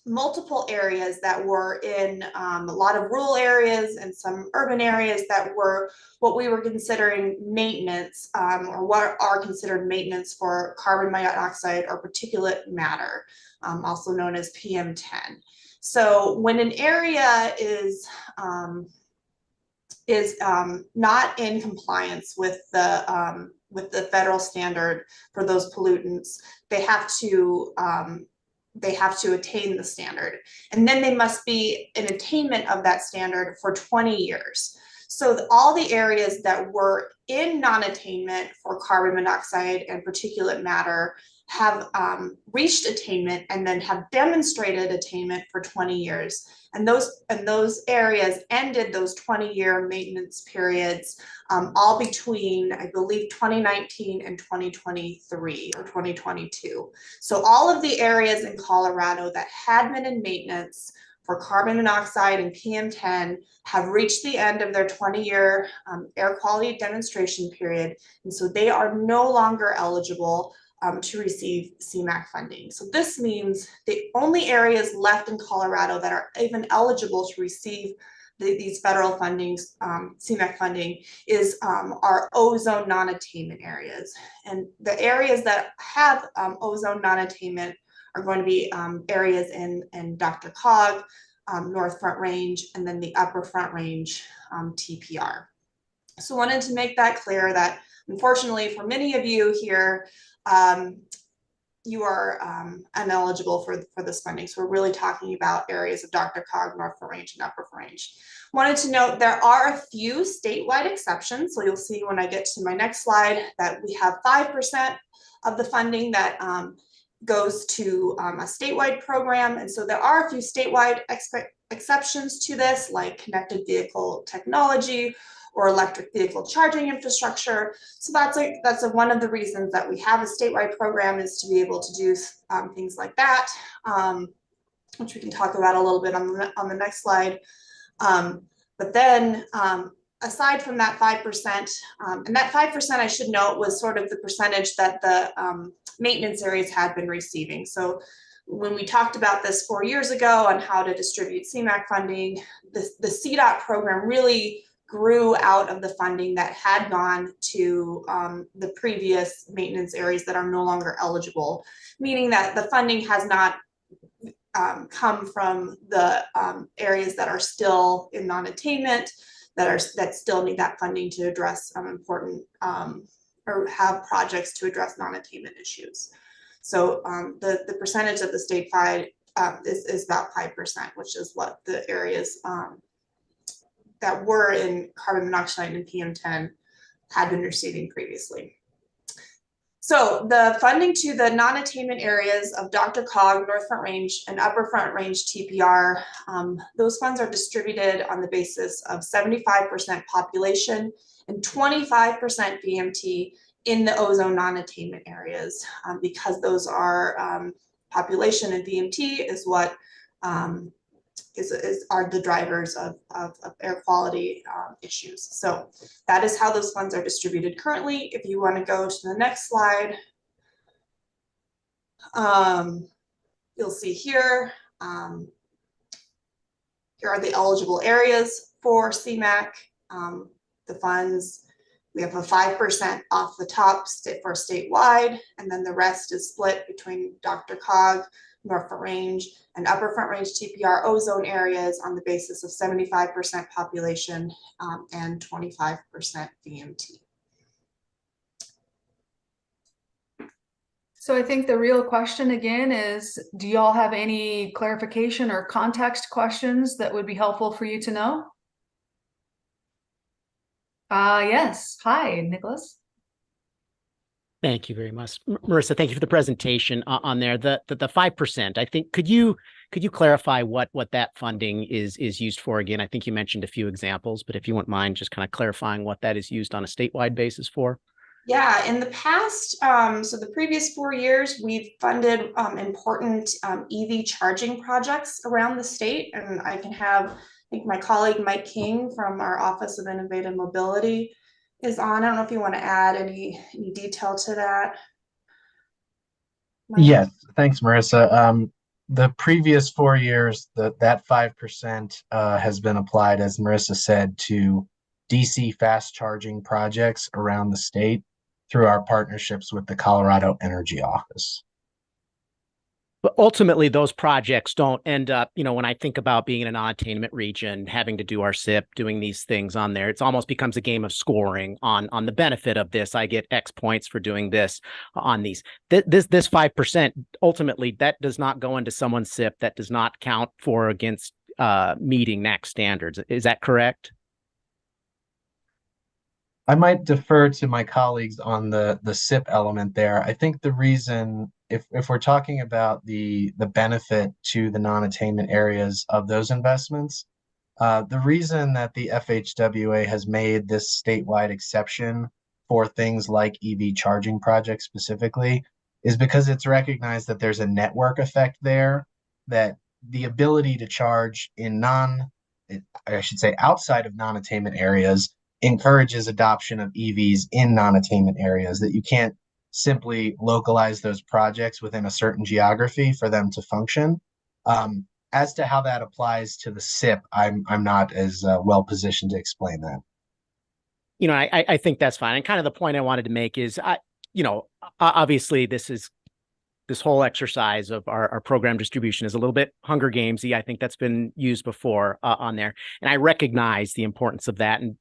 multiple areas that were in a lot of rural areas and some urban areas that were what we were considering maintenance, or what are considered maintenance for carbon monoxide or particulate matter, also known as PM10. So when an area is not in compliance with the federal standard for those pollutants, they have to attain the standard, and then they must be in attainment of that standard for 20 years. So all the areas that were in non-attainment for carbon monoxide and particulate matter have reached attainment and then have demonstrated attainment for 20 years. And those areas ended those 20-year maintenance periods all between, I believe, 2019 and 2023 or 2022. So all of the areas in Colorado that had been in maintenance for carbon monoxide and PM10 have reached the end of their 20-year air quality demonstration period. And so they are no longer eligible to receive CMAQ funding. So this means the only areas left in Colorado that are even eligible to receive these federal fundings, CMAQ funding, is our ozone non-attainment areas. And the areas that have ozone non-attainment are going to be areas in Dr. Cog, North Front Range, and then the Upper Front Range TPR. So wanted to make that clear that unfortunately for many of you here, you are ineligible for this funding. So we're really talking about areas of Dr. Cog, North Front Range, and Upper Front Range. Wanted to note there are a few statewide exceptions. So you'll see when I get to my next slide that we have 5% of the funding that goes to a statewide program. And so there are a few statewide exceptions to this, like connected vehicle technology or electric vehicle charging infrastructure. So that's one of the reasons that we have a statewide program, is to be able to do things like that, which we can talk about a little bit on the next slide. But then aside from that 5%, and that 5% I should note was sort of the percentage that the maintenance areas had been receiving. So when we talked about this 4 years ago on how to distribute CMAQ funding, the CDOT program really grew out of the funding that had gone to the previous maintenance areas that are no longer eligible, meaning that the funding has not come from the areas that are still in non-attainment, that still need that funding to address important or have projects to address non-attainment issues. So the percentage of the statewide is about 5%, which is what the areas that were in carbon monoxide and PM10 had been receiving previously. So the funding to the non-attainment areas of DRCOG, North Front Range, and Upper Front Range TPR, those funds are distributed on the basis of 75% population and 25% VMT in the ozone non-attainment areas, because those are population and VMT is what are the drivers of air quality issues. So that is how those funds are distributed currently. If you want to go to the next slide, you'll see here, here are the eligible areas for CMAQ. The funds, we have a 5% off the top for statewide, and then the rest is split between DRCOG, North Front Range, and Upper Front Range TPR ozone areas on the basis of 75% population and 25% VMT. So I think the real question again is, do y'all have any clarification or context questions that would be helpful for you to know? Yes. Hi, Nicholas. Thank you very much, Marissa. Thank you for the presentation on there. The 5%. I think could you clarify what that funding is used for again? I think you mentioned a few examples, but if you wouldn't mind just kind of clarifying what that is used on a statewide basis for. Yeah, in the past, so the previous 4 years, we've funded important EV charging projects around the state, and I can have, I think my colleague Mike King from our Office of Innovative Mobility is on. I don't know if you want to add any detail to that. Mike? Yes, thanks, Marissa. The previous 4 years, that 5% has been applied, as Marissa said, to DC fast charging projects around the state through our partnerships with the Colorado Energy Office. But ultimately, those projects don't end up, when I think about being in a non-attainment region, having to do our SIP, doing these things on there, it almost becomes a game of scoring on the benefit of this. I get X points for doing this on these. This 5%, ultimately, that does not go into someone's SIP. That does not count for against meeting NAC standards. Is that correct? I might defer to my colleagues on the SIP element there. I think the reason, if we're talking about the benefit to the non-attainment areas of those investments, the reason that the FHWA has made this statewide exception for things like EV charging projects specifically is because it's recognized that there's a network effect there, that the ability to charge in outside of non-attainment areas encourages adoption of EVs in non-attainment areas, that you can't simply localize those projects within a certain geography for them to function. As to how that applies to the SIP, I'm not as well positioned to explain that. I think that's fine. And kind of the point I wanted to make is, obviously this whole exercise of our program distribution is a little bit Hunger Gamesy. I think that's been used before on there. And I recognize the importance of that. And,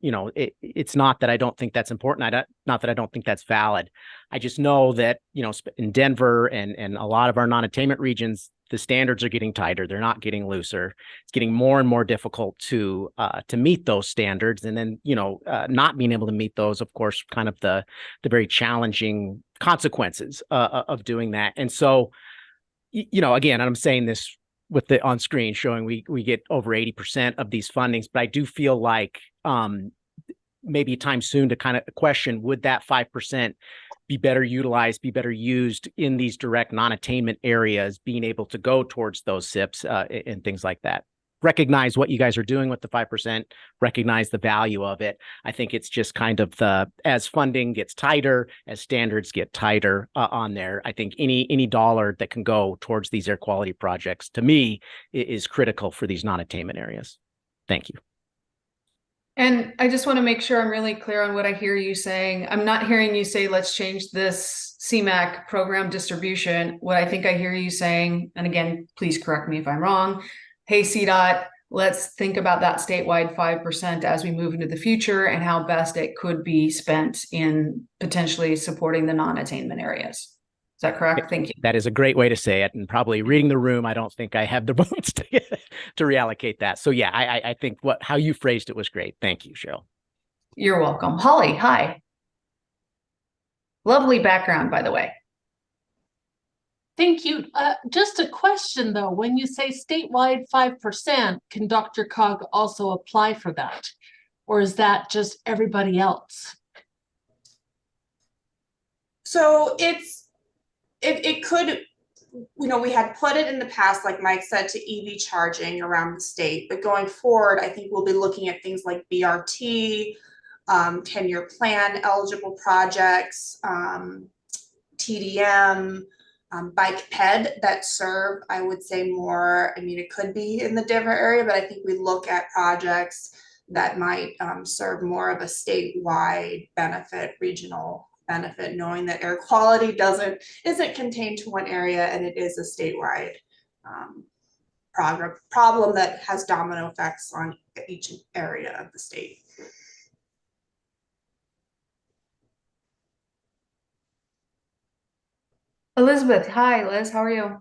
it's not that I don't think that's important. Not that I don't think that's valid. I just know that, in Denver and a lot of our non-attainment regions, the standards are getting tighter. They're not getting looser. It's getting more and more difficult to meet those standards. And then, not being able to meet those, of course, kind of the very challenging consequences of doing that. And so, again, I'm saying this with the on screen showing we get over 80% of these fundings, but I do feel like maybe time soon to kind of question, would that 5% be better utilized, be better used in these direct non-attainment areas, being able to go towards those SIPs and things like that. Recognize what you guys are doing with the 5%, recognize the value of it. I think it's just kind of as funding gets tighter, as standards get tighter on there, I think any dollar that can go towards these air quality projects, to me, is critical for these non-attainment areas. Thank you. And I just want to make sure I'm really clear on what I hear you saying. I'm not hearing you say, let's change this CMAQ program distribution. What I think I hear you saying, and again, please correct me if I'm wrong, hey, CDOT, let's think about that statewide 5% as we move into the future and how best it could be spent in potentially supporting the non-attainment areas. Is that correct? Thank you. That is a great way to say it. And probably reading the room, I don't think I have the votes to reallocate that. So yeah, I think how you phrased it was great. Thank you, Cheryl. You're welcome. Holly, hi. Lovely background, by the way. Thank you. Just a question though, when you say statewide 5%, can DRCOG also apply for that? Or is that just everybody else? So it could, we had put it in the past, like Mike said, to EV charging around the state, but going forward, I think we'll be looking at things like BRT, 10-year plan eligible projects, TDM, bike ped that serve, I would say more, it could be in the Denver area, but I think we look at projects that might serve more of a statewide benefit, regional benefit, knowing that air quality isn't contained to one area and it is a statewide problem that has domino effects on each area of the state. Elizabeth, hi, Liz, how are you?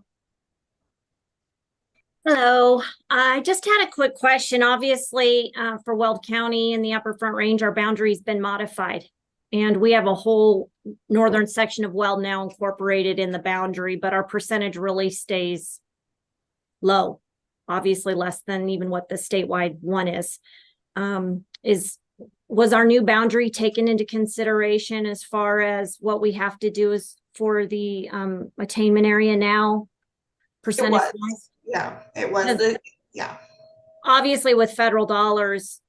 Hello, I just had a quick question. Obviously, for Weld County and the Upper Front Range, our boundary's been modified. And we have a whole northern section of Weld now incorporated in the boundary, but our percentage really stays low, obviously less than even what the statewide one is. Was our new boundary taken into consideration as far as what we have to do is for the attainment area now, percentage-wise? Yeah, it was. Yeah. Obviously, with federal dollars,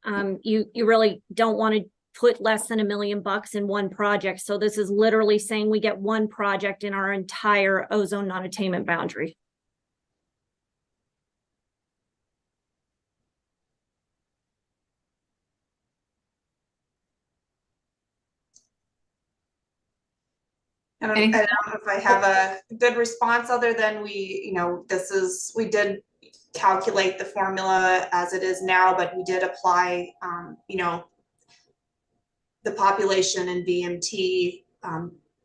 you really don't want to put less than $1 million in one project. So this is literally saying we get one project in our entire ozone non-attainment boundary. I don't know if I have a good response other than we did calculate the formula as it is now, but we did apply, the population in VMT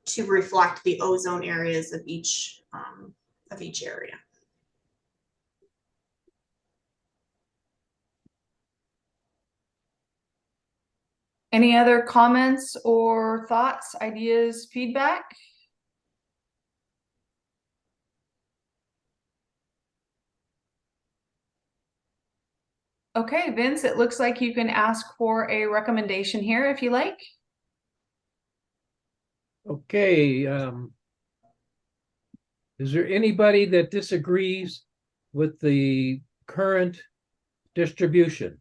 to reflect the ozone areas of each area. Any other comments or thoughts, ideas, feedback? Okay, Vince, it looks like you can ask for a recommendation here if you like. Okay. Is there anybody that disagrees with the current distribution?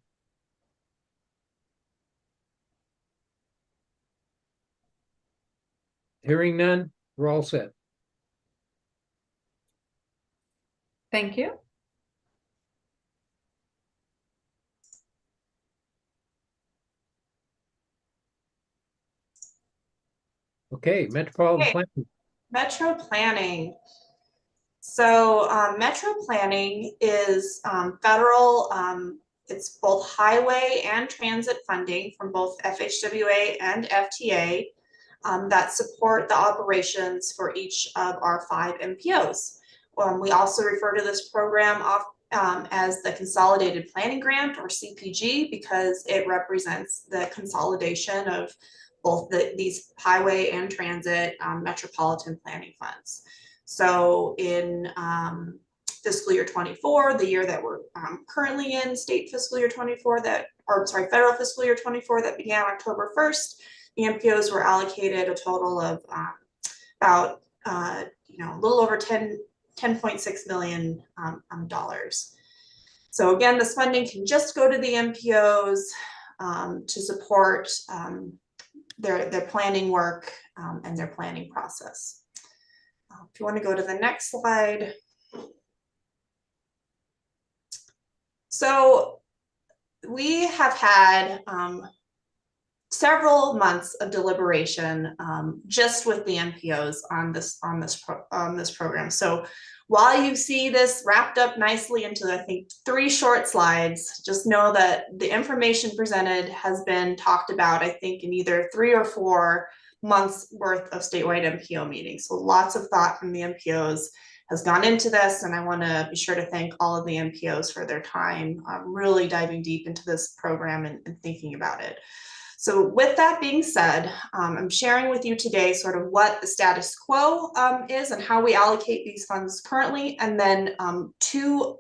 Hearing none, we're all set. Thank you. Okay, metropolitan planning. Metro planning. So metro planning is federal, it's both highway and transit funding from both FHWA and FTA that support the operations for each of our 5 MPOs. We also refer to this program as the Consolidated Planning Grant, or CPG, because it represents the consolidation of both these highway and transit metropolitan planning funds. So in fiscal year 24, the year that we're currently in, state fiscal year 24 federal fiscal year 24 that began October 1st, the MPOs were allocated a total of about a little over $10.6 million dollars. So again, this funding can just go to the MPOs to support their planning work and their planning process. If you want to go to the next slide. So we have had several months of deliberation just with the MPOs on this program. So while you see this wrapped up nicely into, I think, 3 short slides, just know that the information presented has been talked about, I think, in either 3 or 4 months worth of statewide MPO meetings. So lots of thought from the MPOs has gone into this, and I want to be sure to thank all of the MPOs for their time really diving deep into this program and thinking about it. So with that being said, I'm sharing with you today sort of what the status quo is and how we allocate these funds currently, and then 2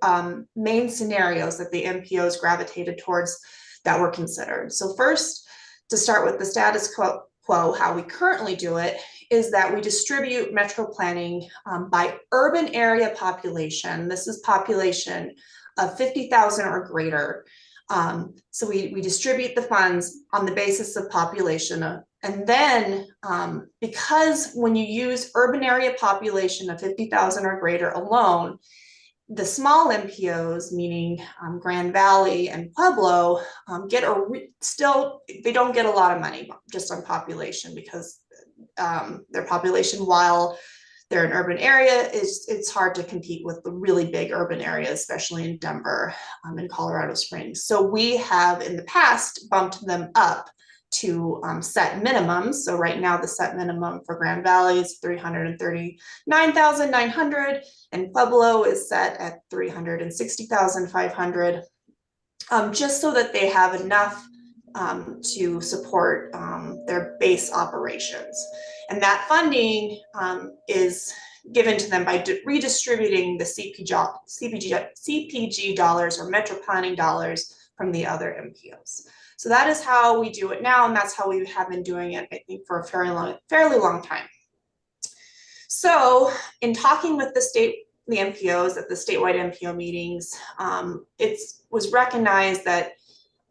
main scenarios that the MPOs gravitated towards that were considered. So first, to start with the status quo, how we currently do it is that we distribute metro planning by urban area population. This is population of 50,000 or greater. So we distribute the funds on the basis of population. And then because when you use urban area population of 50,000 or greater alone, the small MPOs, meaning Grand Valley and Pueblo, they don't get a lot of money just on population, because their population, while they're an urban area, it's hard to compete with the really big urban areas, especially in Denver and Colorado Springs. So we have in the past bumped them up to set minimums. So right now the set minimum for Grand Valley is $339,900, and Pueblo is set at $360,500, just so that they have enough to support their base operations. And that funding is given to them by redistributing the CPG dollars or metro planning dollars from the other MPOs. So that is how we do it now, and that's how we have been doing it, I think, for a fairly long time. So in talking with the MPOs at the statewide MPO meetings, it was recognized that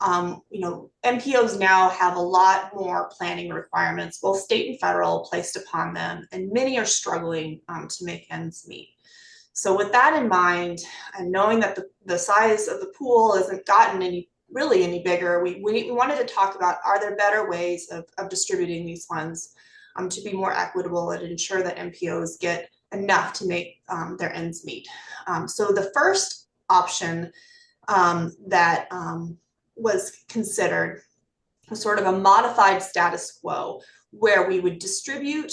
MPOs now have a lot more planning requirements, both state and federal, placed upon them, and many are struggling to make ends meet. So with that in mind, and knowing that the size of the pool hasn't gotten any bigger, we wanted to talk about, are there better ways of distributing these funds to be more equitable and ensure that MPOs get enough to make their ends meet. So the first option that was considered was sort of a modified status quo, where we would distribute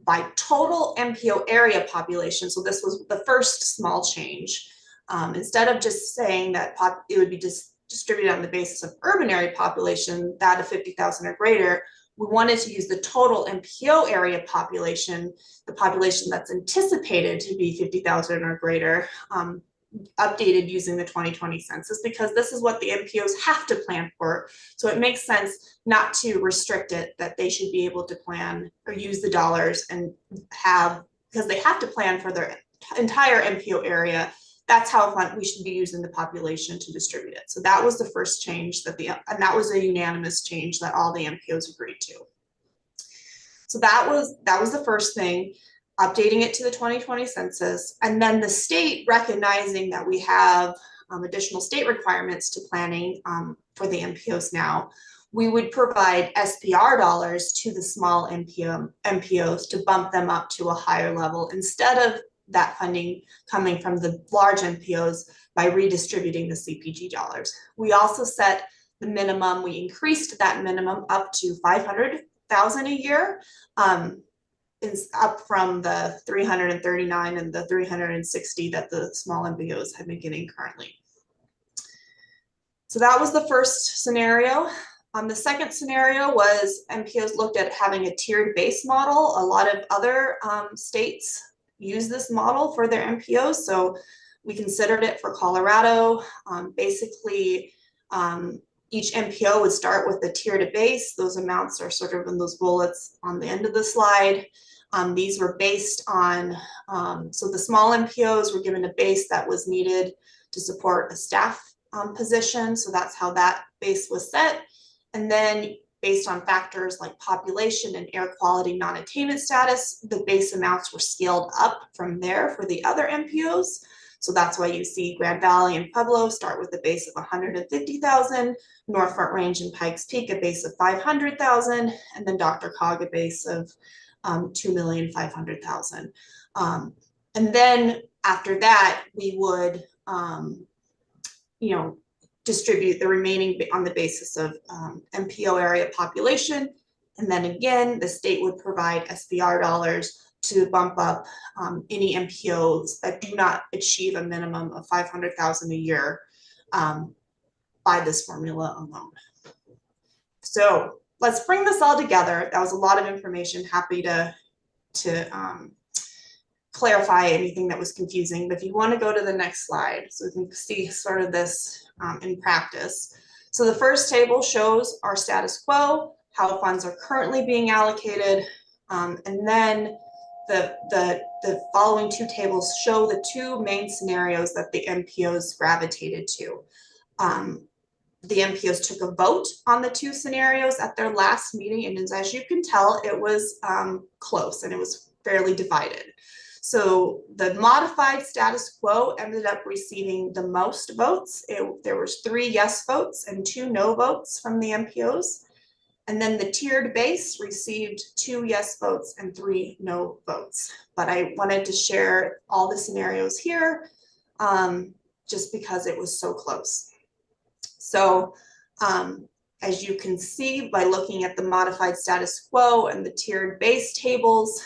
by total MPO area population. So this was the first small change. Instead of just saying that it would be distributed on the basis of urban area population, that of 50,000 or greater, we wanted to use the total MPO area population, the population that's anticipated to be 50,000 or greater, updated using the 2020 census, because this is what the MPOs have to plan for. So it makes sense not to restrict it, that they should be able to plan or use the dollars and because they have to plan for their entire MPO area. That's how we should be using the population to distribute it. So that was the first change and that was a unanimous change that all the MPOs agreed to. So that was the first thing, updating it to the 2020 census, and then the state recognizing that we have additional state requirements to planning for the MPOs now. We would provide SPR dollars to the small MPOs to bump them up to a higher level, instead of that funding coming from the large MPOs by redistributing the CPG dollars. We also set the minimum, we increased that minimum up to $500,000 a year, is up from the 339 and the 360 that the small MPOs have been getting currently. So that was the first scenario. The second scenario was MPOs looked at having a tiered base model. A lot of other states use this model for their MPOs, so we considered it for Colorado. Basically, each MPO would start with a tier to base. Those amounts are sort of in those bullets on the end of the slide. These were based on, so the small MPOs were given a base that was needed to support a staff position. So that's how that base was set. And then based on factors like population and air quality non-attainment status, the base amounts were scaled up from there for the other MPOs. So that's why you see Grand Valley and Pueblo start with a base of 150,000, North Front Range and Pikes Peak a base of 500,000, and then Dr. Cog a base of 2,500,000. And then after that, we would, you know, distribute the remaining on the basis of MPO area population. And then again, the state would provide SBR dollars to bump up any MPOs that do not achieve a minimum of 500,000 a year by this formula alone. So let's bring this all together. That was a lot of information. Happy to clarify anything that was confusing. But if you want to go to the next slide, so we can see sort of this in practice. So the first table shows our status quo, how funds are currently being allocated, and then the following two tables show the two main scenarios that the MPOs gravitated to. The MPOs took a vote on the two scenarios at their last meeting, and as you can tell, it was close and it was fairly divided. So the modified status quo ended up receiving the most votes. There was 3 yes votes and 2 no votes from the MPOs. And then the tiered base received 2 yes votes and 3 no votes. But I wanted to share all the scenarios here just because it was so close. So as you can see by looking at the modified status quo and the tiered base tables,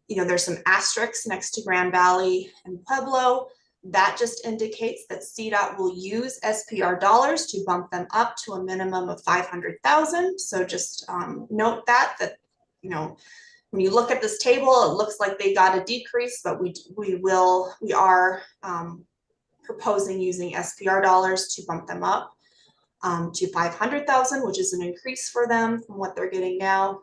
you know, there's some asterisks next to Grand Valley and Pueblo. That just indicates that CDOT will use SPR dollars to bump them up to a minimum of 500,000. So just note that, you know, when you look at this table, it looks like they got a decrease, but we are proposing using SPR dollars to bump them up to 500,000, which is an increase for them from what they're getting now.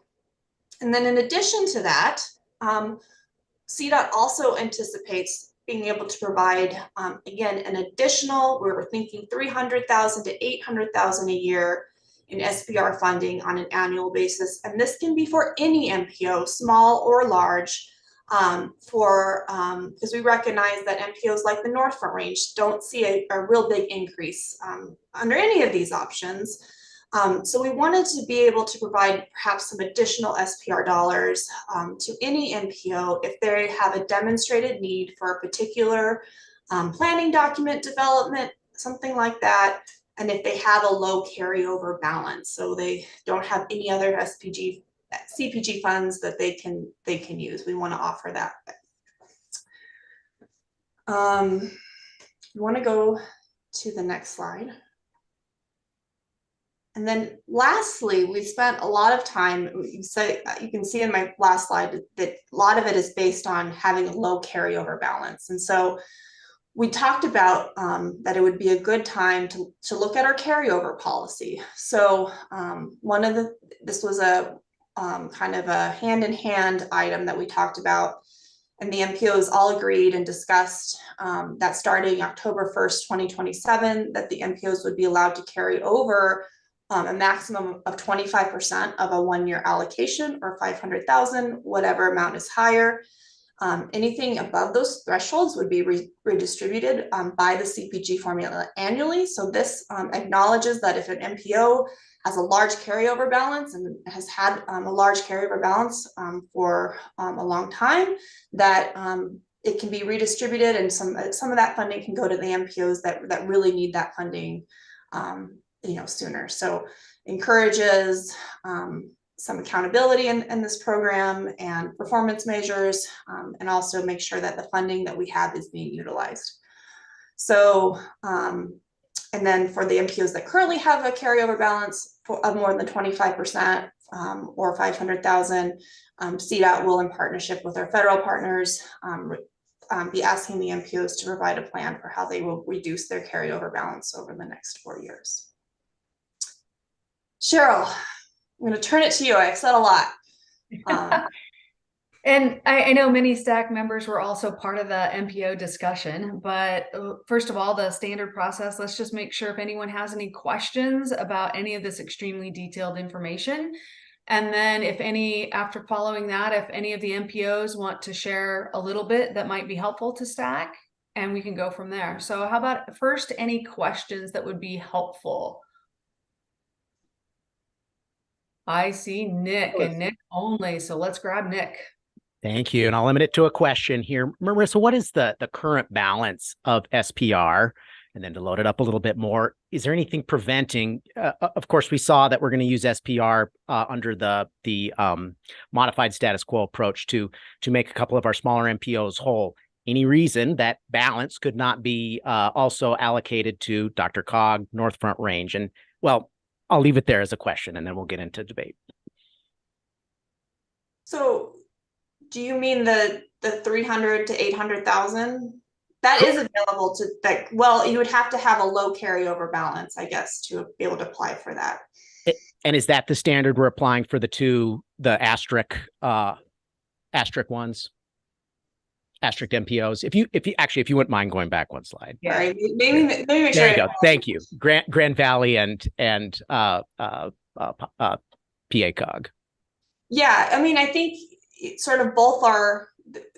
And then in addition to that, CDOT also anticipates being able to provide, again, an additional, we're thinking 300,000 to 800,000 a year in SBR funding on an annual basis. And this can be for any MPO, small or large, because we recognize that MPOs like the North Front Range don't see a real big increase under any of these options. So we wanted to be able to provide perhaps some additional SPR dollars to any MPO if they have a demonstrated need for a particular planning document development, something like that, and if they have a low carryover balance, so they don't have any other CPG funds that they can use. We want to offer that. You want to go to the next slide. And then lastly, we spent a lot of time, you can see in my last slide that a lot of it is based on having a low carryover balance. And so we talked about that it would be a good time to look at our carryover policy. So this was a kind of a hand-in-hand item that we talked about. And the MPOs all agreed and discussed that starting October 1st, 2027, that the MPOs would be allowed to carry over a maximum of 25% of a 1-year allocation or 500,000, whatever amount is higher. Anything above those thresholds would be redistributed by the CPG formula annually. So this acknowledges that if an MPO has a large carryover balance and has had a large carryover balance for a long time, that it can be redistributed, and some of that funding can go to the MPOs that really need that funding sooner. So encourages some accountability in this program and performance measures, and also make sure that the funding that we have is being utilized. So, and then for the MPOs that currently have a carryover balance of more than 25% or 500,000, CDOT will, in partnership with our federal partners, be asking the MPOs to provide a plan for how they will reduce their carryover balance over the next 4 years. Cheryl, I'm going to turn it to you. I've said a lot. And I know many STAC members were also part of the MPO discussion, but first of all, the standard process, let's just make sure if anyone has any questions about any of this extremely detailed information. And then after following that, if any of the MPOs want to share a little bit that might be helpful to STAC, and we can go from there. So how about first, any questions that would be helpful? I see Nick and Nick only, so let's grab Nick. Thank you. And I'll limit it to a question here. Marissa, what is the current balance of SPR? And then to load it up a little bit more, is there anything preventing, of course, we saw that we're going to use SPR under the modified status quo approach to make a couple of our smaller MPOs whole. Any reason that balance could not be also allocated to DRCOG, North Front Range? And well, I'll leave it there as a question, and then we'll get into debate. So do you mean the 300 to 800,000? That is available to, like, well, you would have to have a low carryover balance, I guess, to be able to apply for that. And is that the standard we're applying for the asterisk ones? Asterisk MPOs. If you wouldn't mind going back one slide. Yeah, right. Maybe make there sure. You go. Thank you. Grand Valley and PACOG. Yeah, I mean, I think sort of both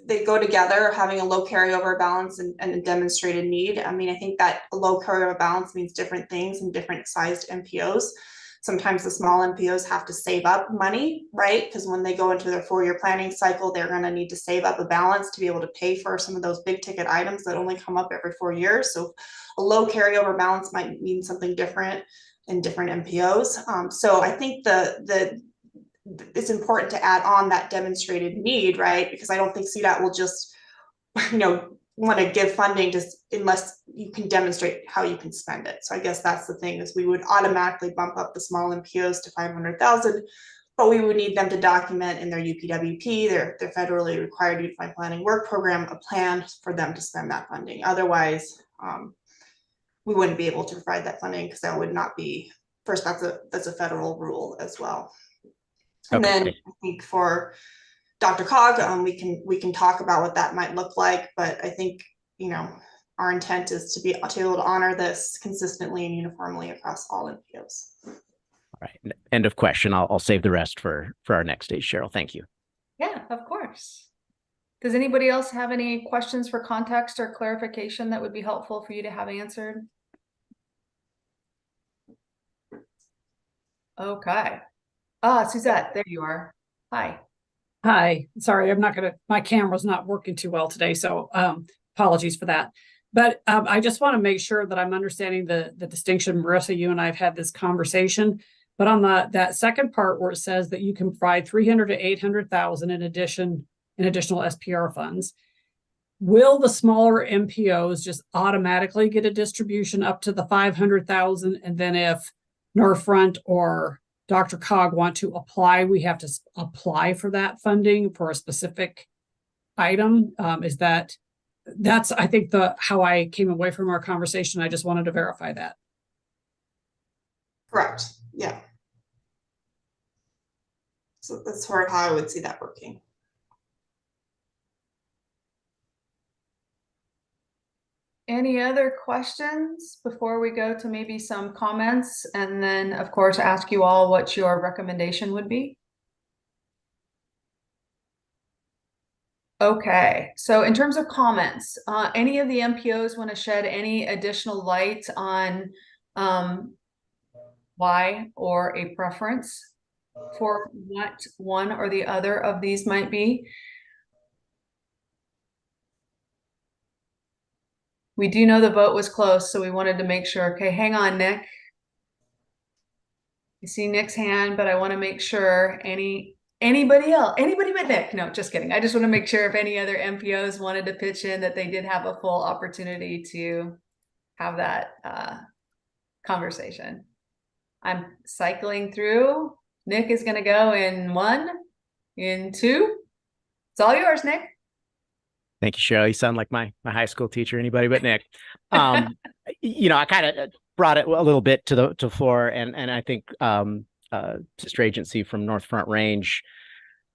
they go together, having a low carryover balance and a demonstrated need. I mean, I think that a low carryover balance means different things in different sized MPOs. Sometimes the small MPOs have to save up money, right? Because when they go into their 4-year planning cycle, they're going to need to save up a balance to be able to pay for some of those big ticket items that only come up every 4 years. So a low carryover balance might mean something different in different MPOs. So I think it's important to add on that demonstrated need, right? Because I don't think CDOT will just, want to give funding just unless you can demonstrate how you can spend it. So I guess that's the thing, is we would automatically bump up the small MPOs to 500,000, but we would need them to document in their UPWP, their federally required Unified Planning Work Program, a plan for them to spend that funding. Otherwise, we wouldn't be able to provide that funding, because that would not be, first, that's a federal rule as well. And then I think for DRCOG, we can talk about what that might look like, but I think our intent is to be able to honor this consistently and uniformly across all MPOs. All right, end of question. I'll save the rest for our next stage, Cheryl. Thank you. Yeah, of course. Does anybody else have any questions for context or clarification that would be helpful for you to have answered? Okay. Suzette, there you are. Hi. Hi, sorry, my camera's not working too well today, so apologies for that. But I just want to make sure that I'm understanding the distinction. Marissa, you and I have had this conversation, but on that second part where it says that you can provide 300 to 800,000 in additional SPR funds, will the smaller MPOs just automatically get a distribution up to the 500,000, and then if Northfront or DRCOG want to apply, we have to apply for that funding for a specific item? That's I think how I came away from our conversation. I just wanted to verify that. Correct. Yeah. So that's sort of how I would see that working. Any other questions before we go to maybe some comments, and then of course ask you all what your recommendation would be? Okay, so in terms of comments, any of the MPOs want to shed any additional light on why or a preference for what one or the other of these might be? We do know the vote was close, so we wanted to make sure. Okay, hang on, Nick. You see Nick's hand, but I want to make sure anybody but Nick. No, just kidding. I just want to make sure if any other MPOs wanted to pitch in, that they did have a full opportunity to have that conversation. I'm cycling through. Nick is going to go in 1, in 2. It's all yours, Nick. Thank you, Cheryl. You sound like my high school teacher, anybody but Nick. I kind of brought it a little bit to the floor, and I think sister agency from North Front Range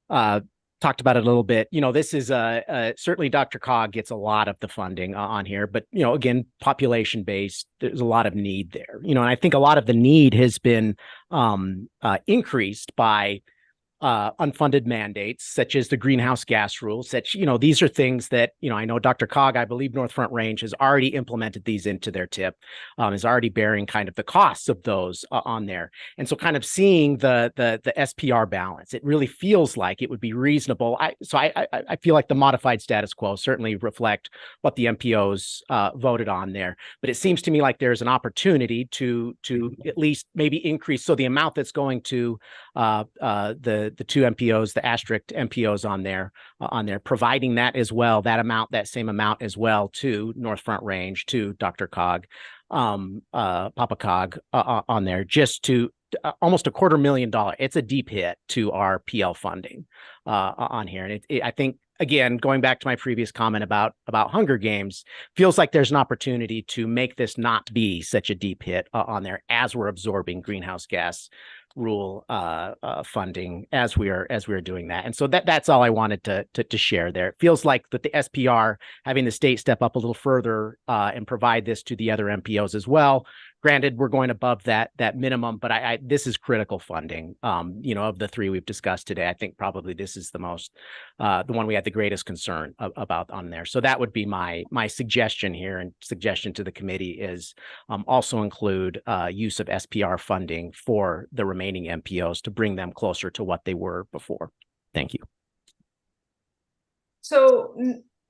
talked about it a little bit. This is certainly DRCOG gets a lot of the funding on here, but again, population based, there's a lot of need there. And I think a lot of the need has been increased by unfunded mandates, such as the greenhouse gas rules, such, these are things that, I know Dr. Cog, I believe North Front Range has already implemented these into their TIP, is already bearing kind of the costs of those on there. And so kind of seeing the SPR balance, it really feels like it would be reasonable. I feel like the modified status quo certainly reflect what the MPOs voted on there, but it seems to me like there's an opportunity to at least maybe increase. So the amount that's going to the two MPOs, the asterisk MPOs on there, providing that as well, that same amount as well to North Front Range, to Dr. Papa Cog on there, just to almost $250,000. It's a deep hit to our PL funding on here. And I think, again, going back to my previous comment about Hunger Games, feels like there's an opportunity to make this not be such a deep hit on there as we're absorbing greenhouse gas rule funding as we are doing that. And so that's all I wanted to share there. It feels like that the SPR, having the state step up a little further and provide this to the other MPOs as well. Granted, we're going above that minimum, but this is critical funding. Of the three we've discussed today, I think probably this is the one we had the greatest concern about on there. So that would be my suggestion here, and suggestion to the committee is also include use of SPR funding for the remaining MPOs to bring them closer to what they were before. Thank you. So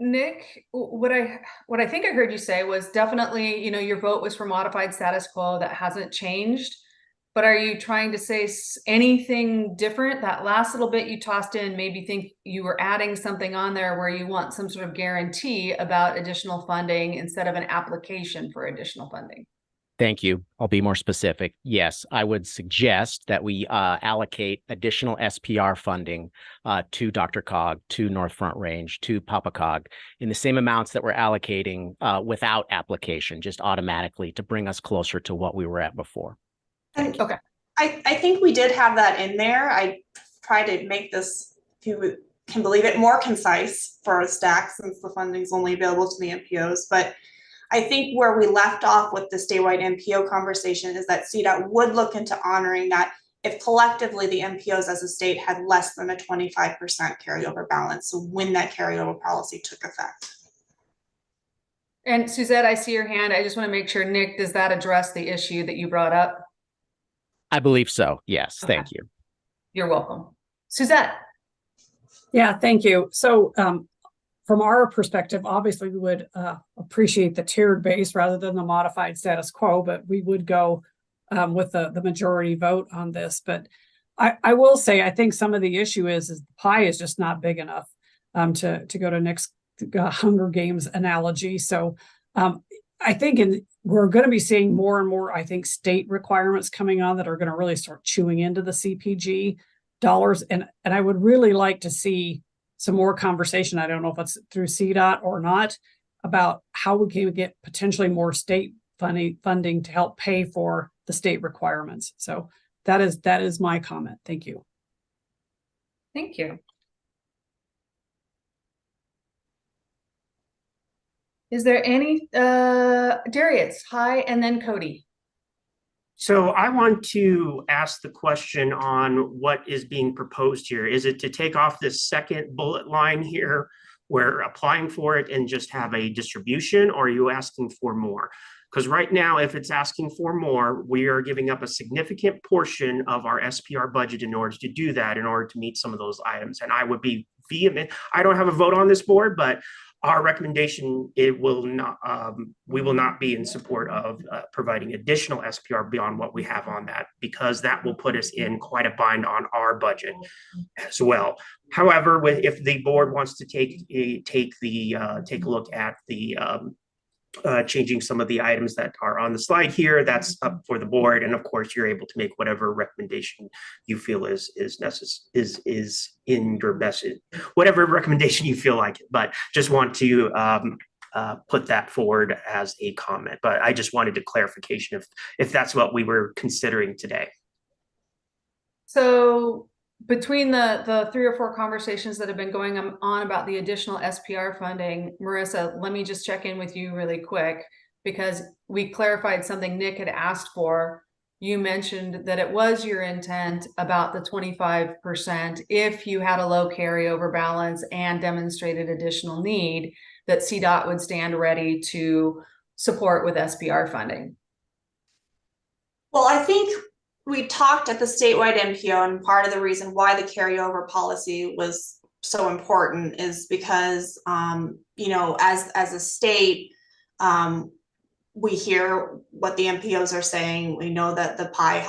Nick, what I think I heard you say was definitely, your vote was for modified status quo. That hasn't changed. But are you trying to say anything different? That last little bit you tossed in, maybe think you were adding something on there where you want some sort of guarantee about additional funding instead of an application for additional funding. Thank you. I'll be more specific. Yes, I would suggest that we allocate additional SPR funding to Dr. Cog, to North Front Range, to Papa Cog in the same amounts that we're allocating without application, just automatically to bring us closer to what we were at before. Okay. I think we did have that in there. I tried to make this, if you can believe it, more concise for STAC since the funding is only available to the MPOs. But I think where we left off with the statewide MPO conversation is that CDOT would look into honoring that if collectively the MPOs as a state had less than a 25% carryover balance. So when that carryover policy took effect. And Suzette, I see your hand. I just want to make sure, Nick, does that address the issue that you brought up? I believe so. Yes. Okay. Thank you. You're welcome. Suzette. Yeah, thank you. So from our perspective, obviously we would appreciate the tiered base rather than the modified status quo, but we would go with the majority vote on this. But I will say, I think some of the issue is the pie is just not big enough to go to Nick's Hunger Games analogy. So I think we're going to be seeing more and more, I think, state requirements coming on that are going to really start chewing into the CPG dollars. And I would really like to see some more conversation. I don't know if it's through CDOT or not, about how we can get potentially more state funding to help pay for the state requirements. So that is my comment. Thank you. Thank you. Is there any, Darius, hi, and then Cody. So I want to ask the question on what is being proposed here. Is it to take off this second bullet line here, where applying for it and just have a distribution, or are you asking for more? Because right now, if it's asking for more, we are giving up a significant portion of our SPR budget in order to do that, in order to meet some of those items. And I would be vehement. I don't have a vote on this board, but our recommendation, we will not be in support of providing additional SPR beyond what we have on that, because that will put us in quite a bind on our budget as well. However, if the board wants to take a look at the changing some of the items that are on the slide here, that's up for the board. And of course, you're able to make whatever recommendation you feel is in your best, whatever recommendation you feel like. But just want to put that forward as a comment. But I just wanted a clarification if that's what we were considering today. So between the 3 or 4 conversations that have been going on about the additional SPR funding, Marissa, let me just check in with you really quick, because we clarified something Nick had asked for. you mentioned that it was your intent about the 25% if you had a low carryover balance and demonstrated additional need, that CDOT would stand ready to support with SPR funding. Well, I think we talked at the statewide MPO, and part of the reason why the carryover policy was so important is because, you know, as a state, we hear what the MPOs are saying. We know that the pie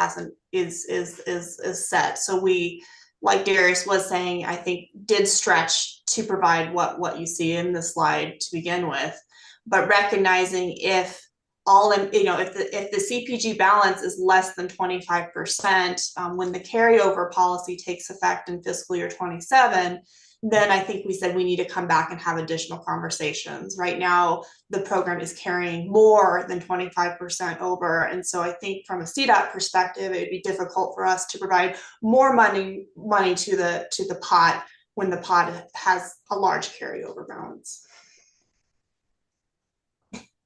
is set. So we, like Darius was saying, I think did stretch to provide what you see in the slide to begin with, but recognizing if if the CPG balance is less than 25%, when the carryover policy takes effect in fiscal year 27, then I think we said we need to come back and have additional conversations. Right now, the program is carrying more than 25% over. And so I think from a CDOT perspective, it would be difficult for us to provide more money to the pot when the pot has a large carryover balance.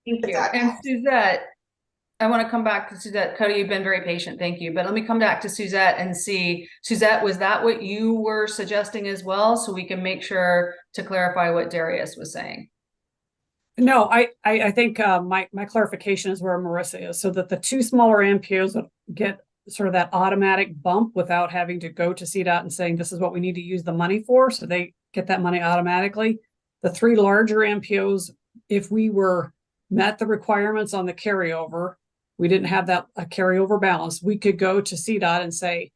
Thank you. And Suzette, I want to come back to Suzette. Cody, you've been very patient. Thank you. But let me come back to Suzette and see, Suzette, was that what you were suggesting as well? So we can make sure to clarify what Darius was saying. No, I think my clarification is where Marissa is, so that the two smaller MPOs would get sort of that automatic bump without having to go to CDOT and saying, this is what we need to use the money for. So they get that money automatically. The three larger MPOs, if we met the requirements on the carryover, we didn't have that a carryover balance, we could go to CDOT and say,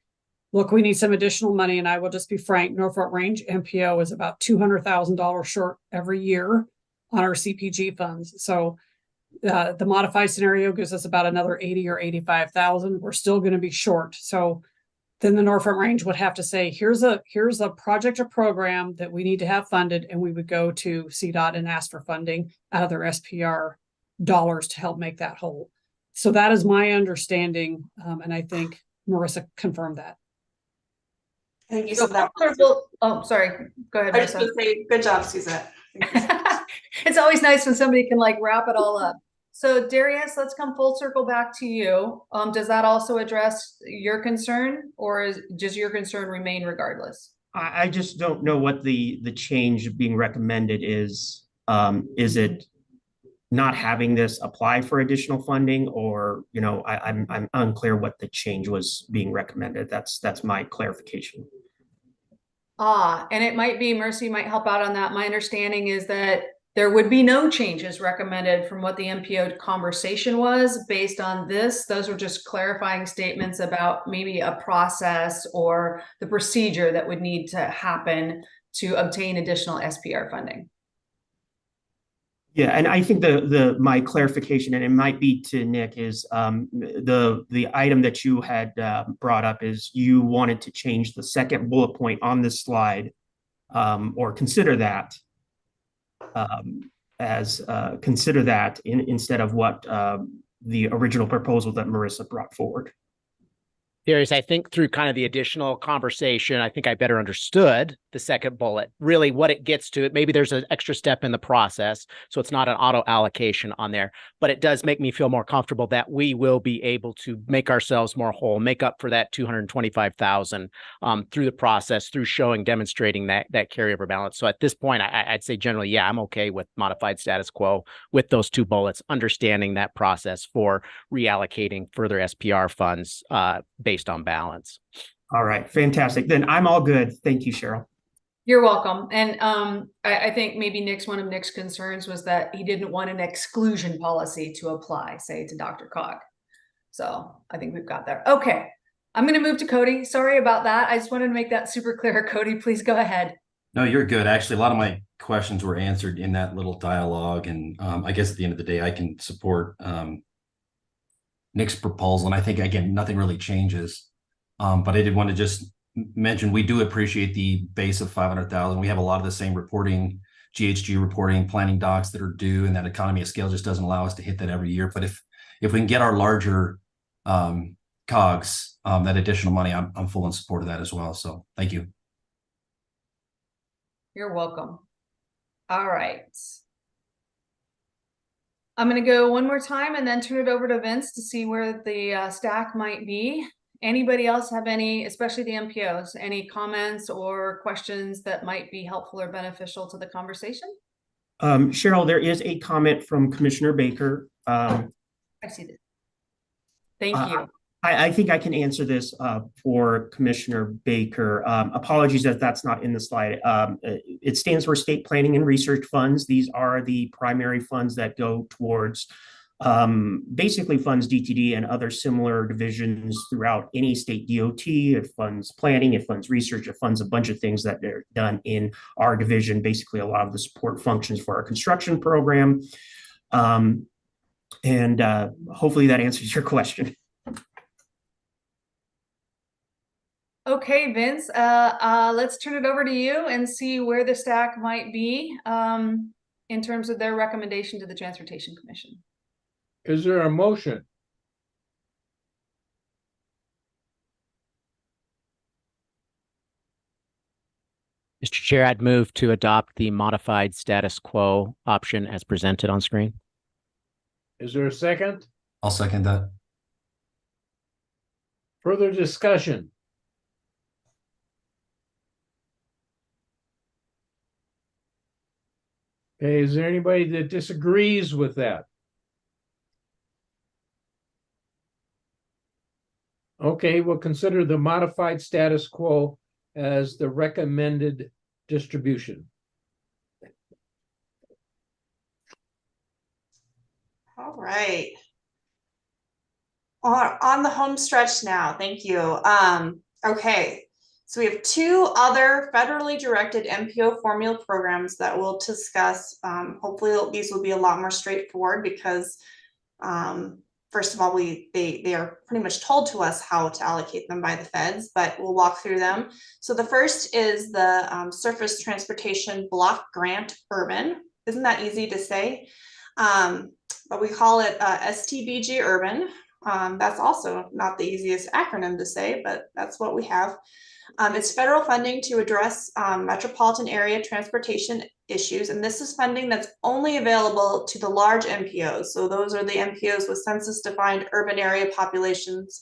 look, we need some additional money. And I will just be frank, Norfolk Range MPO is about $200,000 short every year on our CPG funds. So the modified scenario gives us about another 80 or 85,000. We're still going to be short. So then the Norfolk Range would have to say, here's a project or program that we need to have funded, and we would go to CDOT and ask for funding out of their SPR dollars to help make that whole. So that is my understanding, and I think Marissa confirmed that. Thank you. So that oh, sorry. Go ahead. I just want to say, good job, Suzette. It's always nice when somebody can like wrap it all up. So Darius, let's come full circle back to you. Does that also address your concern, or does your concern remain regardless? I just don't know what the change being recommended is. Is it not having this apply for additional funding, or, you know, I'm unclear what the change was being recommended. That's my clarification. And it might be, Mercy might help out on that. My understanding is that there would be no changes recommended from what the MPO conversation was based on this. Those were just clarifying statements about maybe a process or the procedure that would need to happen to obtain additional SPR funding. Yeah, and I think my clarification, and it might be to Nick, is the item that you had brought up is you wanted to change the second bullet point on this slide, or consider that instead of what the original proposal that Marissa brought forward. Darius, I think through kind of the additional conversation, I think I better understood the second bullet, really what it gets to. Maybe there's an extra step in the process, so it's not an auto allocation on there, but it does make me feel more comfortable that we will be able to make ourselves more whole, make up for that 225,000 through the process, through demonstrating that carryover balance. So at this point, I'd say generally, yeah, I'm okay with modified status quo with those two bullets, understanding that process for reallocating further SPR funds based on balance. All right, fantastic. Then I'm all good. Thank you, Cheryl. You're welcome. And I think maybe one of Nick's concerns was that he didn't want an exclusion policy to apply, say, to DRCOG. So I think we've got there. Okay, I'm going to move to Cody. Sorry about that. I just wanted to make that super clear. Cody, please go ahead. No, you're good. Actually, a lot of my questions were answered in that little dialogue. And I guess at the end of the day, I can support Nick's proposal. And I think, again, nothing really changes. But I did want to just mention, we do appreciate the base of 500,000. We have a lot of the same reporting, GHG reporting, planning docs that are due, and that economy of scale just doesn't allow us to hit that every year. But if we can get our larger COGS, that additional money, I'm full in support of that as well. So thank you. You're welcome. All right. I'm going to go one more time and then turn it over to Vince to see where the STAC might be. Anybody else have any, especially the MPOs, any comments or questions that might be helpful or beneficial to the conversation? Cheryl, there is a comment from Commissioner Baker. I see that. Thank you. I think I can answer this for Commissioner Baker. Apologies that that's not in the slide. It stands for State Planning and Research Funds. These are the primary funds that go towards basically funds DTD and other similar divisions throughout any state DOT. It funds planning, it funds research, it funds a bunch of things that are done in our division, basically a lot of the support functions for our construction program. And hopefully that answers your question. Okay, Vince, let's turn it over to you and see where the STAC might be in terms of their recommendation to the Transportation Commission. Is there a motion? Mr. Chair, I'd move to adopt the modified status quo option as presented on screen. Is there a second? I'll second that. Further discussion? Okay, is there anybody that disagrees with that? Okay, we'll consider the modified status quo as the recommended distribution. All right. On the home stretch now, thank you. Okay, so we have two other federally directed MPO formula programs that we'll discuss. Hopefully these will be a lot more straightforward because first of all, they are pretty much told to us how to allocate them by the feds, but we'll walk through them. So the first is the Surface Transportation Block Grant Urban. Isn't that easy to say? But we call it STBG Urban. That's also not the easiest acronym to say, but that's what we have. It's federal funding to address metropolitan area transportation issues, and this is funding that's only available to the large MPOs. So those are the MPOs with census-defined urban area populations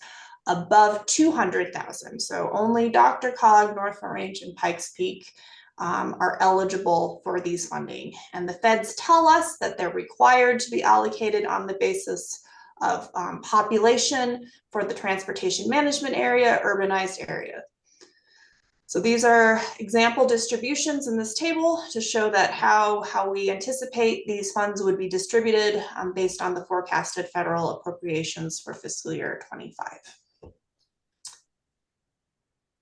above 200,000. So only DRCOG, North Range, and Pikes Peak are eligible for these funding. And the feds tell us that they're required to be allocated on the basis of population for the transportation management area, urbanized area. So these are example distributions in this table to show that how we anticipate these funds would be distributed based on the forecasted federal appropriations for fiscal year 25.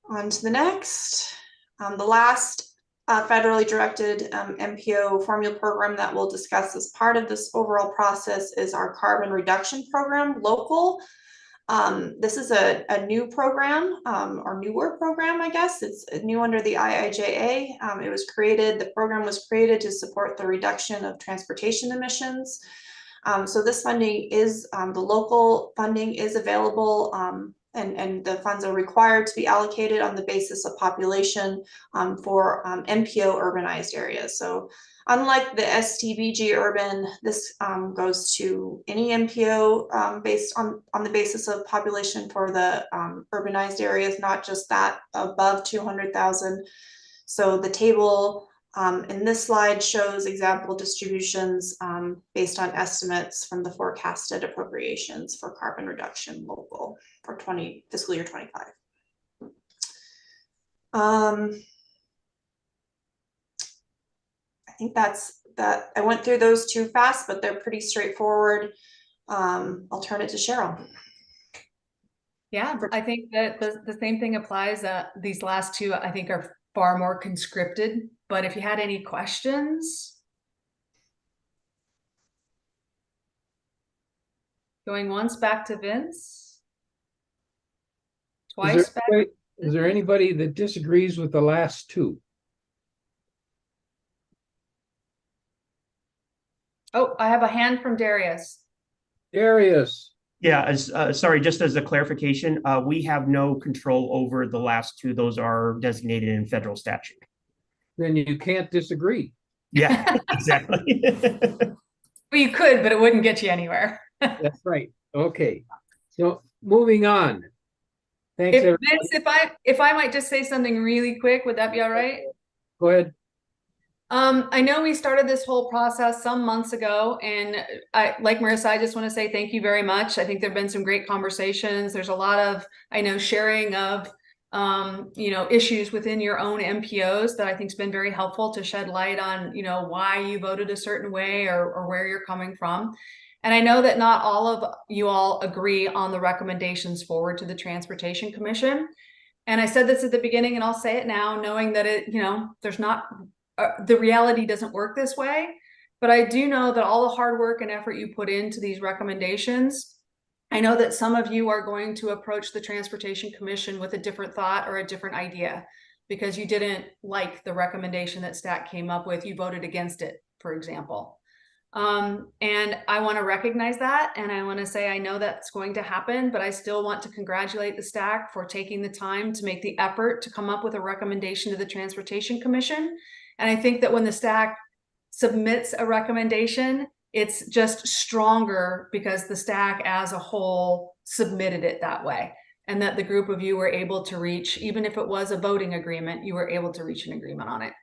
On to the next. The last federally directed MPO formula program that we'll discuss as part of this overall process is our carbon reduction program, local. This is a new program or newer program, I guess. It's new under the IIJA. The program was created to support the reduction of transportation emissions. So this funding is, the local funding is available and the funds are required to be allocated on the basis of population for MPO urbanized areas. So unlike the STBG urban, this goes to any MPO based on the basis of population for the urbanized areas, not just that above 200,000. So the table in this slide shows example distributions based on estimates from the forecasted appropriations for carbon reduction local for fiscal year 25. I think that's that. I went through those too fast, but they're pretty straightforward. I'll turn it to Cheryl. Yeah, I think that the same thing applies. These last two, I think, are far more conscripted. But if you had any questions, going once back to Vince, twice back. Is there anybody that disagrees with the last two? Oh, I have a hand from Darius. Darius. Yeah, sorry, just as a clarification, we have no control over the last two. Those are designated in federal statute. Then you can't disagree. Yeah, exactly. Well, you could, but it wouldn't get you anywhere. That's right. Okay. So moving on. Thanks, If everybody. Vince, if I might just say something really quick, would that be all right? Go ahead. I know we started this whole process some months ago, and like Marissa, I just want to say thank you very much. I think there've been some great conversations. There's a lot of, I know, sharing of, issues within your own MPOs that I think has been very helpful to shed light on, why you voted a certain way or where you're coming from. And I know that not all of you all agree on the recommendations forward to the Transportation Commission. And I said this at the beginning, and I'll say it now, knowing that there's not, the reality doesn't work this way. But I do know that all the hard work and effort you put into these recommendations, I know that some of you are going to approach the Transportation Commission with a different thought or a different idea because you didn't like the recommendation that STAC came up with. You voted against it, for example. And I want to recognize that. And I want to say, I know that's going to happen, but I still want to congratulate the STAC for taking the time to make the effort to come up with a recommendation to the Transportation Commission. And I think that when the STAC submits a recommendation, it's just stronger because the STAC as a whole submitted it that way. And that the group of you were able to reach, even if it was a voting agreement, you were able to reach an agreement on it.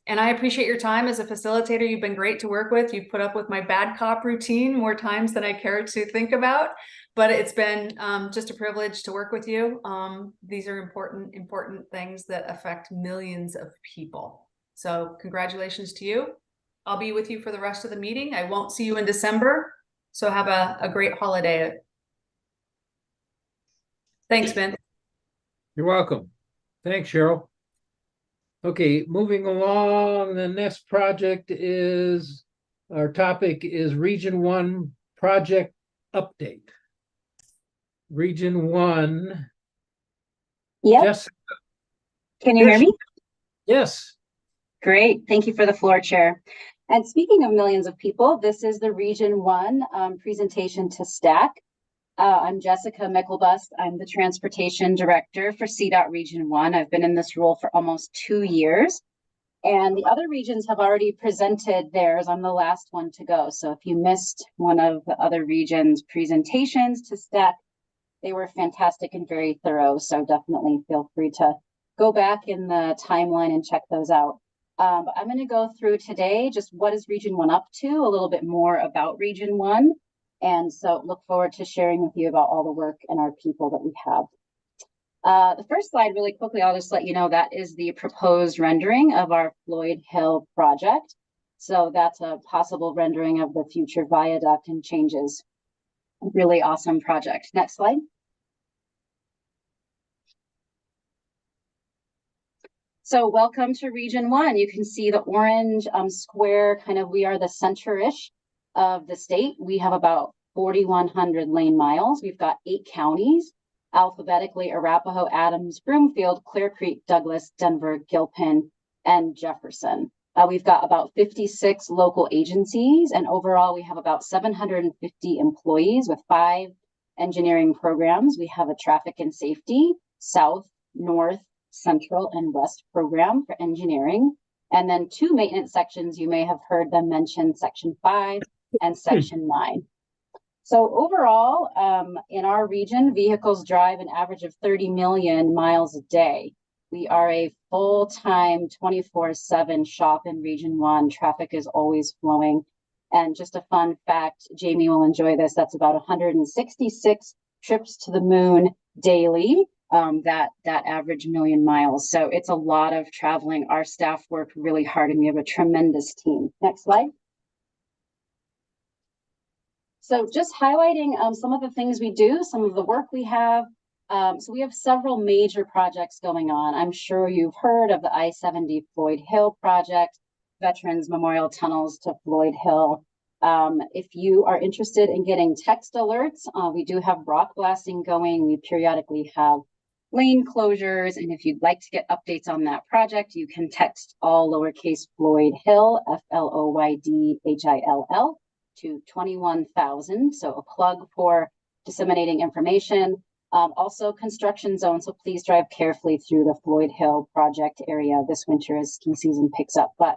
And I appreciate your time as a facilitator. You've been great to work with. You've put up with my bad cop routine more times than I care to think about, but it's been just a privilege to work with you. These are important things that affect millions of people. So congratulations to you. I'll be with you for the rest of the meeting. I won't see you in December. So have a great holiday. Thanks, Vince. You're welcome. Thanks, Cheryl. Okay, moving along, the next project is, our topic is Region 1 project update. Region 1. Yep. Jessica. Can you hear me? Yes. Great. Thank you for the floor, Chair. And speaking of millions of people, this is the Region 1 presentation to STAC. I'm Jessica Mickelbust. I'm the Transportation Director for CDOT Region 1. I've been in this role for almost 2 years. And the other regions have already presented theirs. I'm the last one to go. So if you missed one of the other regions' presentations to STAC, they were fantastic and very thorough. So definitely feel free to go back in the timeline and check those out. But I'm going to go through today just what is Region 1 up to, a little bit more about Region 1. And so look forward to sharing with you about all the work and our people that we have. The first slide, really quickly, I'll just let you know that is the proposed rendering of our Floyd Hill project. So that's a possible rendering of the future viaduct and changes. Really awesome project. Next slide. So welcome to Region 1. You can see the orange square, kind of, we are the center-ish of the state. We have about 4,100 lane miles. We've got 8 counties, alphabetically: Arapahoe, Adams, Broomfield, Clear Creek, Douglas, Denver, Gilpin, and Jefferson. We've got about 56 local agencies, and overall we have about 750 employees with 5 engineering programs. We have a traffic and safety, south, north, central, and west program for engineering, and then 2 maintenance sections. You may have heard them mention Section 5 and Section 9. So overall, in our region, vehicles drive an average of 30 million miles a day. We are a full-time 24/7 shop in Region 1. Traffic is always flowing. And just a fun fact, Jamie will enjoy this, that's about 166 trips to the moon daily, that average million miles. So it's a lot of traveling. Our staff work really hard and we have a tremendous team. Next slide. So just highlighting some of the things we do, some of the work we have. So we have several major projects going on. I'm sure you've heard of the I-70 Floyd Hill project, Veterans Memorial Tunnels to Floyd Hill. If you are interested in getting text alerts, we do have rock blasting going. We periodically have lane closures. And if you'd like to get updates on that project, you can text all lowercase Floyd Hill, FLOYDHILL, to 21,000. So a plug for disseminating information. Also construction zone. So please drive carefully through the Floyd Hill project area this winter as ski season picks up. But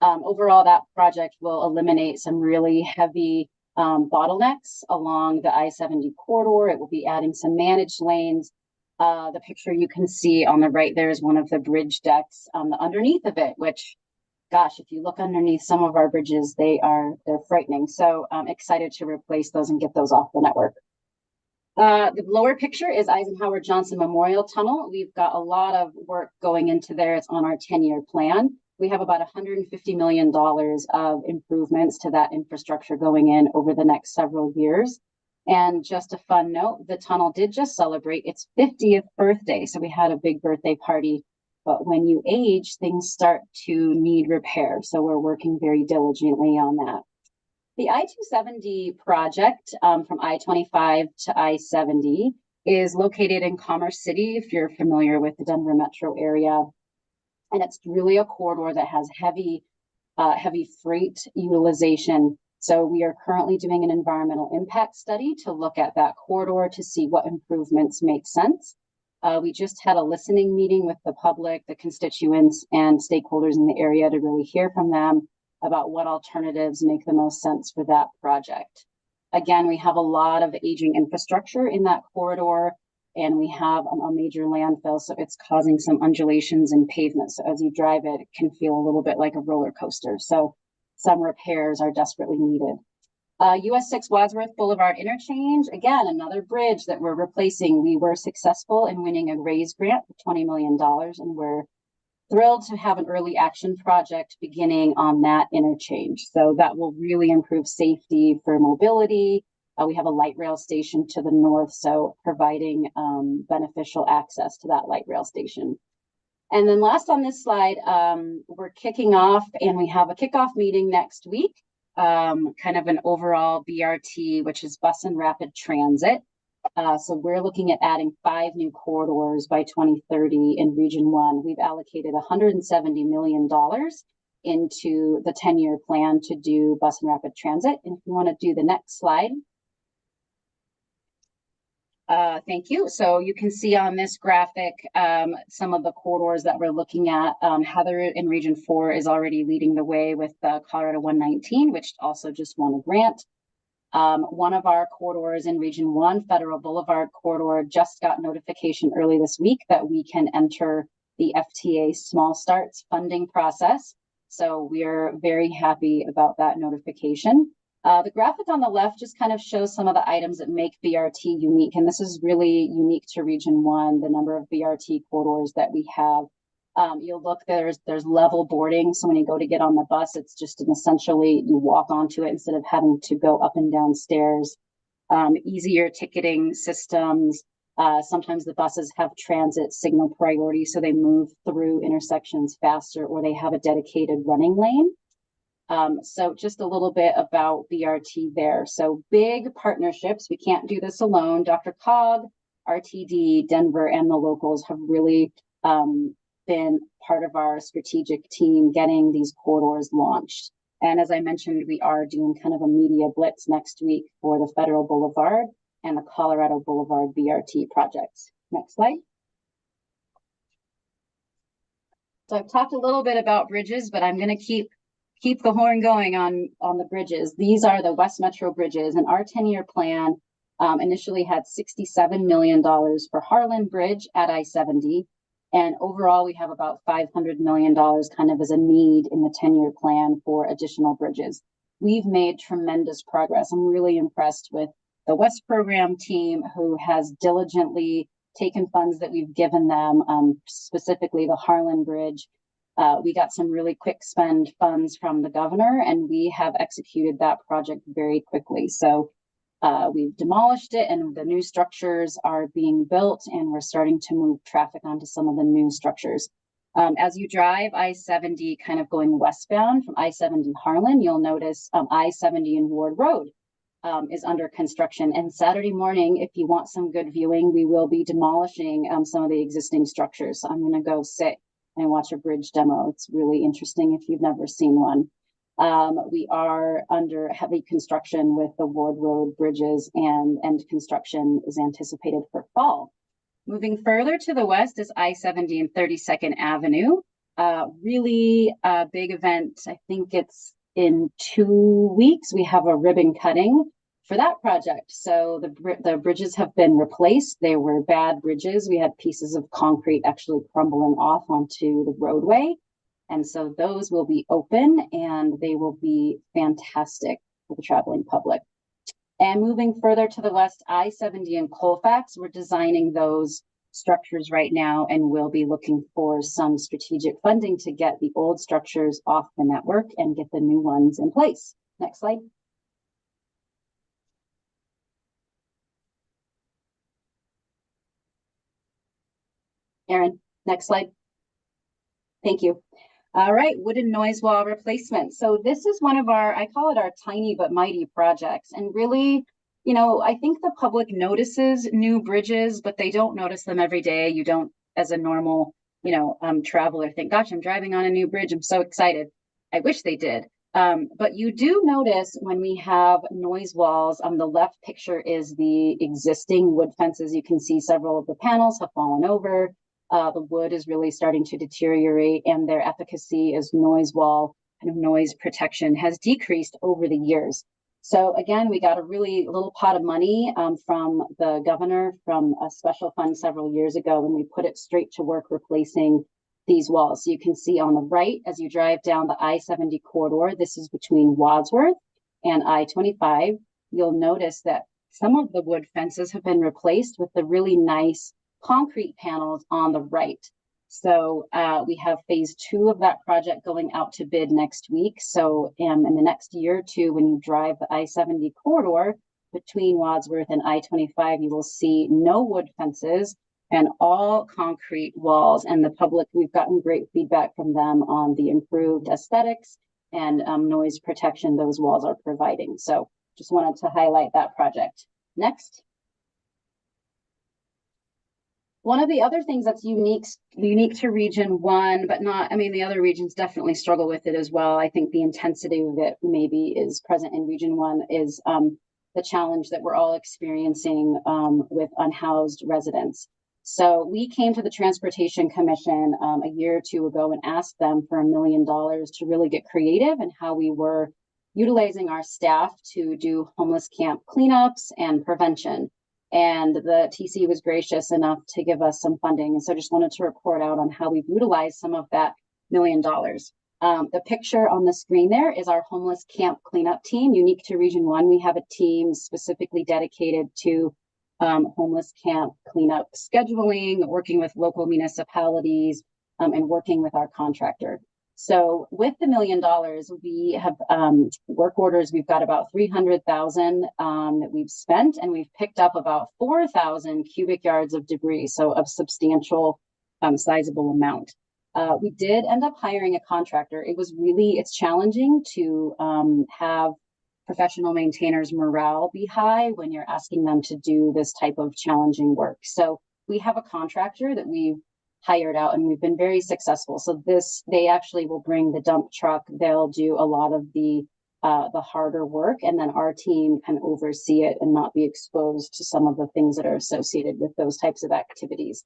Overall, that project will eliminate some really heavy bottlenecks along the I-70 corridor. It will be adding some managed lanes. The picture you can see on the right there is one of the bridge decks underneath of it, which, gosh, if you look underneath some of our bridges, they're frightening. So I'm excited to replace those and get those off the network. The lower picture is Eisenhower Johnson Memorial Tunnel. We've got a lot of work going into there. It's on our 10-year plan. We have about $150 million of improvements to that infrastructure going in over the next several years. And just a fun note, the tunnel did just celebrate its 50th birthday. So we had a big birthday party. But when you age, things start to need repair. So we're working very diligently on that. The I-270 project from I-25 to I-70 is located in Commerce City, if you're familiar with the Denver metro area. And it's really a corridor that has heavy freight utilization. So we are currently doing an environmental impact study to look at that corridor to see what improvements make sense. We just had a listening meeting with the public, the constituents, and stakeholders in the area to really hear from them about what alternatives make the most sense for that project. Again, we have a lot of aging infrastructure in that corridor, and we have a major landfill, so it's causing some undulations in pavement. So as you drive it, it can feel a little bit like a roller coaster. So some repairs are desperately needed. US 6 Wadsworth Boulevard interchange, again, another bridge that we're replacing. We were successful in winning a RAISE grant for $20 million, and we're thrilled to have an early action project beginning on that interchange. So that will really improve safety for mobility. We have a light rail station to the north, so providing beneficial access to that light rail station. And then last on this slide, we're kicking off, and we have a kickoff meeting next week, kind of an overall BRT, which is bus and rapid transit. So we're looking at adding 5 new corridors by 2030 in Region 1. We've allocated $170 million into the 10-year plan to do bus and rapid transit. And if you want to do the next slide. Thank you. So you can see on this graphic some of the corridors that we're looking at. Heather in Region 4 is already leading the way with Colorado 119, which also just won a grant. One of our corridors in Region 1, Federal Boulevard corridor, just got notification early this week that we can enter the FTA Small Starts funding process. So we are very happy about that notification. The graphic on the left just kind of shows some of the items that make BRT unique. And this is really unique to Region 1, the number of BRT corridors that we have. You'll look, there's level boarding. So when you go to get on the bus, it's just essentially you walk onto it instead of having to go up and down stairs. Easier ticketing systems. Sometimes the buses have transit signal priority, so they move through intersections faster, or they have a dedicated running lane. So just a little bit about BRT there. So big partnerships. We can't do this alone. DRCOG, RTD, Denver, and the locals have really been part of our strategic team getting these corridors launched. And as I mentioned, we are doing kind of a media blitz next week for the Federal Boulevard and the Colorado Boulevard BRT projects. Next slide. So I've talked a little bit about bridges, but I'm going to keep the horn going on the bridges. These are the West Metro bridges, and our 10-year plan initially had $67 million for Harlan Bridge at I-70. And overall, we have about $500 million kind of as a need in the 10-year plan for additional bridges. We've made tremendous progress. I'm really impressed with the West program team, who has diligently taken funds that we've given them, specifically the Harlan Bridge. We got some really quick spend funds from the governor, and we have executed that project very quickly. So we've demolished it, and the new structures are being built, and we're starting to move traffic onto some of the new structures. As you drive I-70 kind of going westbound from I-70 Harlan, you'll notice I-70 and Ward Road is under construction. And Saturday morning, if you want some good viewing, we will be demolishing some of the existing structures. So I'm going to go sit and watch a bridge demo. It's really interesting if you've never seen one. We are under heavy construction with the Ward Road bridges, and construction is anticipated for fall. Moving further to the west is I-70 and 32nd Avenue. Really a big event. I think it's in 2 weeks. We have a ribbon cutting for that project. So the bridges have been replaced. They were bad bridges. We had pieces of concrete actually crumbling off onto the roadway. And so those will be open and they will be fantastic for the traveling public. And moving further to the west, I-70 and Colfax, we're designing those structures right now, and we'll be looking for some strategic funding to get the old structures off the network and get the new ones in place. Next slide. Erin, next slide. Thank you. All right, wooden noise wall replacement. So this is one of our, I call it our tiny but mighty projects. And really, you know, I think the public notices new bridges, but they don't notice them every day. You don't, as a normal, you know, traveler, think, gosh, I'm driving on a new bridge. I'm so excited. I wish they did. But you do notice when we have noise walls, on the left picture is the existing wood fences. You can see several of the panels have fallen over. The wood is really starting to deteriorate, and their efficacy as noise wall, kind of noise protection, has decreased over the years. So again, we got a really little pot of money from the governor from a special fund several years ago, and we put it straight to work replacing these walls. So you can see on the right, as you drive down the I-70 corridor, this is between Wadsworth and I-25, you'll notice that some of the wood fences have been replaced with the really nice concrete panels on the right. So we have phase 2 of that project going out to bid next week. So in the next year or two, when you drive the I-70 corridor between Wadsworth and I-25, you will see no wood fences and all concrete walls. And the public, we've gotten great feedback from them on the improved aesthetics and noise protection those walls are providing. So just wanted to highlight that project. Next. One of the other things that's unique to Region 1, but not, I mean, the other regions definitely struggle with it as well. I think the intensity of it maybe is present in Region 1 is the challenge that we're all experiencing with unhoused residents. So we came to the Transportation Commission a year or two ago and asked them for $1 million to really get creative in how we were utilizing our staff to do homeless camp cleanups and prevention. And the TC was gracious enough to give us some funding. And so just wanted to report out on how we've utilized some of that $1 million. The picture on the screen there is our homeless camp cleanup team. Unique to Region 1, we have a team specifically dedicated to homeless camp cleanup scheduling, working with local municipalities, and working with our contractor. So with the $1 million, we have work orders. We've got about 300,000 that we've spent, and we've picked up about 4,000 cubic yards of debris. So a substantial, sizable amount. We did end up hiring a contractor. It's challenging to have professional maintainers' morale be high when you're asking them to do this type of challenging work. So we have a contractor that we've hired out, and we've been very successful. So they actually will bring the dump truck. They'll do a lot of the harder work, and then our team can oversee it and not be exposed to some of the things that are associated with those types of activities.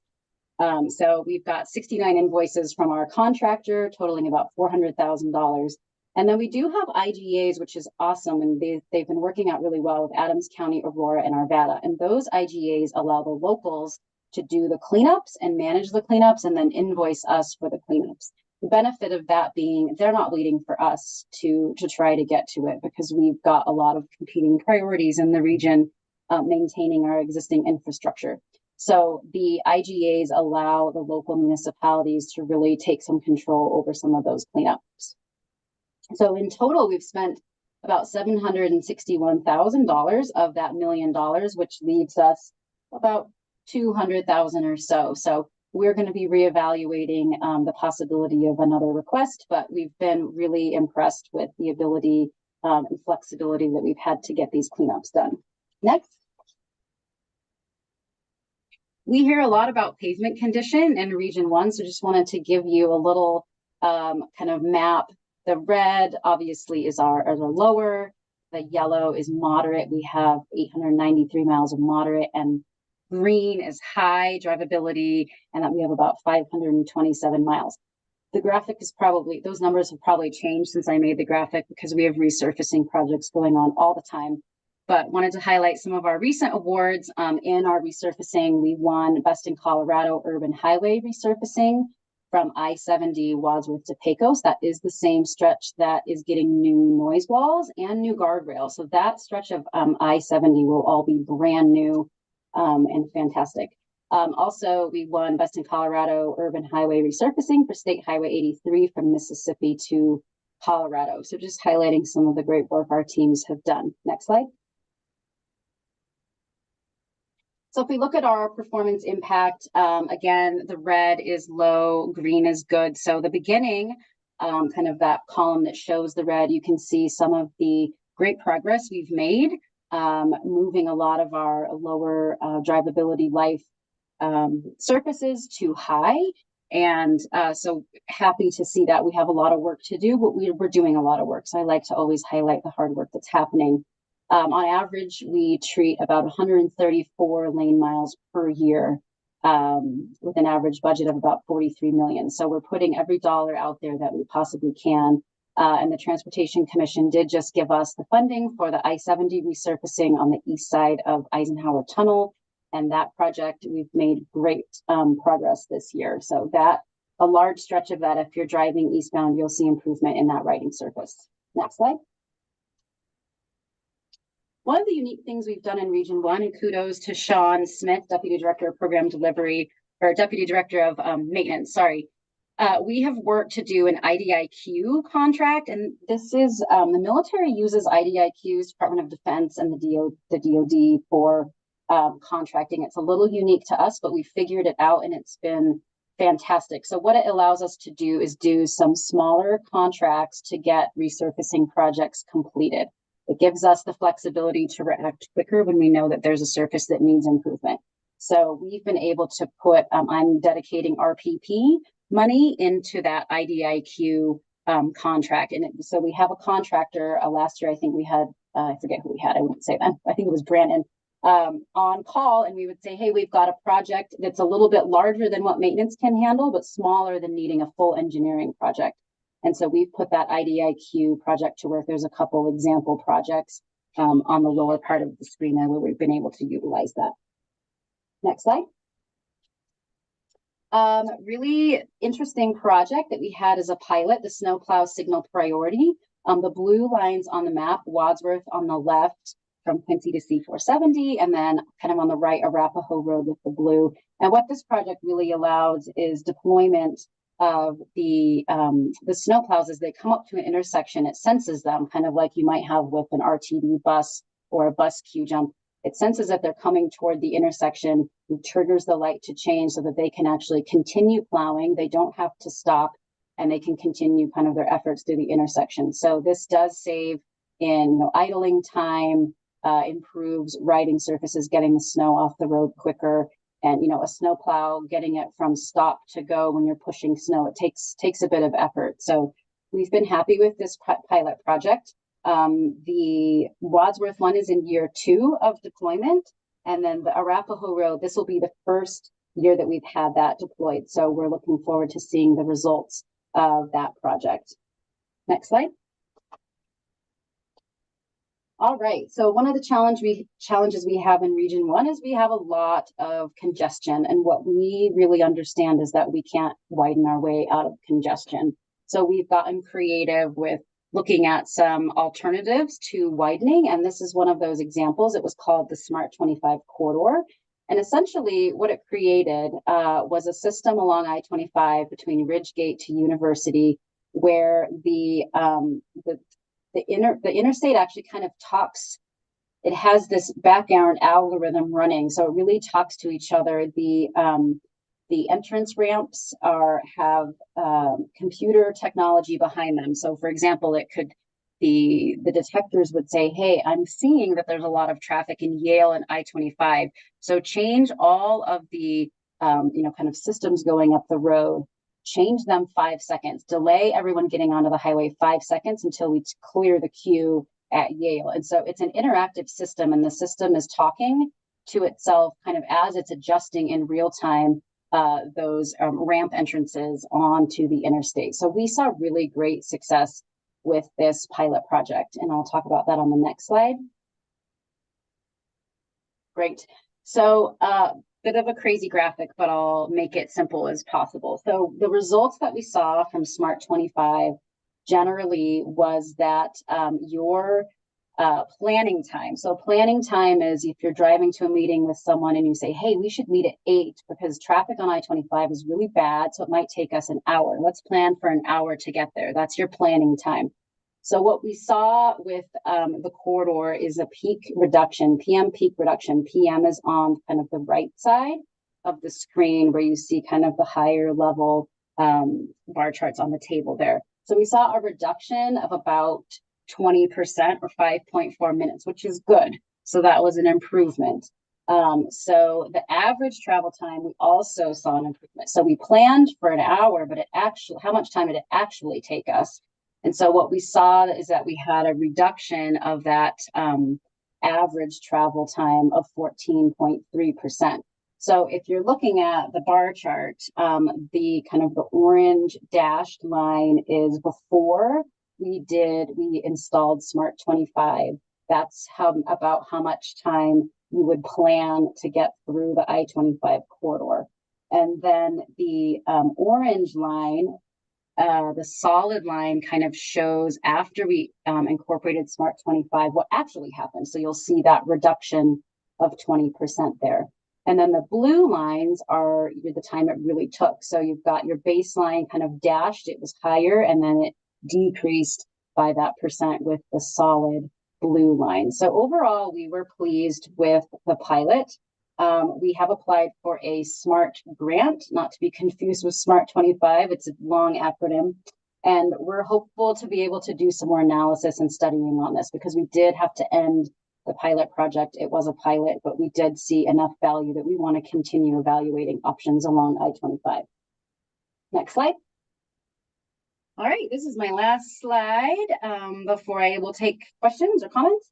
So we've got 69 invoices from our contractor totaling about $400,000. And then we do have IGAs, which is awesome. And they've been working out really well with Adams County, Aurora, and Arvada. And those IGAs allow the locals to do the cleanups and manage the cleanups and then invoice us for the cleanups. The benefit of that being they're not waiting for us to try to get to it, because we've got a lot of competing priorities in the region, maintaining our existing infrastructure. So the IGAs allow the local municipalities to really take some control over some of those cleanups. So in total, we've spent about $761,000 of that $1 million, which leaves us about 200,000 or so. So we're going to be reevaluating the possibility of another request, but we've been really impressed with the ability and flexibility that we've had to get these cleanups done. Next. We hear a lot about pavement condition in Region 1, so just wanted to give you a little kind of map. The red obviously is our lower, the yellow is moderate. We have 893 miles of moderate, and green is high drivability, and that we have about 527 miles. The graphic is probably, those numbers have probably changed since I made the graphic because we have resurfacing projects going on all the time. But wanted to highlight some of our recent awards. In our resurfacing, we won Best in Colorado Urban Highway Resurfacing from I-70 Wadsworth to Pecos. That is the same stretch that is getting new noise walls and new guardrails. So that stretch of I-70 will all be brand new and fantastic. Also, we won Best in Colorado Urban Highway Resurfacing for State Highway 83 from Mississippi to Colorado. So just highlighting some of the great work our teams have done. Next slide. So if we look at our performance impact, again, the red is low, green is good. So the beginning, kind of that column that shows the red, you can see some of the great progress we've made, moving a lot of our lower drivability life surfaces to high. And so happy to see that. We have a lot of work to do, but we're doing a lot of work. So I like to always highlight the hard work that's happening. On average, we treat about 134 lane miles per year with an average budget of about 43 million. So we're putting every dollar out there that we possibly can. And the Transportation Commission did just give us the funding for the I-70 resurfacing on the east side of Eisenhower Tunnel. And that project, we've made great progress this year. So that, a large stretch of that, if you're driving eastbound, you'll see improvement in that riding surface. Next slide. One of the unique things we've done in Region 1, and kudos to Sean Smith, Deputy Director of Program Delivery, or Deputy Director of Maintenance, sorry. We have worked to do an IDIQ contract, and this is, the military uses IDIQs, Department of Defense, and the DoD for contracting. It's a little unique to us, but we figured it out, and it's been fantastic. So what it allows us to do is do some smaller contracts to get resurfacing projects completed. It gives us the flexibility to react quicker when we know that there's a surface that needs improvement. So we've been able to put, I'm dedicating RPP money into that IDIQ contract. And so we have a contractor, last year I think we had, I forget who we had, I wouldn't say that, I think it was Brandon, on call, and we would say, hey, we've got a project that's a little bit larger than what maintenance can handle, but smaller than needing a full engineering project. And so we've put that IDIQ project to work. There's a couple example projects on the lower part of the screen there where we've been able to utilize that. Next slide. Really interesting project that we had as a pilot, the snowplow signal priority. The blue lines on the map, Wadsworth on the left from Quincy to C470, and then kind of on the right, Arapahoe Road with the blue. And what this project really allows is deployment of the snowplows as they come up to an intersection. It senses them, kind of like you might have with an RTD bus or a bus queue jump. It senses that they're coming toward the intersection. It triggers the light to change so that they can actually continue plowing. They don't have to stop, and they can continue kind of their efforts through the intersection. So this does save in idling time, improves riding surfaces, getting the snow off the road quicker. And, a snowplow, getting it from stop to go when you're pushing snow, it takes a bit of effort. So we've been happy with this pilot project. The Wadsworth one is in year 2 of deployment. And then the Arapahoe Road, this will be the first year that we've had that deployed. So we're looking forward to seeing the results of that project. Next slide. All right, so one of the challenges we have in Region 1 is we have a lot of congestion, and what we really understand is that we can't widen our way out of congestion. So we've gotten creative with looking at some alternatives to widening, and this is one of those examples. It was called the Smart 25 Corridor, and essentially what it created was a system along I-25 between Ridgegate to University, where the interstate actually kind of talks. It has this background algorithm running, so it really talks to each other. The entrance ramps have computer technology behind them. So, for example, it could the detectors would say, "Hey, I'm seeing that there's a lot of traffic in Yale and I-25. So change all of the kind of systems going up the road." Change them 5 seconds, delay everyone getting onto the highway 5 seconds until we clear the queue at Yale. And so it's an interactive system, and the system is talking to itself kind of as it's adjusting in real time those ramp entrances onto the interstate. So we saw really great success with this pilot project, and I'll talk about that on the next slide. Great. So bit of a crazy graphic, but I'll make it simple as possible. So the results that we saw from Smart 25 generally was that your planning time. So planning time is if you're driving to a meeting with someone and you say, hey, we should meet at 8 because traffic on I-25 is really bad, so it might take us an hour. Let's plan for an hour to get there. That's your planning time. So what we saw with the corridor is a peak reduction, PM peak reduction. PM is on kind of the right side of the screen where you see kind of the higher level bar charts on the table there. So we saw a reduction of about 20% or 5.4 minutes, which is good. So that was an improvement. So the average travel time, we also saw an improvement. So we planned for an hour, but how much time did it actually take us? And so what we saw is that we had a reduction of that average travel time of 14.3%. So if you're looking at the bar chart, the kind of the orange dashed line is before we installed Smart 25. That's about how much time you would plan to get through the I-25 corridor. And then the orange line, the solid line kind of shows after we incorporated Smart 25, what actually happened. So you'll see that reduction of 20% there. And then the blue lines are the time it really took. So you've got your baseline kind of dashed, it was higher, and then it decreased by that percent with the solid blue line. So overall, we were pleased with the pilot. We have applied for a SMART grant, not to be confused with Smart 25. It's a long acronym. And we're hopeful to be able to do some more analysis and studying on this because we did have to end the pilot project. It was a pilot, but we did see enough value that we want to continue evaluating options along I-25. Next slide. All right, this is my last slide before I will take questions or comments.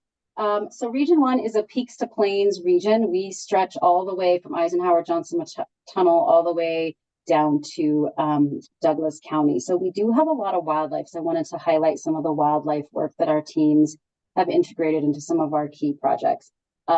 So Region 1 is a peaks to plains region. We stretch all the way from Eisenhower Johnson Tunnel all the way down to Douglas County. So we do have a lot of wildlife. So I wanted to highlight some of the wildlife work that our teams have integrated into some of our key projects.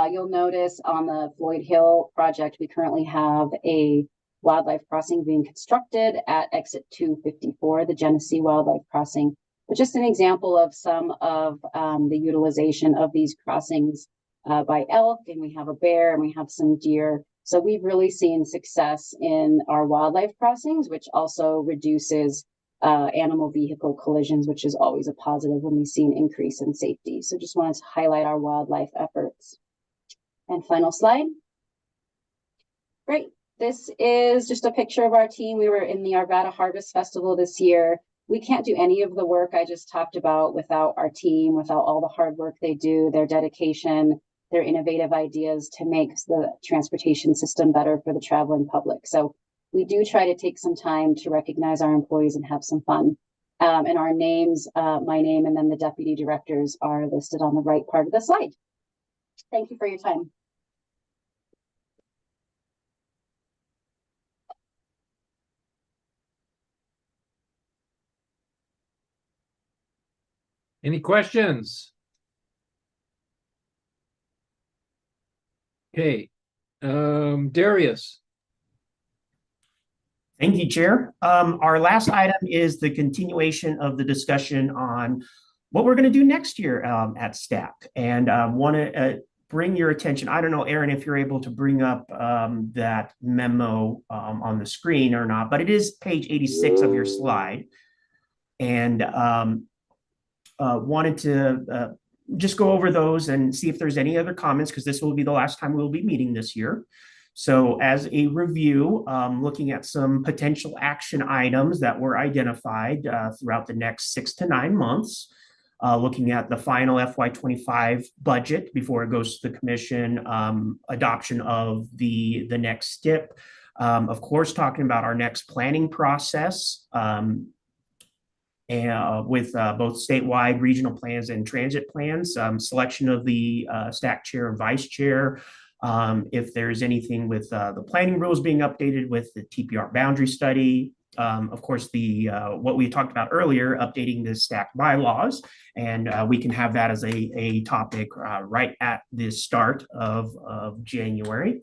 You'll notice on the Floyd Hill project, we currently have a wildlife crossing being constructed at exit 254, the Genesee Wildlife Crossing. But just an example of some of the utilization of these crossings by elk, and we have a bear and we have some deer. So we've really seen success in our wildlife crossings, which also reduces animal vehicle collisions, which is always a positive when we see an increase in safety. So just wanted to highlight our wildlife efforts. And final slide. Great. This is just a picture of our team. We were in the Arvada Harvest Festival this year. We can't do any of the work I just talked about without our team, without all the hard work they do, their dedication, their innovative ideas to make the transportation system better for the traveling public. So we do try to take some time to recognize our employees and have some fun. And our names, my name, and then the deputy directors are listed on the right part of the slide. Thank you for your time. Any questions? Okay, Darius. Thank you, Chair. Our last item is the continuation of the discussion on what we're going to do next year at STAC. And want to bring your attention. I don't know, Aaron, if you're able to bring up that memo on the screen or not, but it is page 86 of your slide. And wanted to just go over those and see if there's any other comments, because this will be the last time we'll be meeting this year. So as a review, looking at some potential action items that were identified throughout the next 6 to 9 months, looking at the final FY25 budget before it goes to the commission, adoption of the next STIP, of course, talking about our next planning process, and with both statewide regional plans and transit plans, selection of the STAC chair and vice chair, If there's anything with the planning rules being updated with the TPR boundary study, of course, the what we talked about earlier, updating the STAC bylaws, and we can have that as a topic right at the start of January.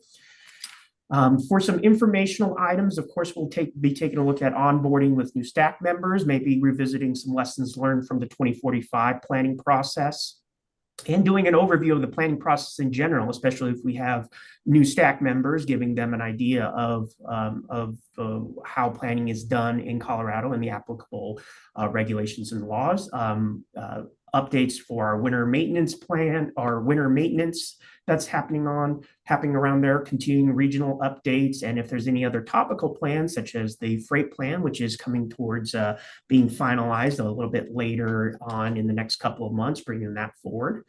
For some informational items, of course, we'll be taking a look at onboarding with new STAC members, maybe revisiting some lessons learned from the 2045 planning process, and doing an overview of the planning process in general, especially if we have new STAC members, giving them an idea of how planning is done in Colorado and the applicable regulations and laws. Updates for our winter maintenance plan, our winter maintenance that's happening around there, continuing regional updates, and if there's any other topical plans, such as the freight plan, which is coming towards being finalized a little bit later on in the next couple of months, bringing that forward.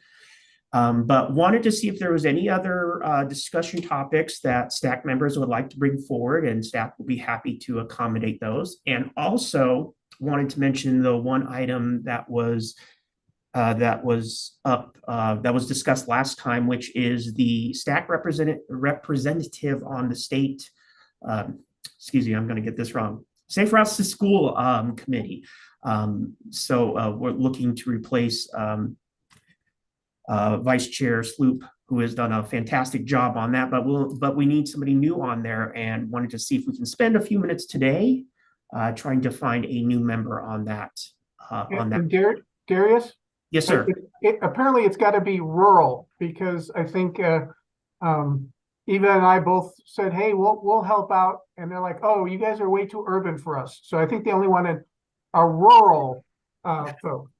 But wanted to see if there was any other discussion topics that STAC members would like to bring forward, and staff will be happy to accommodate those. And also wanted to mention the one item that was discussed last time, which is the STAC representative on the state, excuse me, I'm going to get this wrong, Safe Routes to School committee. So we're looking to replace Vice Chair Sloop, who has done a fantastic job on that, but we need somebody new on there, and wanted to see if we can spend a few minutes today trying to find a new member on that. Darius? Yes, sir. Apparently it's got to be rural, because I think Eva and I both said, hey, we'll help out. And they're like, oh, you guys are way too urban for us. So I think they only wanted a rural folk.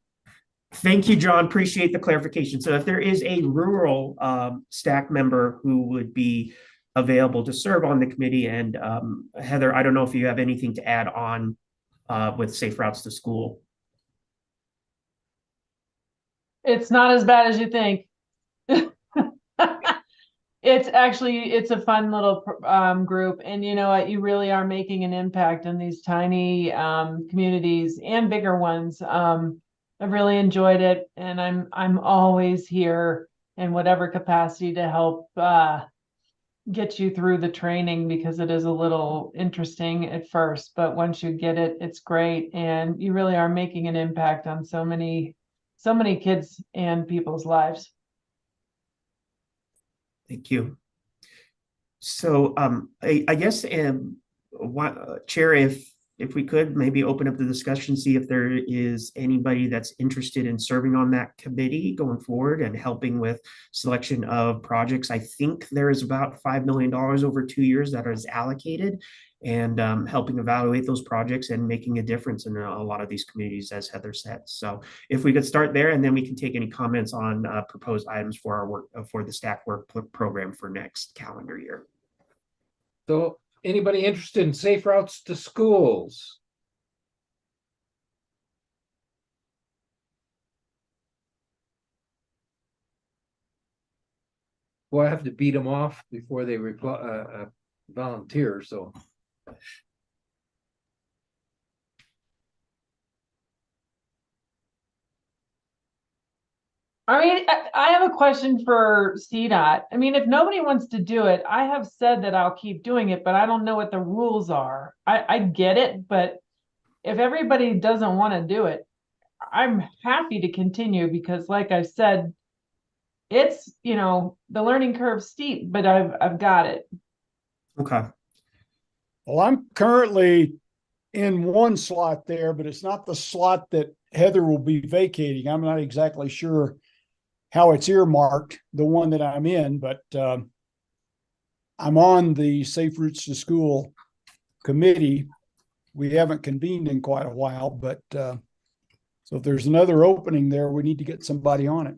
Thank you, John. Appreciate the clarification. So if there is a rural STAC member who would be available to serve on the committee, and Heather, I don't know if you have anything to add on with Safe Routes to School. It's not as bad as you think. It's a fun little group, and you know what, you really are making an impact in these tiny communities and bigger ones. I've really enjoyed it, and I'm always here in whatever capacity to help get you through the training, because it is a little interesting at first, but once you get it, it's great, and you really are making an impact on so many kids and people's lives. Thank you. So I guess, Chair, if we could maybe open up the discussion, see if there is anybody that's interested in serving on that committee going forward and helping with selection of projects. I think there is about $5 million over 2 years that is allocated, and helping evaluate those projects and making a difference in a lot of these communities, as Heather said. So if we could start there, and then we can take any comments on proposed items for our work, for the STAC work program for next calendar year. So anybody interested in Safe Routes to Schools? Well, I have to beat them off before they reply, volunteer, so. I mean, I have a question for CDOT. I mean, if nobody wants to do it, I have said that I'll keep doing it, but I don't know what the rules are. I get it, but if everybody doesn't want to do it, I'm happy to continue, because like I said, it's, you know, the learning curve's steep, but I've got it. Okay. Well, I'm currently in one slot there, but it's not the slot that Heather will be vacating. I'm not exactly sure how it's earmarked, the one that I'm in, but I'm on the Safe Routes to School committee. We haven't convened in quite a while, but so if there's another opening there, we need to get somebody on it.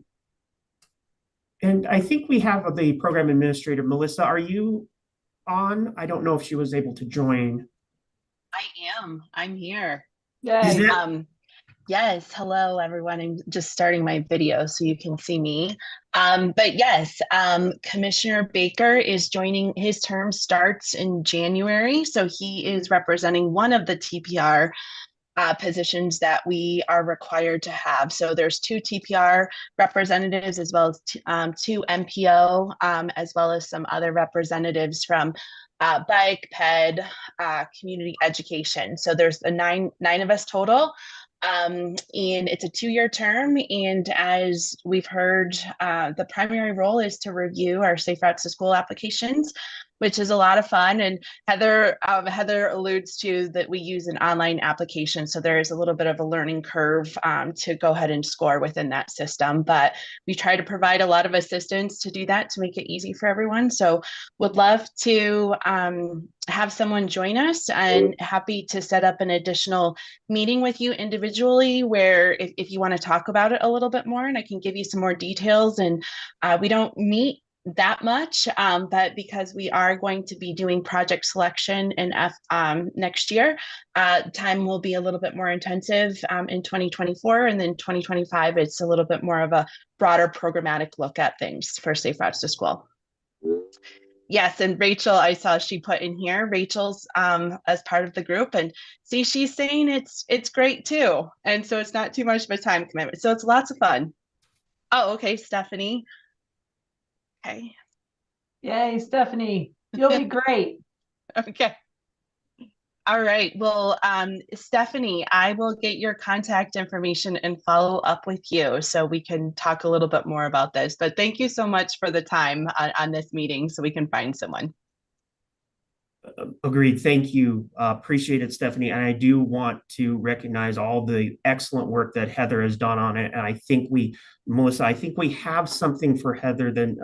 And I think we have the program administrator, Melissa. Are you on? I don't know if she was able to join. I am. I'm here. Yay. Yes. Hello, everyone. I'm just starting my video so you can see me. But yes, Commissioner Baker is joining. His term starts in January. So he is representing one of the TPR positions that we are required to have. So there's 2 TPR representatives, as well as 2 MPO, as well as some other representatives from bike, ped, community education. So there's nine of us total. And it's a 2-year term. And as we've heard, the primary role is to review our Safe Routes to School applications, which is a lot of fun. And Heather alludes to that we use an online application. So there is a little bit of a learning curve to go ahead and score within that system. But we try to provide a lot of assistance to do that, to make it easy for everyone. So would love to have someone join us, and happy to set up an additional meeting with you individually, where if you want to talk about it a little bit more, and I can give you some more details. And we don't meet that much, but because we are going to be doing project selection in next year, time will be a little bit more intensive in 2024, and then 2025 it's a little bit more of a broader programmatic look at things for Safe Routes to School. Yes, and Rachel, I saw she put in here, Rachel's as part of the group, and see, she's saying it's great too, and so it's not too much of a time commitment, so it's lots of fun. Oh, okay, Stephanie. Okay. Yay, Stephanie. You'll be great. Okay. All right. Well, Stephanie, I will get your contact information and follow up with you so we can talk a little bit more about this. But thank you so much for the time on this meeting so we can find someone. Agreed. Thank you. Appreciate it, Stephanie. And I do want to recognize all the excellent work that Heather has done on it. And I think Melissa, I think we have something for Heather. Then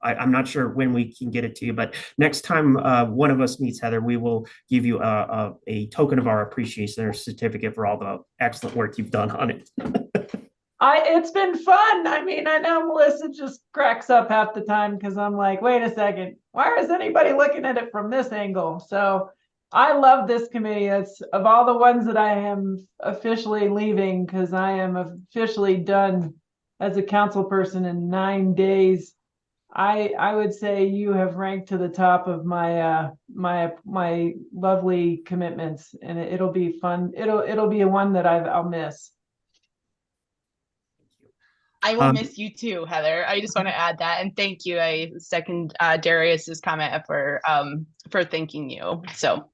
I'm not sure when we can get it to you, but next time one of us meets Heather, we will give you a token of our appreciation or certificate for all the excellent work you've done on it. It's been fun. I mean, I know Melissa just cracks up half the time because I'm like, wait a second, why is anybody looking at it from this angle? So I love this committee. It's of all the ones that I am officially leaving, because I am officially done as a council person in 9 days. I would say you have ranked to the top of my my lovely commitments, and it'll be fun. It'll be one that I'll miss. I will miss you too, Heather. I just want to add that, and thank you. I second Darius's comment for thanking you. So.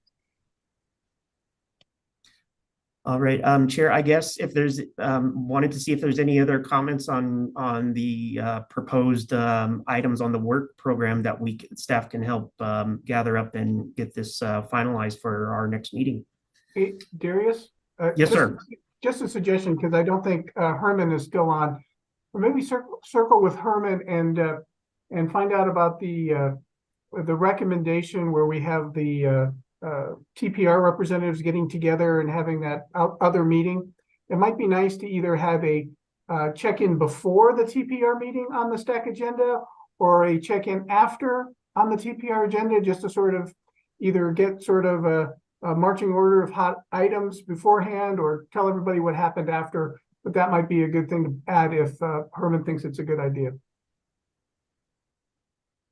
All right, Chair, I guess if there's wanted to see if there's any other comments on the proposed items on the work program that staff can help gather up and get this finalized for our next meeting. Hey, Darius? Yes, sir. Just a suggestion, because I don't think Herman is still on. Or maybe circle with Herman and find out about the recommendation where we have the TPR representatives getting together and having that other meeting. It might be nice to either have a check-in before the TPR meeting on the STAC agenda, or a check-in after on the TPR agenda, just to sort of either get sort of a marching order of hot items beforehand, or tell everybody what happened after. But that might be a good thing to add if Herman thinks it's a good idea.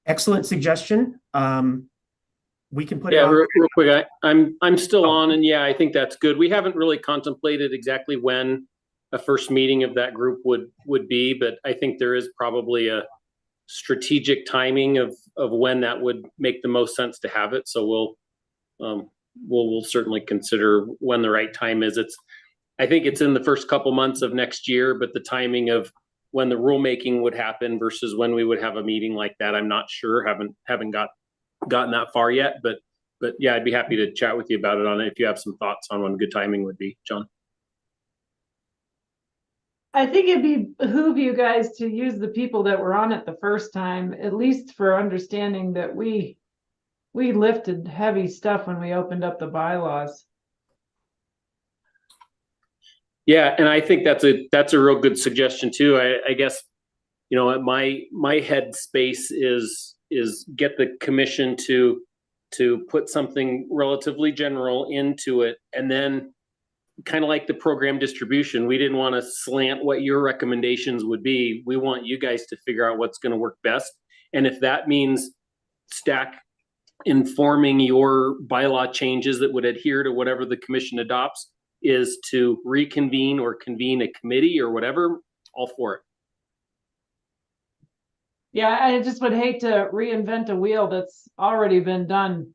Excellent suggestion. We can put it yeah, on. real quick. I'm still on, and yeah, I think that's good. We haven't really contemplated exactly when a first meeting of that group would be, but I think there is probably a strategic timing of when that would make the most sense to have it. So we'll certainly consider when the right time is. I think it's in the first couple months of next year, but the timing of when the rulemaking would happen versus when we would have a meeting like that, I'm not sure. Haven't gotten that far yet, but yeah, I'd be happy to chat with you about it on it if you have some thoughts on when good timing would be, John. I think it'd behoove you guys to use the people that were on it the first time, at least for understanding that we lifted heavy stuff when we opened up the bylaws. Yeah, and I think that's a real good suggestion too. I guess, you know, my head space is get the commission to put something relatively general into it, and then kind of like the program distribution, we didn't want to slant what your recommendations would be. We want you guys to figure out what's going to work best, and if that means STAC informing your bylaw changes that would adhere to whatever the commission adopts, is to reconvene or convene a committee or whatever, all for it. Yeah, I just would hate to reinvent a wheel that's already been done.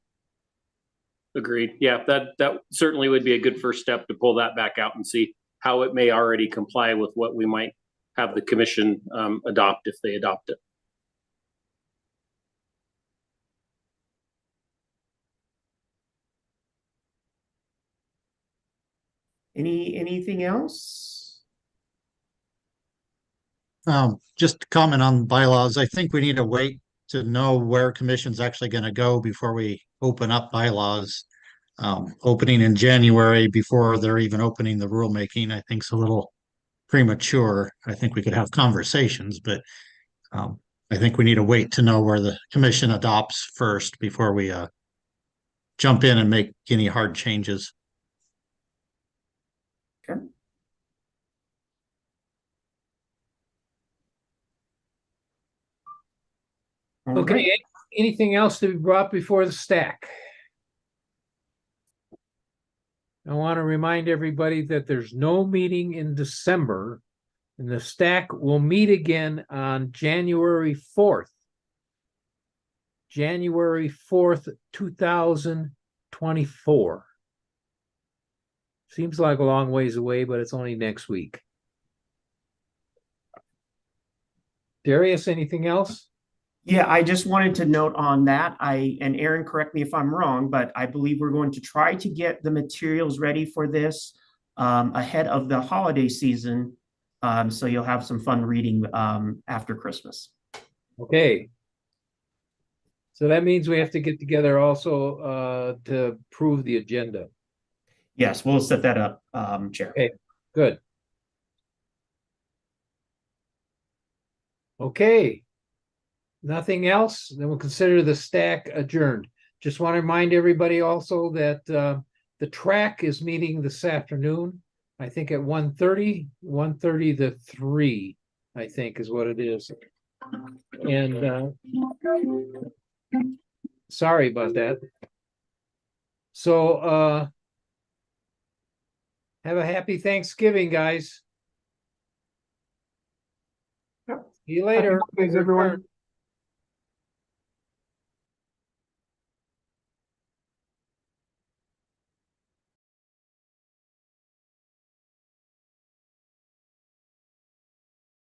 Agreed. Yeah, that certainly would be a good first step to pull that back out and see how it may already comply with what we might have the commission adopt if they adopt it. Anything else? Just to comment on bylaws, I think we need to wait to know where commission's actually going to go before we open up bylaws. Opening in January before they're even opening the rulemaking, I think is a little premature. I think we could have conversations, but I think we need to wait to know where the commission adopts first before we jump in and make any hard changes. Okay. Okay, Right. anything else to be brought before the stack? I want to remind everybody that there's no meeting in December, and the stack will meet again on January 4th. January 4th, 2024. Seems like a long ways away, but it's only next week. Darius, anything else? Yeah, I just wanted to note on that. And Aaron, correct me if I'm wrong, but I believe we're going to try to get the materials ready for this ahead of the holiday season. So you'll have some fun reading after Christmas. Okay. So that means we have to get together also to approve the agenda. Yes, we'll set that up, Chair. Okay, good. Okay. Nothing else? Then we'll consider the stack adjourned. Just want to remind everybody also that the track is meeting this afternoon. I think at 1:30 to 3, I think is what it is. And sorry about that. So have a happy Thanksgiving, guys. Yep. See you later. Happy holidays, everyone.